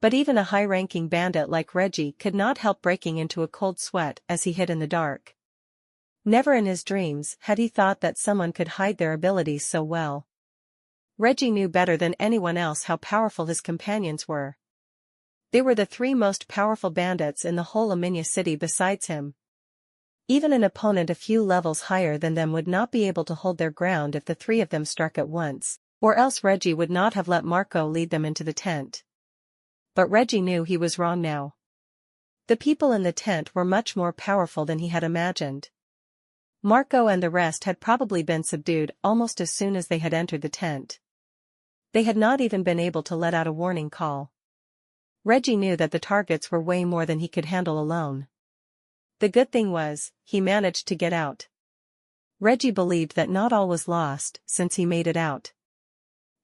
S1: But even a high-ranking bandit like Reggie could not help breaking into a cold sweat as he hid in the dark. Never in his dreams had he thought that someone could hide their abilities so well. Reggie knew better than anyone else how powerful his companions were. They were the three most powerful bandits in the whole Aminya city besides him. Even an opponent a few levels higher than them would not be able to hold their ground if the three of them struck at once, or else Reggie would not have let Marco lead them into the tent. But Reggie knew he was wrong now. The people in the tent were much more powerful than he had imagined. Marco and the rest had probably been subdued almost as soon as they had entered the tent. They had not even been able to let out a warning call. Reggie knew that the targets were way more than he could handle alone. The good thing was, he managed to get out. Reggie believed that not all was lost, since he made it out.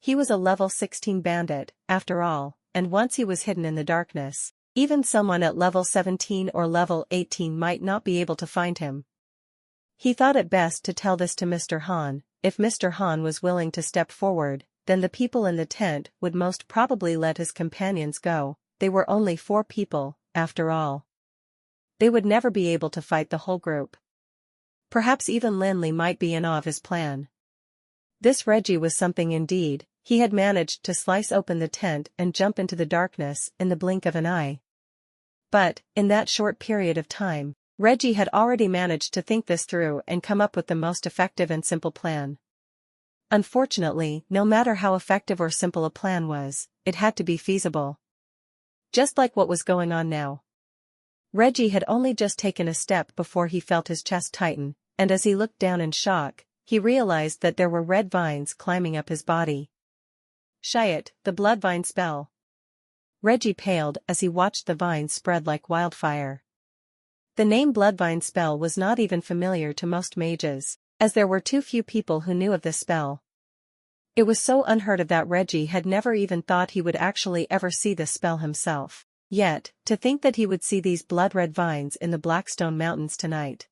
S1: He was a level 16 bandit, after all, and once he was hidden in the darkness, even someone at level 17 or level 18 might not be able to find him. He thought it best to tell this to Mr. Han. If Mr. Han was willing to step forward, then the people in the tent would most probably let his companions go. They were only 4 people, after all. They would never be able to fight the whole group. Perhaps even Lin Li might be in awe of his plan. This Reggie was something indeed. He had managed to slice open the tent and jump into the darkness in the blink of an eye. But, in that short period of time, Reggie had already managed to think this through and come up with the most effective and simple plan. Unfortunately, no matter how effective or simple a plan was, it had to be feasible. Just like what was going on now. Reggie had only just taken a step before he felt his chest tighten, and as he looked down in shock, he realized that there were red vines climbing up his body. Shit, the blood vine spell. Reggie paled as he watched the vines spread like wildfire. The name bloodvine spell was not even familiar to most mages, as there were too few people who knew of this spell. It was so unheard of that Reggie had never even thought he would actually ever see this spell himself. Yet, to think that he would see these blood-red vines in the Blackstone Mountains tonight.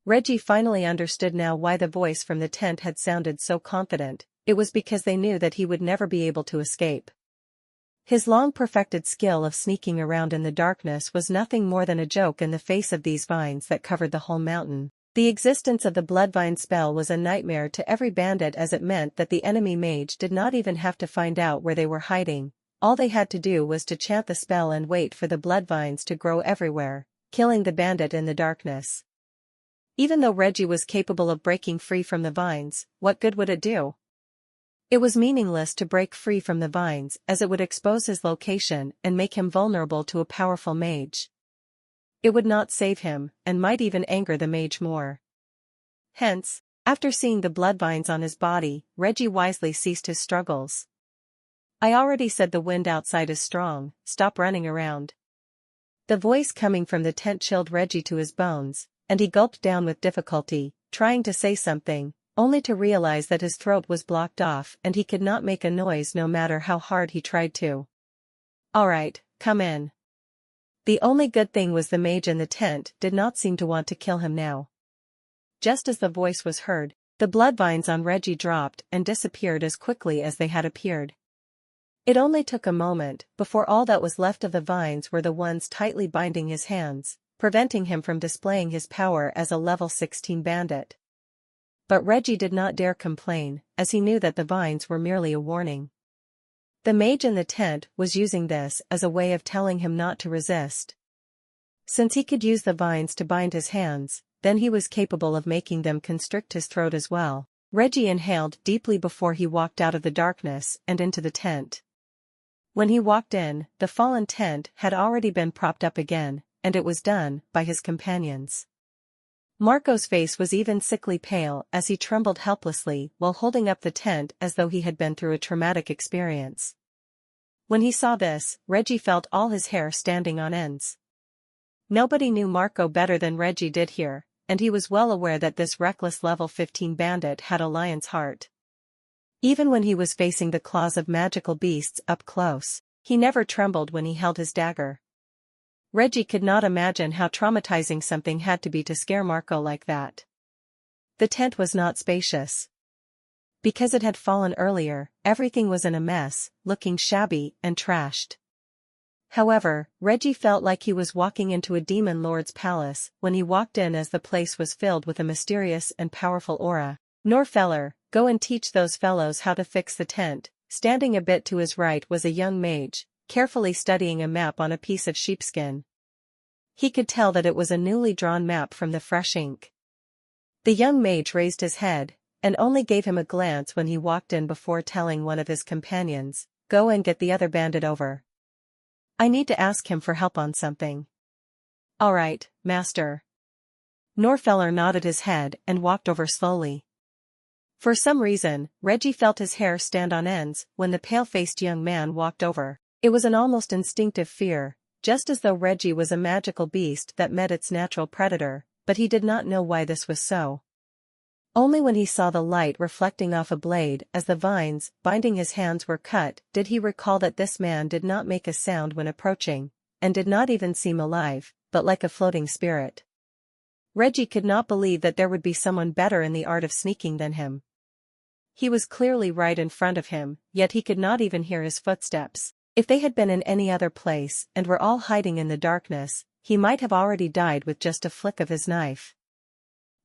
S1: Reggie finally understood now why the voice from the tent had sounded so confident. It was because they knew that he would never be able to escape. His long-perfected skill of sneaking around in the darkness was nothing more than a joke in the face of these vines that covered the whole mountain. The existence of the bloodvine spell was a nightmare to every bandit as it meant that the enemy mage did not even have to find out where they were hiding. All they had to do was to chant the spell and wait for the bloodvines to grow everywhere, killing the bandit in the darkness. Even though Reggie was capable of breaking free from the vines, what good would it do? It was meaningless to break free from the vines as it would expose his location and make him vulnerable to a powerful mage. It would not save him, and might even anger the mage more. Hence, after seeing the bloodvines on his body, Reggie wisely ceased his struggles. I already said the wind outside is strong, stop running around. The voice coming from the tent chilled Reggie to his bones, and he gulped down with difficulty, trying to say something, only to realize that his throat was blocked off and he could not make a noise no matter how hard he tried to. Alright, come in. The only good thing was the mage in the tent did not seem to want to kill him now. Just as the voice was heard, the bloodvines on Reggie dropped and disappeared as quickly as they had appeared. It only took a moment before all that was left of the vines were the ones tightly binding his hands, preventing him from displaying his power as a level 16 bandit. But Reggie did not dare complain, as he knew that the vines were merely a warning. The mage in the tent was using this as a way of telling him not to resist. Since he could use the vines to bind his hands, then he was capable of making them constrict his throat as well. Reggie inhaled deeply before he walked out of the darkness and into the tent. When he walked in, the fallen tent had already been propped up again, and it was done by his companions. Marco's face was even sickly pale as he trembled helplessly while holding up the tent as though he had been through a traumatic experience. When he saw this, Reggie felt all his hair standing on ends. Nobody knew Marco better than Reggie did here, and he was well aware that this reckless level 15 bandit had a lion's heart. Even when he was facing the claws of magical beasts up close, he never trembled when he held his dagger. Reggie could not imagine how traumatizing something had to be to scare Marco like that. The tent was not spacious. Because it had fallen earlier, everything was in a mess, looking shabby and trashed. However, Reggie felt like he was walking into a demon lord's palace when he walked in, as the place was filled with a mysterious and powerful aura. "Norfeller, go and teach those fellows how to fix the tent." Standing a bit to his right was a young mage, carefully studying a map on a piece of sheepskin. He could tell that it was a newly drawn map from the fresh ink. The young mage raised his head, and only gave him a glance when he walked in before telling one of his companions, "Go and get the other bandit over. I need to ask him for help on something." "All right, master." Norfeller nodded his head and walked over slowly. For some reason, Reggie felt his hair stand on ends when the pale-faced young man walked over. It was an almost instinctive fear, just as though Reggie was a magical beast that met its natural predator, but he did not know why this was so. Only when he saw the light reflecting off a blade as the vines binding his hands were cut did he recall that this man did not make a sound when approaching, and did not even seem alive, but like a floating spirit. Reggie could not believe that there would be someone better in the art of sneaking than him. He was clearly right in front of him, yet he could not even hear his footsteps. If they had been in any other place and were all hiding in the darkness, he might have already died with just a flick of his knife.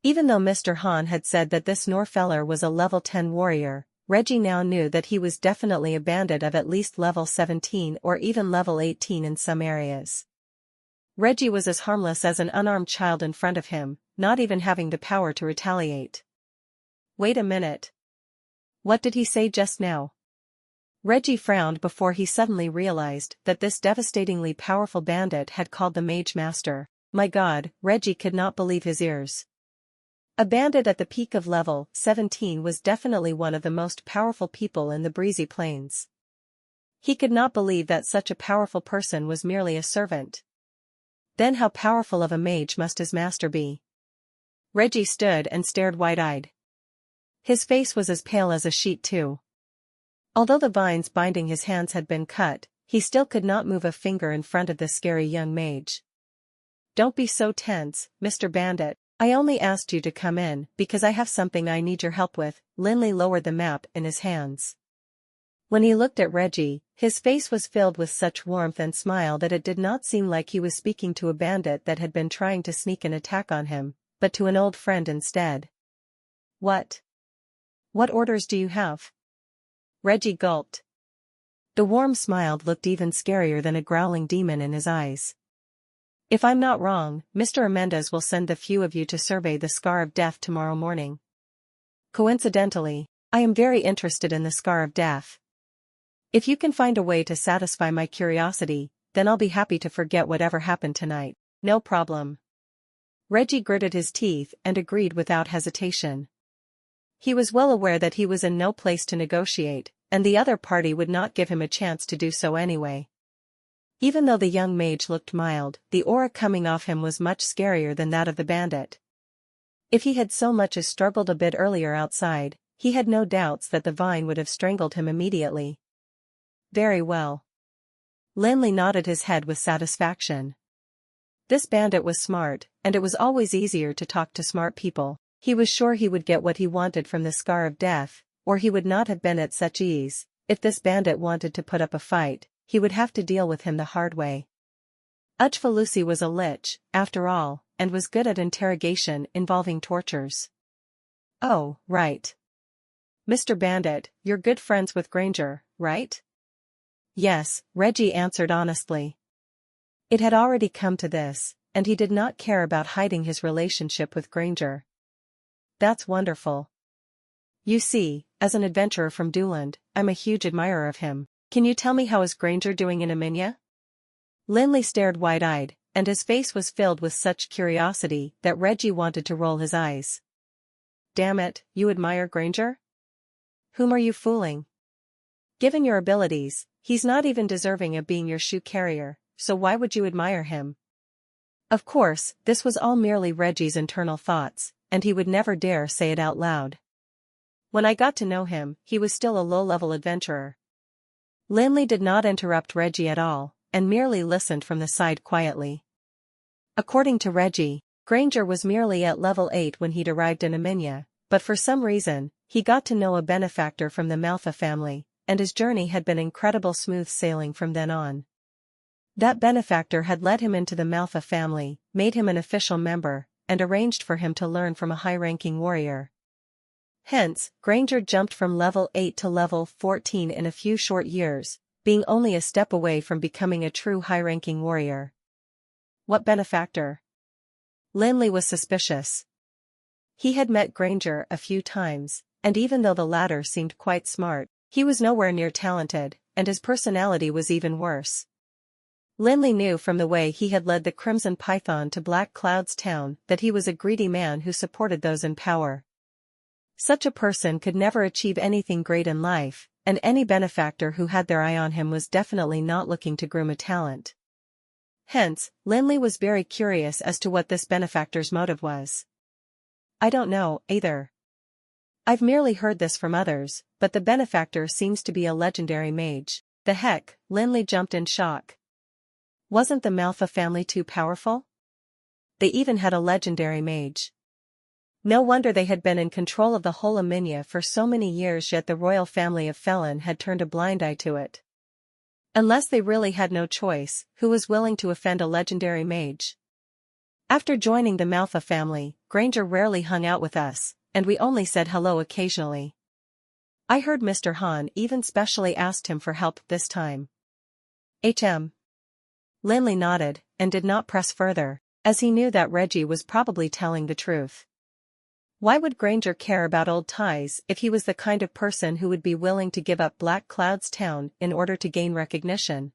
S1: Even though Mr. Han had said that this Norfeller was a level 10 warrior, Reggie now knew that he was definitely a bandit of at least level 17 or even level 18 in some areas. Reggie was as harmless as an unarmed child in front of him, not even having the power to retaliate. Wait a minute. What did he say just now? Reggie frowned before he suddenly realized that this devastatingly powerful bandit had called the mage master. My God, Reggie could not believe his ears. A bandit at the peak of level 17 was definitely one of the most powerful people in the breezy plains. He could not believe that such a powerful person was merely a servant. Then how powerful of a mage must his master be? Reggie stood and stared wide-eyed. His face was as pale as a sheet too. Although the vines binding his hands had been cut, he still could not move a finger in front of the scary young mage. Don't be so tense, Mr. Bandit. I only asked you to come in because I have something I need your help with. Lin Li lowered the map in his hands. When he looked at Reggie, his face was filled with such warmth and smile that it did not seem like he was speaking to a bandit that had been trying to sneak an attack on him, but to an old friend instead. What orders do you have? Reggie gulped. The warm smile looked even scarier than a growling demon in his eyes. If I'm not wrong, Mr. Amendez will send the few of you to survey the Scar of Death tomorrow morning. Coincidentally, I am very interested in the Scar of Death. If you can find a way to satisfy my curiosity, then I'll be happy to forget whatever happened tonight. No problem. Reggie gritted his teeth and agreed without hesitation. He was well aware that he was in no place to negotiate, and the other party would not give him a chance to do so anyway. Even though the young mage looked mild, the aura coming off him was much scarier than that of the bandit. If he had so much as struggled a bit earlier outside, he had no doubts that the vine would have strangled him immediately. Very well. Lin Li nodded his head with satisfaction. This bandit was smart, and it was always easier to talk to smart people. He was sure he would get what he wanted from the Scar of Death, or he would not have been at such ease. If this bandit wanted to put up a fight, he would have to deal with him the hard way. Uchfalusi was a lich, after all, and was good at interrogation involving tortures. Oh, right. Mr. Bandit, you're good friends with Granger, right? Yes, Reggie answered honestly. It had already come to this, and he did not care about hiding his relationship with Granger. That's wonderful. You see, as an adventurer from Dooland, I'm a huge admirer of him. Can you tell me how is Granger doing in Aminia? Lin Li stared wide-eyed, and his face was filled with such curiosity that Reggie wanted to roll his eyes. Damn it, you admire Granger? Whom are you fooling? Given your abilities, he's not even deserving of being your shoe carrier, so why would you admire him? Of course, this was all merely Reggie's internal thoughts, and he would never dare say it out loud. When I got to know him, he was still a low-level adventurer. Lin Li did not interrupt Reggie at all, and merely listened from the side quietly. According to Reggie, Granger was merely at level 8 when he'd arrived in Aminia, but for some reason, he got to know a benefactor from the Manhwa family, and his journey had been incredible smooth sailing from then on. That benefactor had led him into the Manhwa family, made him an official member, and arranged for him to learn from a high-ranking warrior. Hence, Granger jumped from level 8 to level 14 in a few short years, being only a step away from becoming a true high-ranking warrior. What benefactor? Lin Li was suspicious. He had met Granger a few times, and even though the latter seemed quite smart, he was nowhere near talented, and his personality was even worse. Lin Li knew from the way he had led the Crimson Python to Black Cloud's town that he was a greedy man who supported those in power. Such a person could never achieve anything great in life, and any benefactor who had their eye on him was definitely not looking to groom a talent. Hence, Lin Li was very curious as to what this benefactor's motive was. I don't know, either. I've merely heard this from others, but the benefactor seems to be a legendary mage. The heck, Lin Li jumped in shock. Wasn't the Manhwa family too powerful? They even had a legendary mage. No wonder they had been in control of the whole Aminia for so many years, yet the royal family of Felon had turned a blind eye to it. Unless they really had no choice, who was willing to offend a legendary mage? After joining the Manhwa family, Granger rarely hung out with us, and we only said hello occasionally. I heard Mr. Han even specially asked him for help this time. Lin Li nodded, and did not press further, as he knew that Reggie was probably telling the truth. Why would Granger care about old ties if he was the kind of person who would be willing to give up Black Cloud's town in order to gain recognition?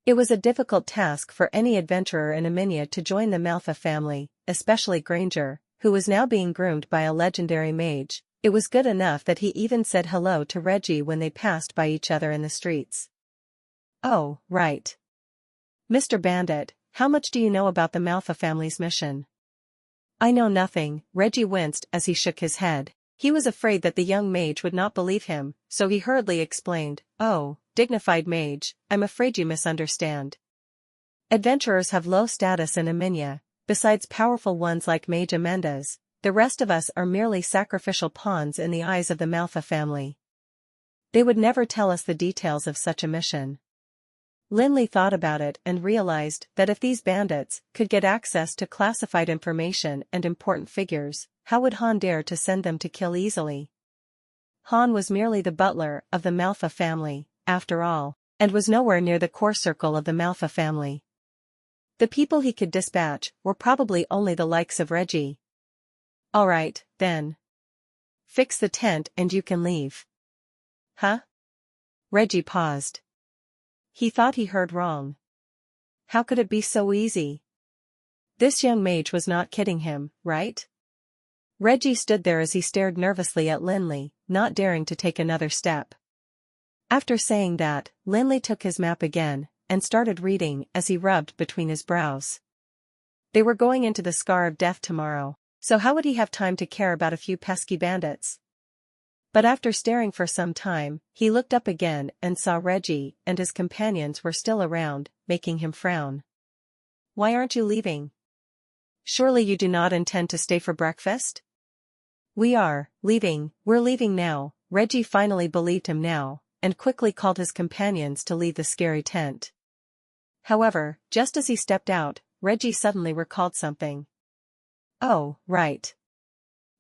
S1: It was a difficult task for any adventurer in Aminia to join the Manhwa family, especially Granger, who was now being groomed by a legendary mage. It was good enough that he even said hello to Reggie when they passed by each other in the streets. Oh, right. Mr. Bandit, how much do you know about the Manhwa family's mission? I know nothing, Reggie winced as he shook his head. He was afraid that the young mage would not believe him, so he hurriedly explained, Oh, dignified mage, I'm afraid you misunderstand. Adventurers have low status in Aminia, besides powerful ones like Mage Amanda's, the rest of us are merely sacrificial pawns in the eyes of the Manhwa family. They would never tell us the details of such a mission. Lin Li thought about it and realized that if these bandits could get access to classified information and important figures, how would Han dare to send them to kill easily? Han was merely the butler of the Manhwa family, after all, and was nowhere near the core circle of the Manhwa family. The people he could dispatch were probably only the likes of Reggie. All right, then. Fix the tent and you can leave. Huh? Reggie paused. He thought he heard wrong. How could it be so easy? This young mage was not kidding him, right? Reggie stood there as he stared nervously at Lin Li, not daring to take another step. After saying that, Lin Li took his map again, and started reading as he rubbed between his brows. They were going into the Scar of Death tomorrow, so how would he have time to care about a few pesky bandits? But after staring for some time, he looked up again and saw Reggie and his companions were still around, making him frown. Why aren't you leaving? Surely you do not intend to stay for breakfast? We're leaving now. Reggie finally believed him now, and quickly called his companions to leave the scary tent. However, just as he stepped out, Reggie suddenly recalled something. Oh, right.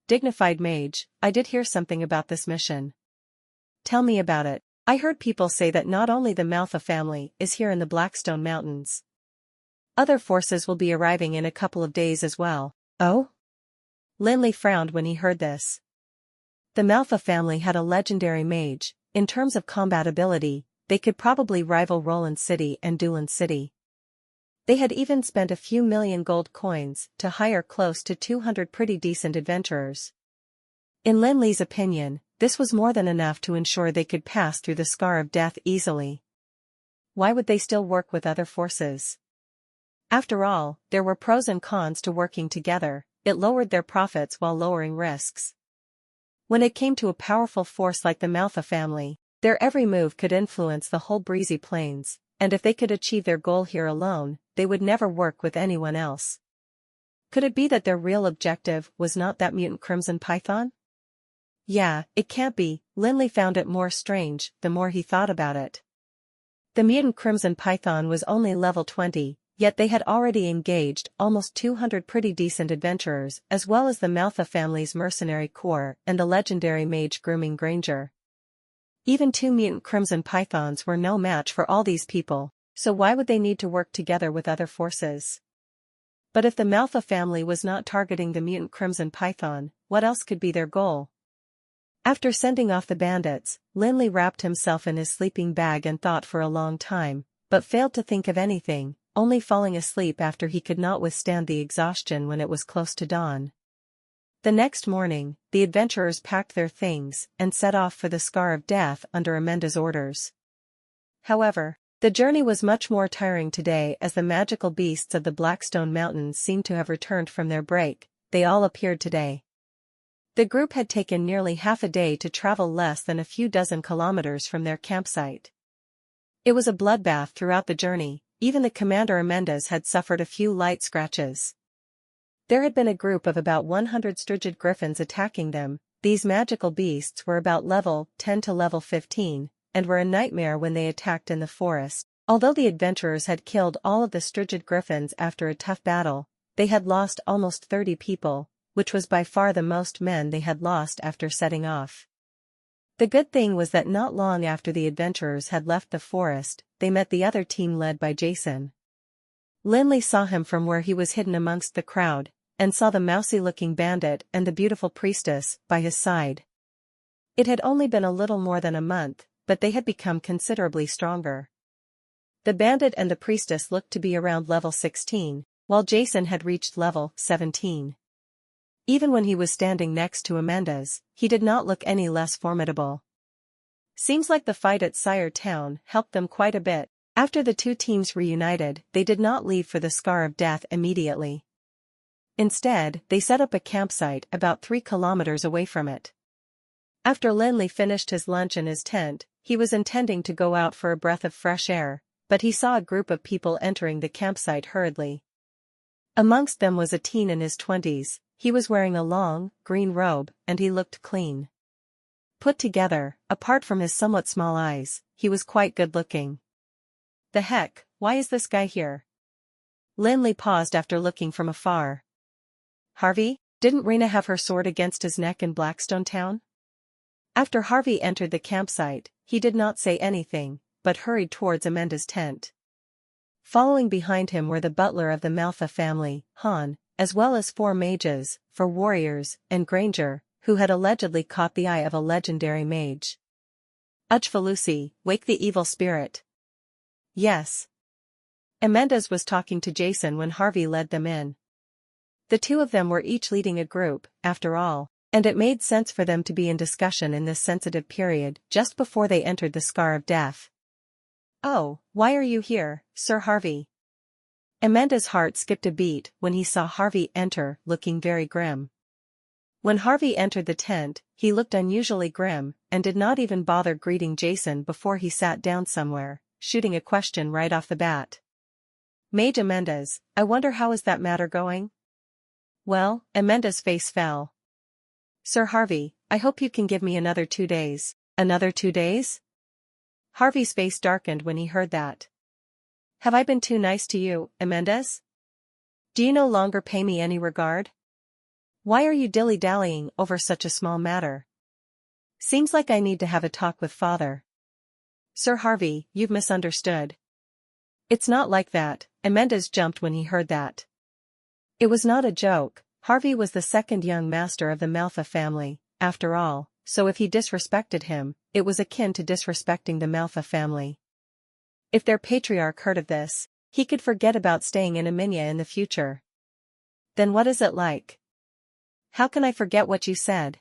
S1: Dignified mage, I did hear something about this mission. Tell me about it. I heard people say that not only the Manhwa family is here in the Blackstone Mountains. Other forces will be arriving in a couple of days as well. Oh? Lin Li frowned when he heard this. The Manhwa family had a legendary mage. In terms of combat ability, they could probably rival Roland City and Dulan City. They had even spent a few million gold coins to hire close to 200 pretty decent adventurers. In Lin Li's opinion, this was more than enough to ensure they could pass through the scar of death easily. Why would they still work with other forces? After all, there were pros and cons to working together. It lowered their profits while lowering risks. When it came to a powerful force like the Manhwa family, their every move could influence the whole breezy plains, and if they could achieve their goal here alone, they would never work with anyone else. Could it be that their real objective was not that mutant crimson python? Yeah, it can't be. Lin Li found it more strange the more he thought about it. The mutant crimson python was only level 20, yet they had already engaged almost 200 pretty decent adventurers as well as the Manhwa family's mercenary corps and the legendary mage grooming Granger. Even 2 mutant crimson pythons were no match for all these people, so why would they need to work together with other forces? But if the Manhwa family was not targeting the mutant crimson python, what else could be their goal? After sending off the bandits, Lin Li wrapped himself in his sleeping bag and thought for a long time, but failed to think of anything, only falling asleep after he could not withstand the exhaustion when it was close to dawn. The next morning, the adventurers packed their things and set off for the Scar of Death under Amenda's orders. However, the journey was much more tiring today as the magical beasts of the Blackstone Mountains seemed to have returned from their break. They all appeared today. The group had taken nearly half a day to travel less than a few dozen kilometers from their campsite. It was a bloodbath throughout the journey. Even the commander Amendas had suffered a few light scratches. There had been a group of about 100 strigid griffins attacking them. These magical beasts were about level 10 to level 15, and were a nightmare when they attacked in the forest. Although the adventurers had killed all of the strigid griffins after a tough battle, they had lost almost 30 people, which was by far the most men they had lost after setting off. The good thing was that not long after the adventurers had left the forest, they met the other team led by Jason. Lin Li saw him from where he was hidden amongst the crowd, and saw the mousy-looking bandit and the beautiful priestess by his side. It had only been a little more than a month, but they had become considerably stronger. The bandit and the priestess looked to be around level 16, while Jason had reached level 17. Even when he was standing next to Amanda's, he did not look any less formidable. Seems like the fight at Sire Town helped them quite a bit. After the two teams reunited, they did not leave for the Scar of Death immediately. Instead, they set up a campsite about 3 kilometers away from it. After Lin Li finished his lunch in his tent, he was intending to go out for a breath of fresh air, but he saw a group of people entering the campsite hurriedly. Amongst them was a teen in his 20s. He was wearing a long, green robe, and he looked clean. Put together, apart from his somewhat small eyes, he was quite good-looking. The heck, why is this guy here? Lin Li paused after looking from afar. Harvey, didn't Rena have her sword against his neck in Blackstone Town? After Harvey entered the campsite, he did not say anything, but hurried towards Amanda's tent. Following behind him were the butler of the Manhwa family, Han, as well as 4 mages, 4 warriors, and Granger, who had allegedly caught the eye of a legendary mage. Uchfalusi, wake the evil spirit. Yes. Amanda's was talking to Jason when Harvey led them in. The two of them were each leading a group, after all, and it made sense for them to be in discussion in this sensitive period, just before they entered the Scar of Death. Oh, why are you here, Sir Harvey? Amanda's heart skipped a beat when he saw Harvey enter, looking very grim. When Harvey entered the tent, he looked unusually grim, and did not even bother greeting Jason before he sat down somewhere, shooting a question right off the bat. Mage Amanda's, I wonder how is that matter going? Well, Amanda's face fell. Sir Harvey, I hope you can give me another 2 days. Another 2 days? Harvey's face darkened when he heard that. Have I been too nice to you, Amanda's? Do you no longer pay me any regard? Why are you dilly-dallying over such a small matter? Seems like I need to have a talk with father. Sir Harvey, you've misunderstood. It's not like that, Amendus jumped when he heard that. It was not a joke. Harvey was the second young master of the Manhwa family, after all, so if he disrespected him, it was akin to disrespecting the Manhwa family. If their patriarch heard of this, he could forget about staying in Aminya in the future. Then what is it like? How can I forget what you said?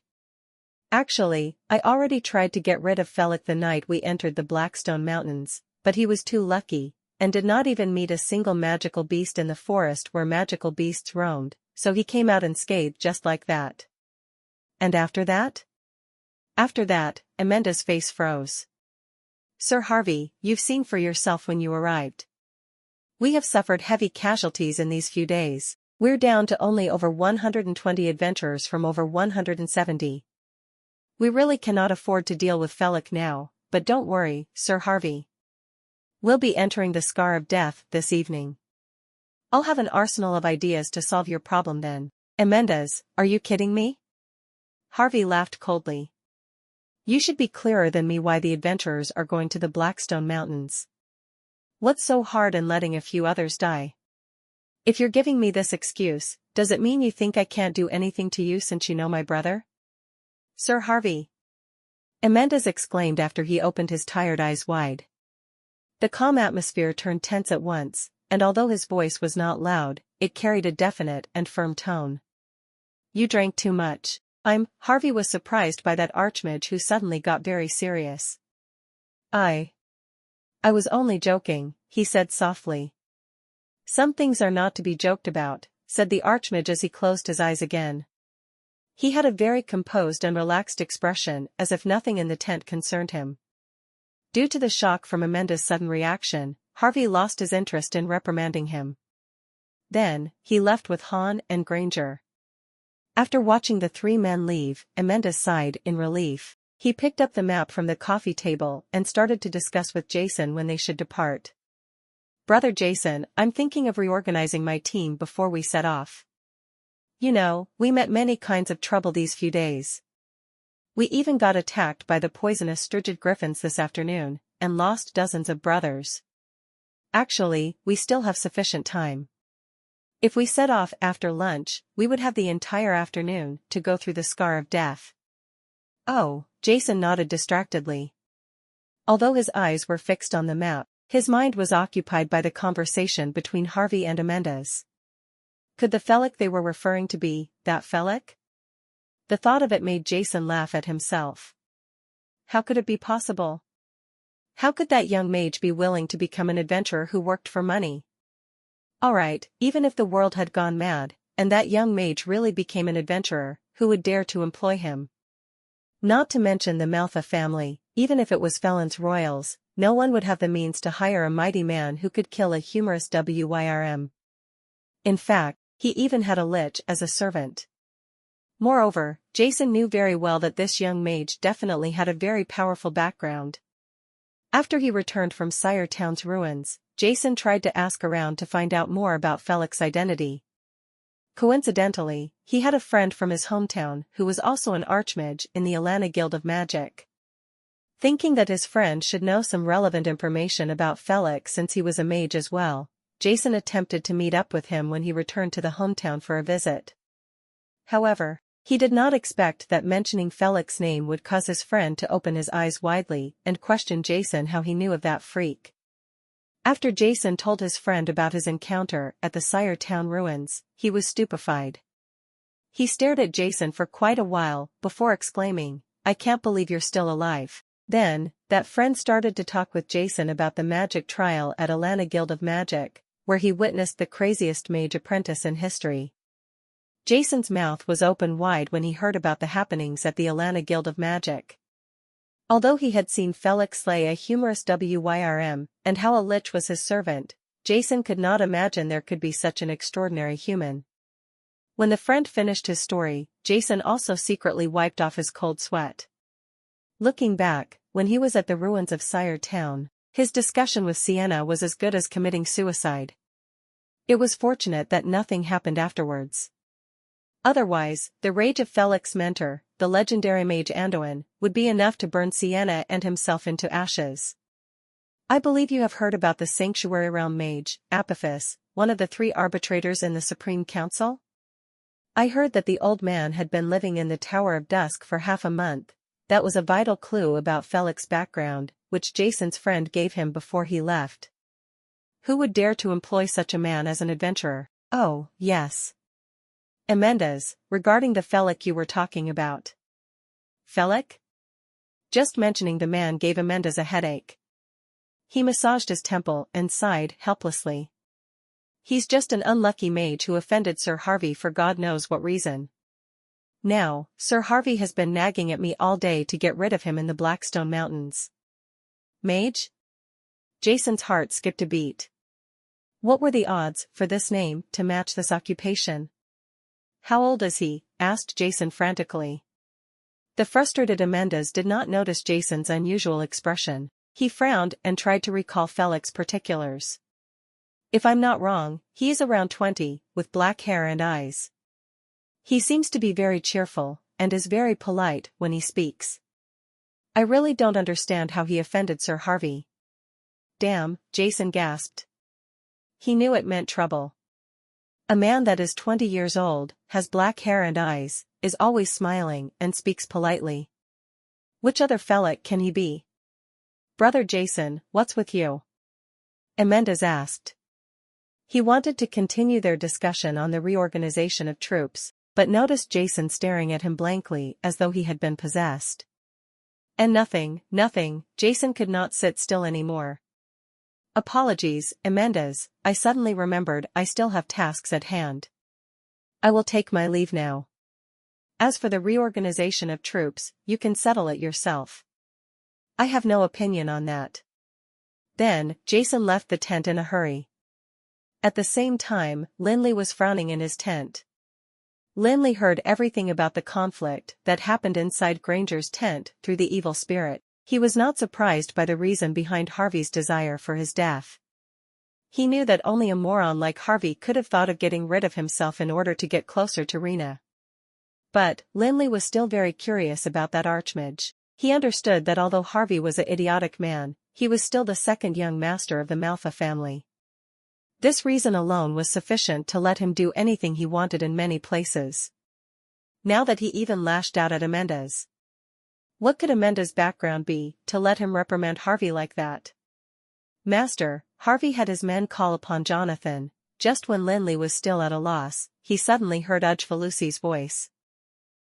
S1: Actually, I already tried to get rid of Felix the night we entered the Blackstone Mountains, but he was too lucky, and did not even meet a single magical beast in the forest where magical beasts roamed, so he came out unscathed just like that. And after that? After that, Amanda's face froze. Sir Harvey, you've seen for yourself when you arrived. We have suffered heavy casualties in these few days. We're down to only over 120 adventurers from over 170. We really cannot afford to deal with Felix now, but don't worry, Sir Harvey. We'll be entering the Scar of Death this evening. I'll have an arsenal of ideas to solve your problem then. Amanda's, are you kidding me? Harvey laughed coldly. You should be clearer than me why the adventurers are going to the Blackstone Mountains. What's so hard in letting a few others die? If you're giving me this excuse, does it mean you think I can't do anything to you since you know my brother? Sir Harvey. Amanda's exclaimed after he opened his tired eyes wide. The calm atmosphere turned tense at once, and although his voice was not loud, it carried a definite and firm tone. You drank too much. Harvey was surprised by that archmage who suddenly got very serious. I was only joking, he said softly. Some things are not to be joked about, said the archmage as he closed his eyes again. He had a very composed and relaxed expression, as if nothing in the tent concerned him. Due to the shock from Amanda's sudden reaction, Harvey lost his interest in reprimanding him. Then, he left with Han and Granger. After watching the three men leave, Amanda sighed in relief. He picked up the map from the coffee table and started to discuss with Jason when they should depart. Brother Jason, I'm thinking of reorganizing my team before we set off. You know, we met many kinds of trouble these few days. We even got attacked by the poisonous sturgid griffins this afternoon, and lost dozens of brothers. Actually, we still have sufficient time. If we set off after lunch, we would have the entire afternoon to go through the Scar of Death. Oh, Jason nodded distractedly. Although his eyes were fixed on the map, his mind was occupied by the conversation between Harvey and Amanda's. Could the Felix they were referring to be that Felix? The thought of it made Jason laugh at himself. How could it be possible? How could that young mage be willing to become an adventurer who worked for money? Alright, even if the world had gone mad, and that young mage really became an adventurer, who would dare to employ him? Not to mention the Manhwa family, even if it was felons royals, no one would have the means to hire a mighty man who could kill a humorous WYRM. In fact, he even had a lich as a servant. Moreover, Jason knew very well that this young mage definitely had a very powerful background. After he returned from Sire Town's ruins, Jason tried to ask around to find out more about Felix's identity. Coincidentally, he had a friend from his hometown who was also an archmage in the Alana Guild of Magic. Thinking that his friend should know some relevant information about Felix since he was a mage as well, Jason attempted to meet up with him when he returned to the hometown for a visit. However, he did not expect that mentioning Felix's name would cause his friend to open his eyes widely and question Jason how he knew of that freak. After Jason told his friend about his encounter at the Sire Town ruins, he was stupefied. He stared at Jason for quite a while before exclaiming, "I can't believe you're still alive." Then, that friend started to talk with Jason about the magic trial at Alana Guild of Magic, where he witnessed the craziest mage apprentice in history. Jason's mouth was open wide when he heard about the happenings at the Alana Guild of Magic. Although he had seen Felix slay a humorous WYRM, and how a lich was his servant, Jason could not imagine there could be such an extraordinary human. When the friend finished his story, Jason also secretly wiped off his cold sweat. Looking back, when he was at the ruins of Sire Town, his discussion with Sienna was as good as committing suicide. It was fortunate that nothing happened afterwards. Otherwise, the rage of Felix's mentor, the legendary mage Anduin, would be enough to burn Sienna and himself into ashes. I believe you have heard about the sanctuary realm mage, Apophis, one of the 3 arbitrators in the Supreme Council? I heard that the old man had been living in the Tower of Dusk for half a month. That was a vital clue about Felix's background, which Jason's friend gave him before he left. Who would dare to employ such a man as an adventurer? Oh, yes. Amendes, regarding the Felix you were talking about. Felix? Just mentioning the man gave Amendes a headache. He massaged his temple and sighed helplessly. He's just an unlucky mage who offended Sir Harvey for God knows what reason. Now, Sir Harvey has been nagging at me all day to get rid of him in the Blackstone Mountains. Mage? Jason's heart skipped a beat. What were the odds for this name to match this occupation? How old is he? Asked Jason frantically. The frustrated Amendes did not notice Jason's unusual expression. He frowned and tried to recall Felix's particulars. If I'm not wrong, he is around 20, with black hair and eyes. He seems to be very cheerful, and is very polite when he speaks. I really don't understand how he offended Sir Harvey. Damn, Jason gasped. He knew it meant trouble. A man that is 20 years old, has black hair and eyes, is always smiling and speaks politely. Which other Felix can he be? Brother Jason, what's with you? Amendes asked. He wanted to continue their discussion on the reorganization of troops, but noticed Jason staring at him blankly as though he had been possessed. And nothing, Jason could not sit still anymore. Apologies, Amendes, I suddenly remembered I still have tasks at hand. I will take my leave now. As for the reorganization of troops, you can settle it yourself. I have no opinion on that. Then, Jason left the tent in a hurry. At the same time, Lin Li was frowning in his tent. Lin Li heard everything about the conflict that happened inside Granger's tent through the evil spirit. He was not surprised by the reason behind Harvey's desire for his death. He knew that only a moron like Harvey could have thought of getting rid of himself in order to get closer to Rena. But, Lin Li was still very curious about that archmage. He understood that although Harvey was an idiotic man, he was still the second young master of the Manhwa family. This reason alone was sufficient to let him do anything he wanted in many places. Now that he even lashed out at Amendes. What could Amendes' background be, to let him reprimand Harvey like that? Master, Harvey had his men call upon Jonathan. Just when Lin Li was still at a loss, he suddenly heard Ujfalusi's voice.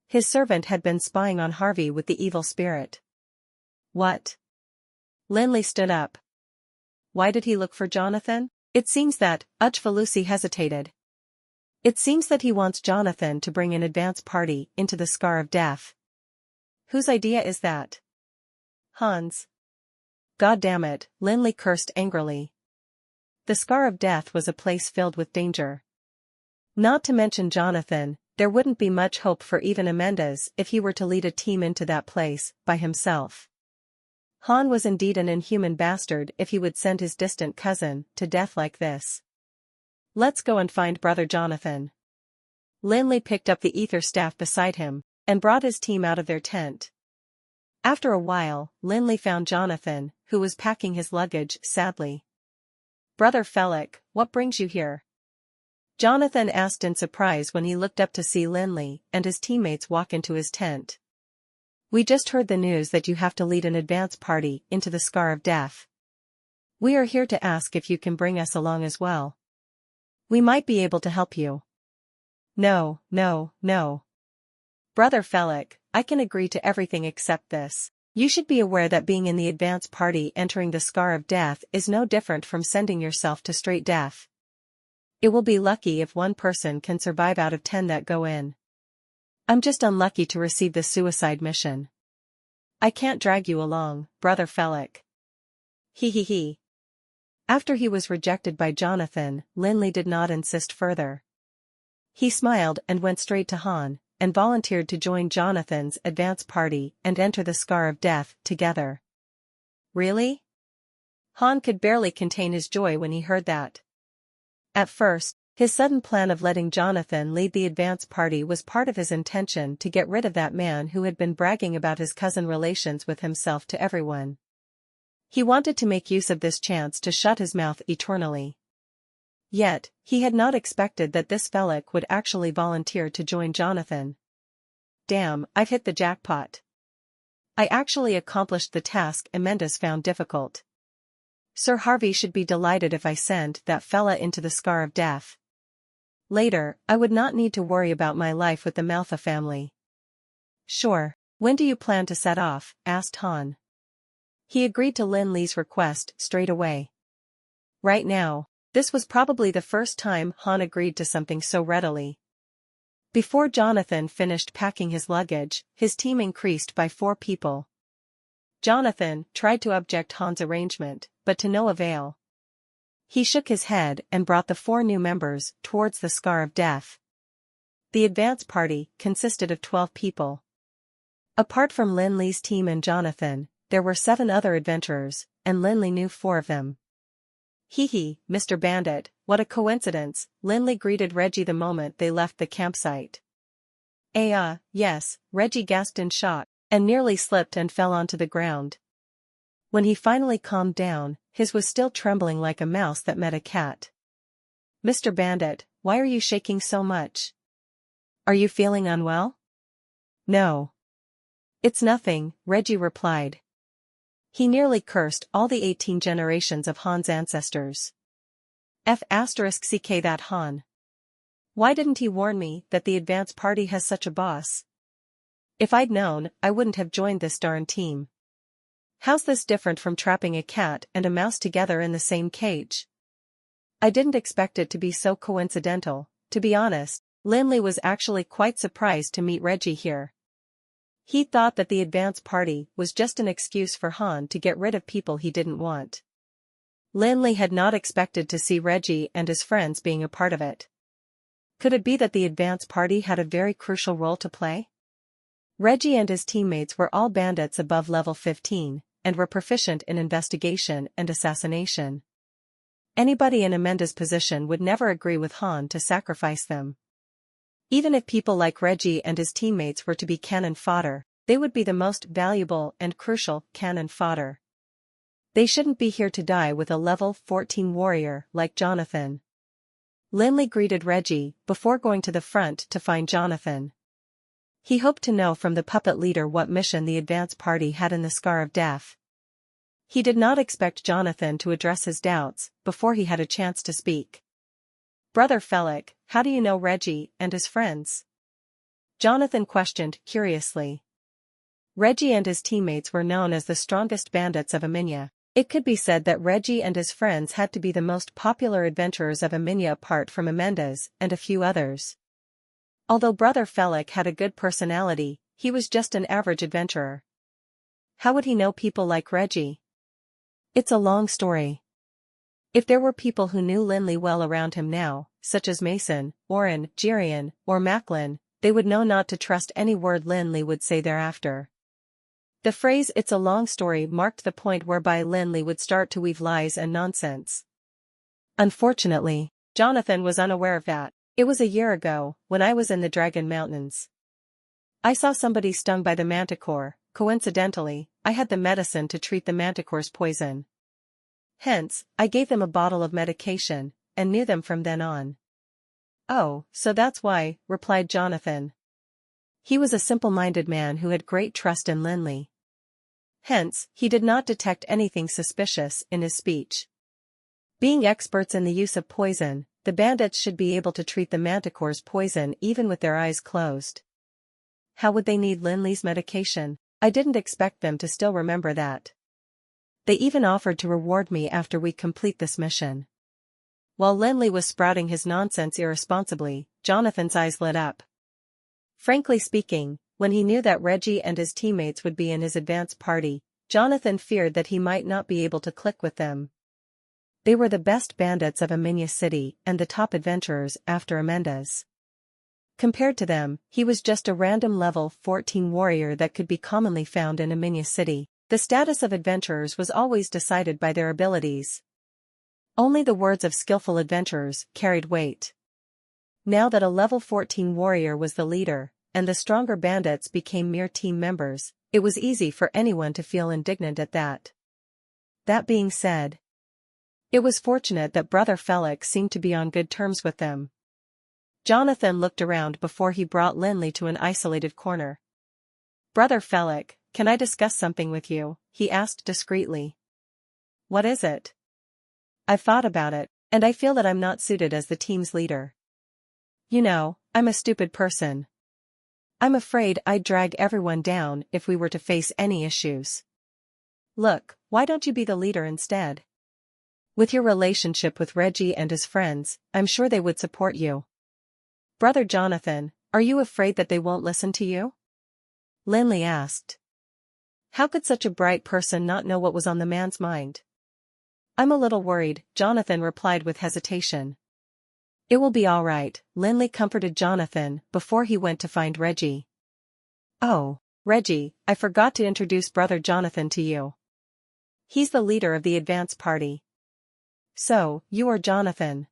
S1: His servant had been spying on Harvey with the evil spirit. What? Lin Li stood up. Why did he look for Jonathan? It seems that, Ujfalusi hesitated. It seems that he wants Jonathan to bring an advance party into the Scar of Death. Whose idea is that? Han's. God damn it, Lin Li cursed angrily. The Scar of Death was a place filled with danger. Not to mention Jonathan, there wouldn't be much hope for even Amendes if he were to lead a team into that place, by himself. Han was indeed an inhuman bastard if he would send his distant cousin to death like this. Let's go and find Brother Jonathan. Lin Li picked up the ether staff beside him, and brought his team out of their tent. After a while, Lin Li found Jonathan, who was packing his luggage sadly. Brother Felix, what brings you here? Jonathan asked in surprise when he looked up to see Lin Li and his teammates walk into his tent. We just heard the news that you have to lead an advance party into the Scar of Death. We are here to ask if you can bring us along as well. We might be able to help you. No. Brother Felix, I can agree to everything except this. You should be aware that being in the advance party entering the Scar of Death is no different from sending yourself to straight death. It will be lucky if one person can survive out of 10 that go in. I'm just unlucky to receive the suicide mission. I can't drag you along, Brother Felix. He. After he was rejected by Jonathan, Lin Li did not insist further. He smiled and went straight to Han, and volunteered to join Jonathan's advance party and enter the Scar of Death together. Really? Han could barely contain his joy when he heard that. At first, his sudden plan of letting Jonathan lead the advance party was part of his intention to get rid of that man who had been bragging about his cousin relations with himself to everyone. He wanted to make use of this chance to shut his mouth eternally. Yet, he had not expected that this Felix would actually volunteer to join Jonathan. Damn, I've hit the jackpot. I actually accomplished the task Amanda's found difficult. Sir Harvey should be delighted if I send that fella into the scar of death. Later, I would not need to worry about my life with the Manhwa family. Sure. When do you plan to set off? Asked Han. He agreed to Lin Li's request straight away. Right now. This was probably the first time Han agreed to something so readily. Before Jonathan finished packing his luggage, his team increased by 4 people. Jonathan tried to object Han's arrangement, but to no avail. He shook his head and brought the 4 new members towards the Scar of Death. The advance party consisted of 12 people. Apart from Lin Li's team and Jonathan, there were 7 other adventurers, and Lin Li knew 4 of them. Hee, Mr. Bandit, what a coincidence, Lin Li greeted Reggie the moment they left the campsite. Yes, Reggie gasped in shock, and nearly slipped and fell onto the ground. When he finally calmed down, his was still trembling like a mouse that met a cat. Mr. Bandit, why are you shaking so much? Are you feeling unwell? No. It's nothing, Reggie replied. He nearly cursed all the 18 generations of Han's ancestors. Isekaied that Han. Why didn't he warn me that the advance party has such a boss? If I'd known, I wouldn't have joined this darn team. How's this different from trapping a cat and a mouse together in the same cage? I didn't expect it to be so coincidental. To be honest, Lin Li was actually quite surprised to meet Reggie here. He thought that the advance party was just an excuse for Han to get rid of people he didn't want. Lin Li had not expected to see Reggie and his friends being a part of it. Could it be that the advance party had a very crucial role to play? Reggie and his teammates were all bandits above level 15, and were proficient in investigation and assassination. Anybody in Amanda's position would never agree with Han to sacrifice them. Even if people like Reggie and his teammates were to be cannon fodder, they would be the most valuable and crucial cannon fodder. They shouldn't be here to die with a level 14 warrior like Jonathan. Lin Li greeted Reggie before going to the front to find Jonathan. He hoped to know from the puppet leader what mission the advance party had in the Scar of Death. He did not expect Jonathan to address his doubts before he had a chance to speak. Brother Felix, how do you know Reggie and his friends? Jonathan questioned curiously. Reggie and his teammates were known as the strongest bandits of Amidst. It could be said that Reggie and his friends had to be the most popular adventurers of Amidst apart from Amanda's and a few others. Although Brother Felix had a good personality, he was just an average adventurer. How would he know people like Reggie? It's a long story. If there were people who knew Lin Li well around him now, such as Mason, Oren, Jirian, or Macklin, they would know not to trust any word Lin Li would say thereafter. The phrase "it's a long story" marked the point whereby Lin Li would start to weave lies and nonsense. Unfortunately, Jonathan was unaware of that. It was a year ago, when I was in the Dragon Mountains. I saw somebody stung by the manticore. Coincidentally, I had the medicine to treat the manticore's poison. Hence, I gave them a bottle of medication, and knew them from then on. Oh, so that's why, replied Jonathan. He was a simple-minded man who had great trust in Lin Li. Hence, he did not detect anything suspicious in his speech. Being experts in the use of poison, the bandits should be able to treat the manticore's poison even with their eyes closed. How would they need Lin Li's medication? I didn't expect them to still remember that. They even offered to reward me after we complete this mission. While Lin Li was sprouting his nonsense irresponsibly, Jonathan's eyes lit up. Frankly speaking, when he knew that Reggie and his teammates would be in his advance party, Jonathan feared that he might not be able to click with them. They were the best bandits of Amidst City and the top adventurers after Amanda's. Compared to them, he was just a random level 14 warrior that could be commonly found in Amidst City. The status of adventurers was always decided by their abilities. Only the words of skillful adventurers carried weight. Now that a level 14 warrior was the leader, and the stronger bandits became mere team members, it was easy for anyone to feel indignant at that. That being said, it was fortunate that Brother Felix seemed to be on good terms with them. Jonathan looked around before he brought Lin Li to an isolated corner. "Brother Felix, can I discuss something with you?" he asked discreetly. "What is it?" "I've thought about it, and I feel that I'm not suited as the team's leader. You know, I'm a stupid person. I'm afraid I'd drag everyone down if we were to face any issues. Look, why don't you be the leader instead? With your relationship with Reggie and his friends, I'm sure they would support you." "Brother Jonathan, are you afraid that they won't listen to you?" Lin Li asked. How could such a bright person not know what was on the man's mind? "I'm a little worried," Jonathan replied with hesitation. "It will be all right," Lin Li comforted Jonathan before he went to find Reggie. "Oh, Reggie, I forgot to introduce Brother Jonathan to you. He's the leader of the advance party." "So, you are Jonathan.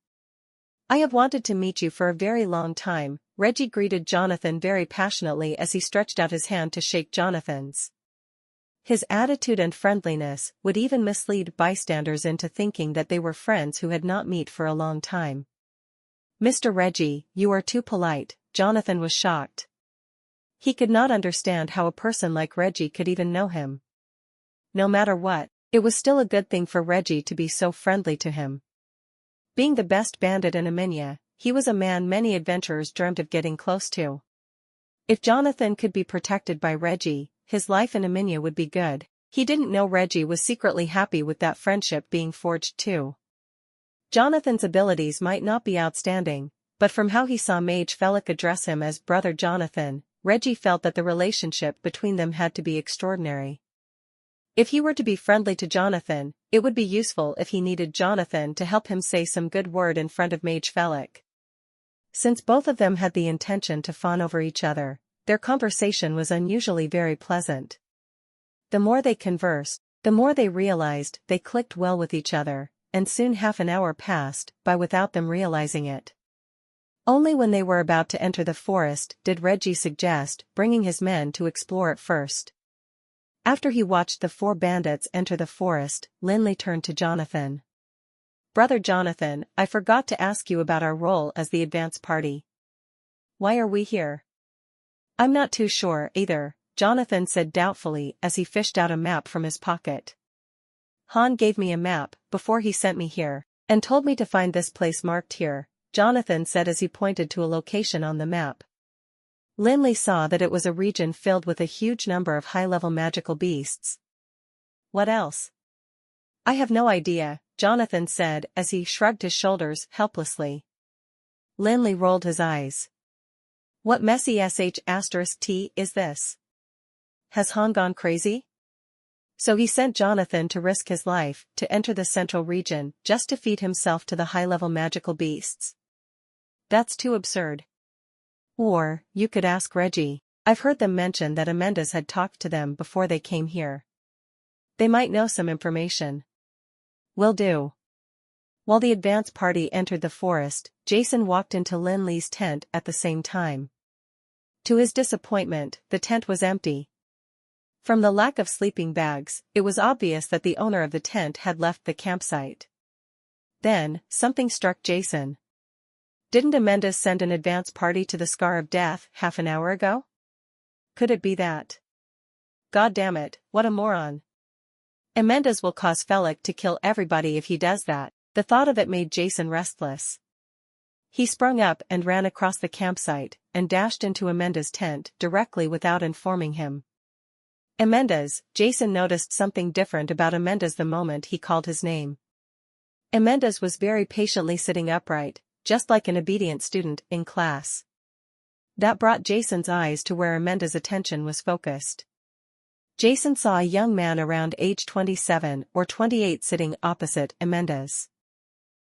S1: I have wanted to meet you for a very long time," Reggie greeted Jonathan very passionately as he stretched out his hand to shake Jonathan's. His attitude and friendliness would even mislead bystanders into thinking that they were friends who had not met for a long time. "Mr. Reggie, you are too polite," Jonathan was shocked. He could not understand how a person like Reggie could even know him. No matter what, it was still a good thing for Reggie to be so friendly to him. Being the best bandit in Amanya, he was a man many adventurers dreamt of getting close to. If Jonathan could be protected by Reggie, his life in Amanya would be good. He didn't know Reggie was secretly happy with that friendship being forged too. Jonathan's abilities might not be outstanding, but from how he saw Mage Felix address him as Brother Jonathan, Reggie felt that the relationship between them had to be extraordinary. If he were to be friendly to Jonathan, it would be useful if he needed Jonathan to help him say some good word in front of Mage Felix. Since both of them had the intention to fawn over each other, their conversation was unusually very pleasant. The more they conversed, the more they realized they clicked well with each other, and soon half an hour passed by without them realizing it. Only when they were about to enter the forest did Reggie suggest bringing his men to explore it first. After he watched the 4 bandits enter the forest, Lin Li turned to Jonathan. "Brother Jonathan, I forgot to ask you about our role as the advance party. Why are we here?" "I'm not too sure either," Jonathan said doubtfully as he fished out a map from his pocket. "Han gave me a map before he sent me here, and told me to find this place marked here," Jonathan said as he pointed to a location on the map. Lin Li saw that it was a region filled with a huge number of high-level magical beasts. "What else?" "I have no idea," Jonathan said as he shrugged his shoulders helplessly. Lin Li rolled his eyes. "What messy sh*t is this? Has Han gone crazy?" So he sent Jonathan to risk his life to enter the central region just to feed himself to the high-level magical beasts. That's too absurd. Or, you could ask Reggie. I've heard them mention that Amendas had talked to them before they came here. They might know some information. Will do. While the advance party entered the forest, Jason walked into Lin Li's tent at the same time. To his disappointment, the tent was empty. From the lack of sleeping bags, it was obvious that the owner of the tent had left the campsite. Then, something struck Jason. Didn't Amendas send an advance party to the Scar of Death half an hour ago? Could it be that? God damn it, what a moron. Amendas will cause Felix to kill everybody if he does that. The thought of it made Jason restless. He sprung up and ran across the campsite, and dashed into Amendas' tent directly without informing him. Amendas, Jason noticed something different about Amendas the moment he called his name. Amendas was very patiently sitting upright, just like an obedient student in class. That brought Jason's eyes to where Amendas' attention was focused. Jason saw a young man around age 27 or 28 sitting opposite Amendas.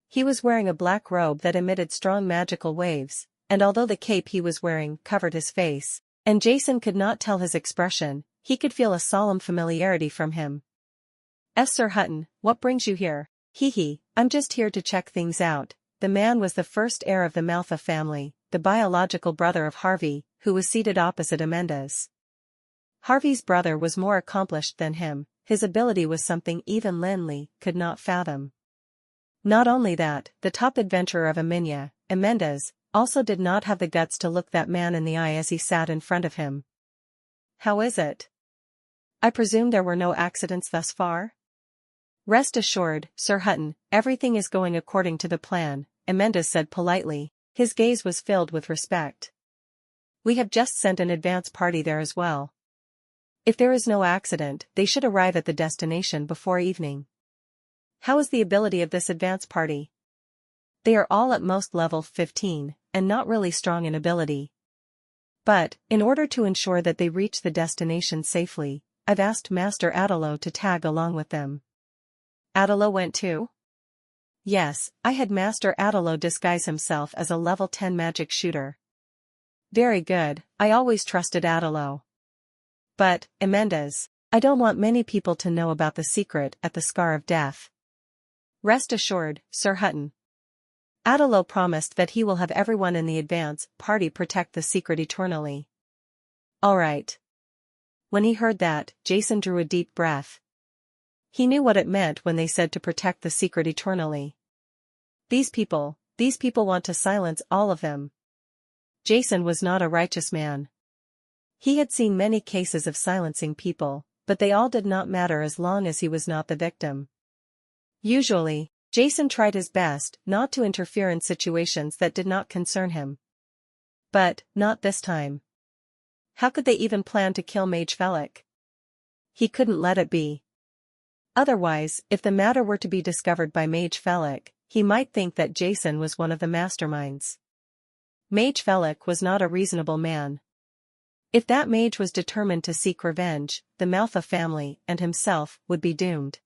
S1: He was wearing a black robe that emitted strong magical waves, and although the cape he was wearing covered his face, and Jason could not tell his expression, he could feel a solemn familiarity from him. Sir Hutton, what brings you here?" "Hee, I'm just here to check things out." The man was the first heir of the Manhwa family, the biological brother of Harvey, who was seated opposite Amendas. Harvey's brother was more accomplished than him, his ability was something even Lin Li could not fathom. Not only that, the top adventurer of Amidst, also did not have the guts to look that man in the eye as he sat in front of him. "How is it? I presume there were no accidents thus far?" "Rest assured, Sir Hutton, everything is going according to the plan," Amidst said politely. His gaze was filled with respect. "We have just sent an advance party there as well. If there is no accident, they should arrive at the destination before evening." "How is the ability of this advance party?" "They are all at most level 15, and not really strong in ability. But, in order to ensure that they reach the destination safely, I've asked Master Adelo to tag along with them." "Adelo went too?" "Yes, I had Master Adelo disguise himself as a level 10 magic shooter." "Very good, I always trusted Adelo. But, Amidst, I don't want many people to know about the secret at the Scar of Death." "Rest assured, Sir Hutton. Adelo promised that he will have everyone in the advance party protect the secret eternally." "All right." When he heard that, Jason drew a deep breath. He knew what it meant when they said to protect the secret eternally. These people want to silence all of them. Jason was not a righteous man. He had seen many cases of silencing people, but they all did not matter as long as he was not the victim. Usually, Jason tried his best not to interfere in situations that did not concern him. But, not this time. How could they even plan to kill Mage Felix? He couldn't let it be. Otherwise, if the matter were to be discovered by Mage Felix, he might think that Jason was one of the masterminds. Mage Felix was not a reasonable man. If that mage was determined to seek revenge, the Manhwa family and himself would be doomed.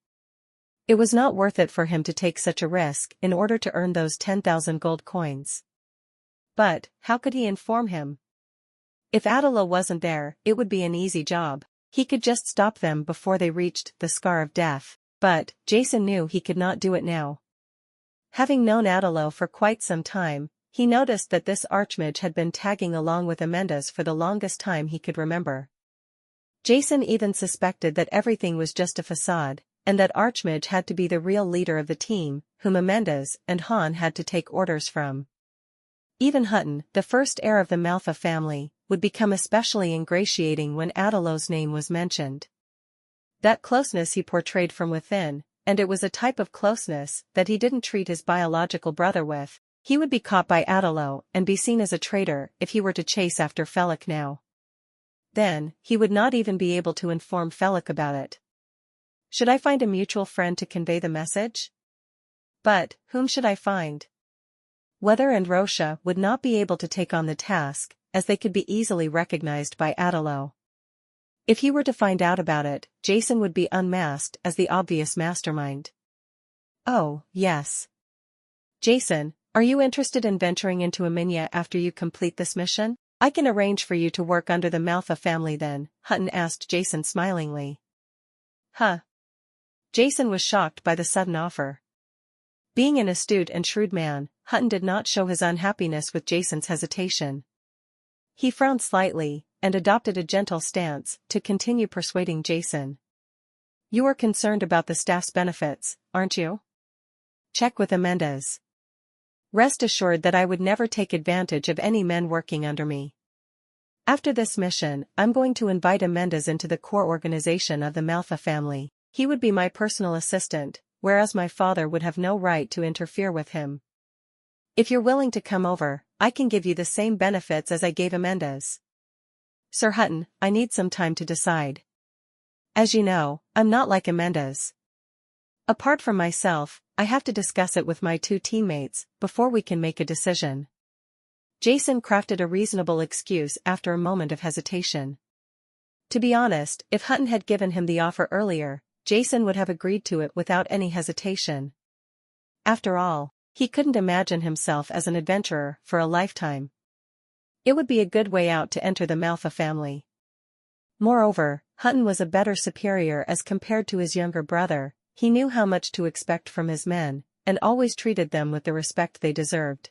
S1: It was not worth it for him to take such a risk in order to earn those 10,000 gold coins. But, how could he inform him? If Adelo wasn't there, it would be an easy job. He could just stop them before they reached the Scar of Death, but Jason knew he could not do it now. Having known Adelo for quite some time, he noticed that this archmage had been tagging along with Amidst for the longest time he could remember. Jason even suspected that everything was just a facade, and that archmage had to be the real leader of the team, whom Amidst and Han had to take orders from. Even Hutton, the first heir of the Manhwa family, would become especially ingratiating when Adelo's name was mentioned. That closeness he portrayed from within, and it was a type of closeness that he didn't treat his biological brother with. He would be caught by Adelo and be seen as a traitor if he were to chase after Felix now. Then, he would not even be able to inform Felix about it. Should I find a mutual friend to convey the message? But, whom should I find? Weather and Rosha would not be able to take on the task, as they could be easily recognized by Adelo. If he were to find out about it, Jason would be unmasked as the obvious mastermind. "Oh, yes. Jason, are you interested in venturing into Amidst after you complete this mission? I can arrange for you to work under the Manhwa family then," Hutton asked Jason smilingly. "Huh?" Jason was shocked by the sudden offer. Being an astute and shrewd man, Hutton did not show his unhappiness with Jason's hesitation. He frowned slightly, and adopted a gentle stance to continue persuading Jason. "You are concerned about the staff's benefits, aren't you? Check with Amidst. Rest assured that I would never take advantage of any men working under me. After this mission, I'm going to invite Amidst into the core organization of the Manhwa family. He would be my personal assistant, whereas my father would have no right to interfere with him. If you're willing to come over, I can give you the same benefits as I gave Amidst." "Sir Hutton, I need some time to decide. As you know, I'm not like Amidst. Apart from myself, I have to discuss it with my 2 teammates before we can make a decision." Jason crafted a reasonable excuse after a moment of hesitation. To be honest, if Hutton had given him the offer earlier, Jason would have agreed to it without any hesitation. After all, he couldn't imagine himself as an adventurer for a lifetime. It would be a good way out to enter the Manhwa family. Moreover, Hutton was a better superior as compared to his younger brother. He knew how much to expect from his men, and always treated them with the respect they deserved.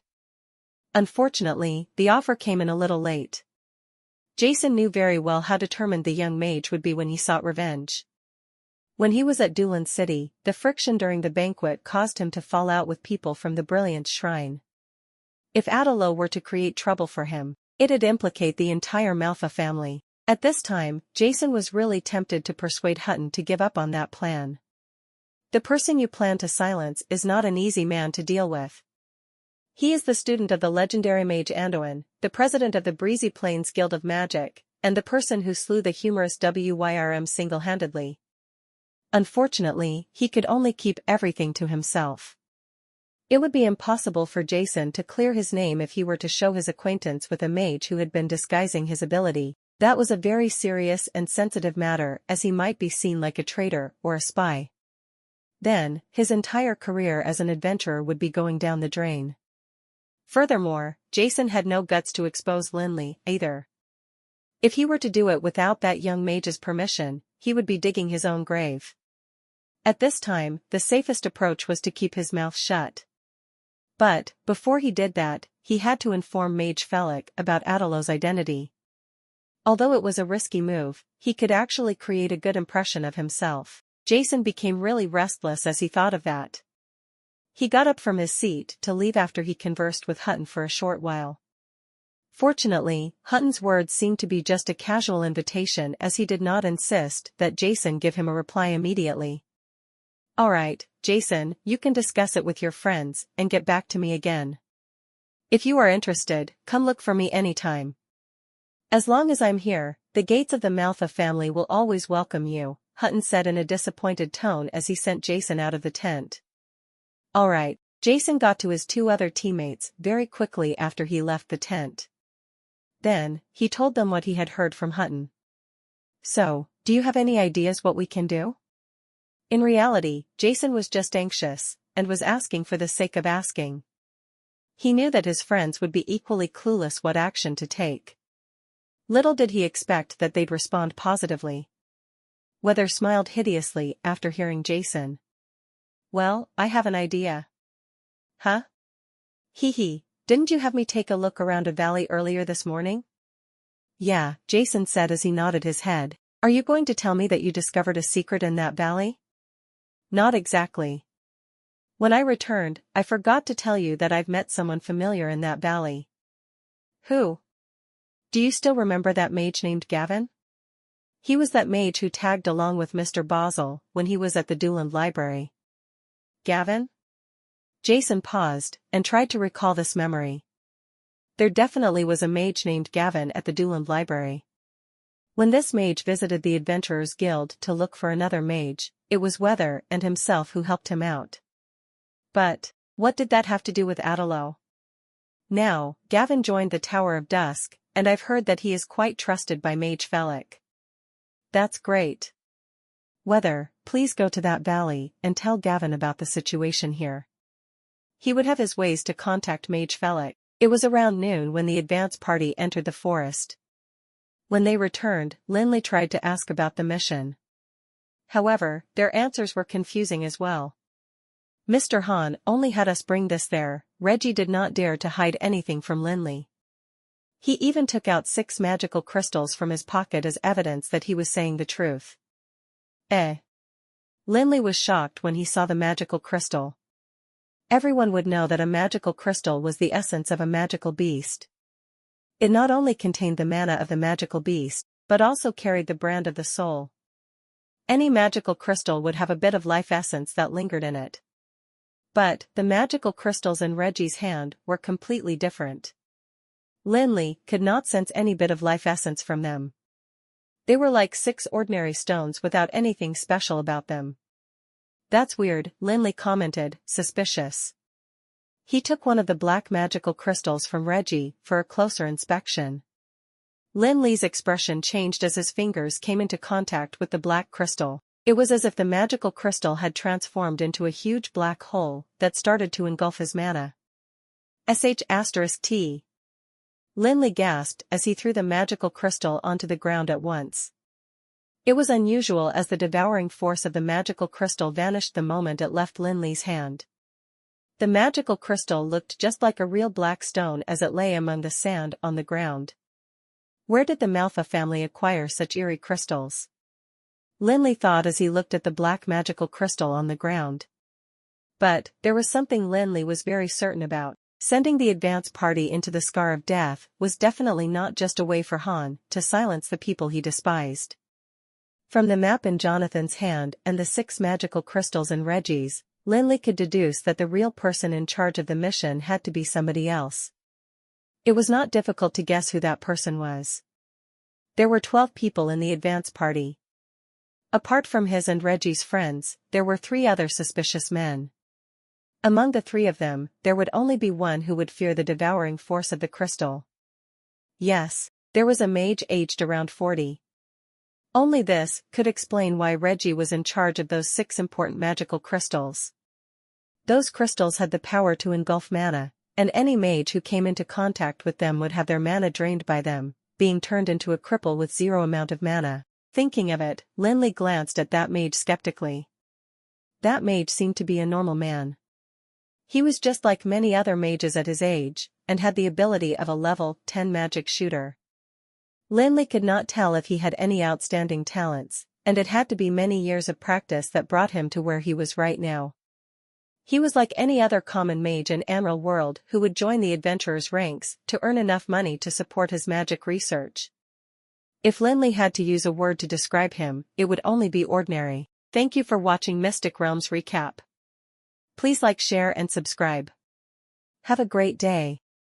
S1: Unfortunately, the offer came in a little late. Jason knew very well how determined the young mage would be when he sought revenge. When he was at Dulan City, the friction during the banquet caused him to fall out with people from the Brilliant Shrine. If Adalo were to create trouble for him, it'd implicate the entire Malfa family. At this time, Jason was really tempted to persuade Hutton to give up on that plan. The person you plan to silence is not an easy man to deal with. He is the student of the legendary mage Anduin, the president of the Breezy Plains Guild of Magic, and the person who slew the humorous Wyrm single-handedly. Unfortunately, he could only keep everything to himself. It would be impossible for Jason to clear his name if he were to show his acquaintance with a mage who had been disguising his ability. That was a very serious and sensitive matter, as he might be seen like a traitor or a spy. Then, his entire career as an adventurer would be going down the drain. Furthermore, Jason had no guts to expose Lin Li, either. If he were to do it without that young mage's permission, he would be digging his own grave. At this time, the safest approach was to keep his mouth shut. But, before he did that, he had to inform Mage Felix about Adalo's identity. Although it was a risky move, he could actually create a good impression of himself. Jason became really restless as he thought of that. He got up from his seat to leave after he conversed with Hutton for a short while. Fortunately, Hutton's words seemed to be just a casual invitation, as he did not insist that Jason give him a reply immediately. "Alright, Jason, you can discuss it with your friends and get back to me again. If you are interested, come look for me anytime. As long as I'm here, the gates of the Malfa family will always welcome you," Hutton said in a disappointed tone as he sent Jason out of the tent. Alright, Jason got to his two other teammates very quickly after he left the tent. Then, he told them what he had heard from Hutton. "So, do you have any ideas what we can do?" In reality, Jason was just anxious, and was asking for the sake of asking. He knew that his friends would be equally clueless what action to take. Little did he expect that they'd respond positively. Weather smiled hideously after hearing Jason. "Well, I have an idea." "Huh? Hee hee, didn't you have me take a look around a valley earlier this morning?" "Yeah," Jason said as he nodded his head. "Are you going to tell me that you discovered a secret in that valley?" "Not exactly. When I returned, I forgot to tell you that I've met someone familiar in that valley." "Who? Do you still remember that mage named Gavin?" "He was that mage who tagged along with Mr. Basel when he was at the Duland Library." "Gavin?" Jason paused, and tried to recall this memory. There definitely was a mage named Gavin at the Duland Library. When this mage visited the Adventurers Guild to look for another mage, it was Weather and himself who helped him out. But, what did that have to do with Adalo? Now, Gavin joined the Tower of Dusk, and I've heard that he is quite trusted by Mage Felix. "That's great. Weather, please go to that valley and tell Gavin about the situation here." He would have his ways to contact Mage Felix. It was around noon when the advance party entered the forest. When they returned, Lin Li tried to ask about the mission. However, their answers were confusing as well. "Mr. Han only had us bring this there." Reggie did not dare to hide anything from Lin Li. He even took out 6 magical crystals from his pocket as evidence that he was saying the truth. Lin Li was shocked when he saw the magical crystal. Everyone would know that a magical crystal was the essence of a magical beast. It not only contained the mana of the magical beast, but also carried the brand of the soul. Any magical crystal would have a bit of life essence that lingered in it. But, the magical crystals in Reggie's hand were completely different. Lin Li could not sense any bit of life essence from them. They were like 6 ordinary stones without anything special about them. "That's weird," Lin Li commented, suspicious. He took one of the black magical crystals from Reggie for a closer inspection. Lin Li's expression changed as his fingers came into contact with the black crystal. It was as if the magical crystal had transformed into a huge black hole that started to engulf his mana. **T. Lin Li gasped as he threw the magical crystal onto the ground at once. It was unusual as the devouring force of the magical crystal vanished the moment it left Lin Li's hand. The magical crystal looked just like a real black stone as it lay among the sand on the ground. Where did the Malfa family acquire such eerie crystals? Lin Li thought as he looked at the black magical crystal on the ground. But, there was something Lin Li was very certain about. Sending the advance party into the Scar of Death was definitely not just a way for Han to silence the people he despised. From the map in Jonathan's hand and the 6 magical crystals in Reggie's, Lin Li could deduce that the real person in charge of the mission had to be somebody else. It was not difficult to guess who that person was. There were 12 people in the advance party. Apart from his and Reggie's friends, there were 3 other suspicious men. Among the 3 of them, there would only be one who would fear the devouring force of the crystal. Yes, there was a mage aged around 40. Only this could explain why Reggie was in charge of those 6 important magical crystals. Those crystals had the power to engulf mana, and any mage who came into contact with them would have their mana drained by them, being turned into a cripple with 0 amount of mana. Thinking of it, Lin Li glanced at that mage skeptically. That mage seemed to be a normal man. He was just like many other mages at his age, and had the ability of a level 10 magic shooter. Lin Li could not tell if he had any outstanding talents, and it had to be many years of practice that brought him to where he was right now. He was like any other common mage in Emerald World who would join the adventurers' ranks to earn enough money to support his magic research. If Lin Li had to use a word to describe him, it would only be ordinary. Thank you for watching Mystic Realms Recap. Please like, share and subscribe. Have a great day.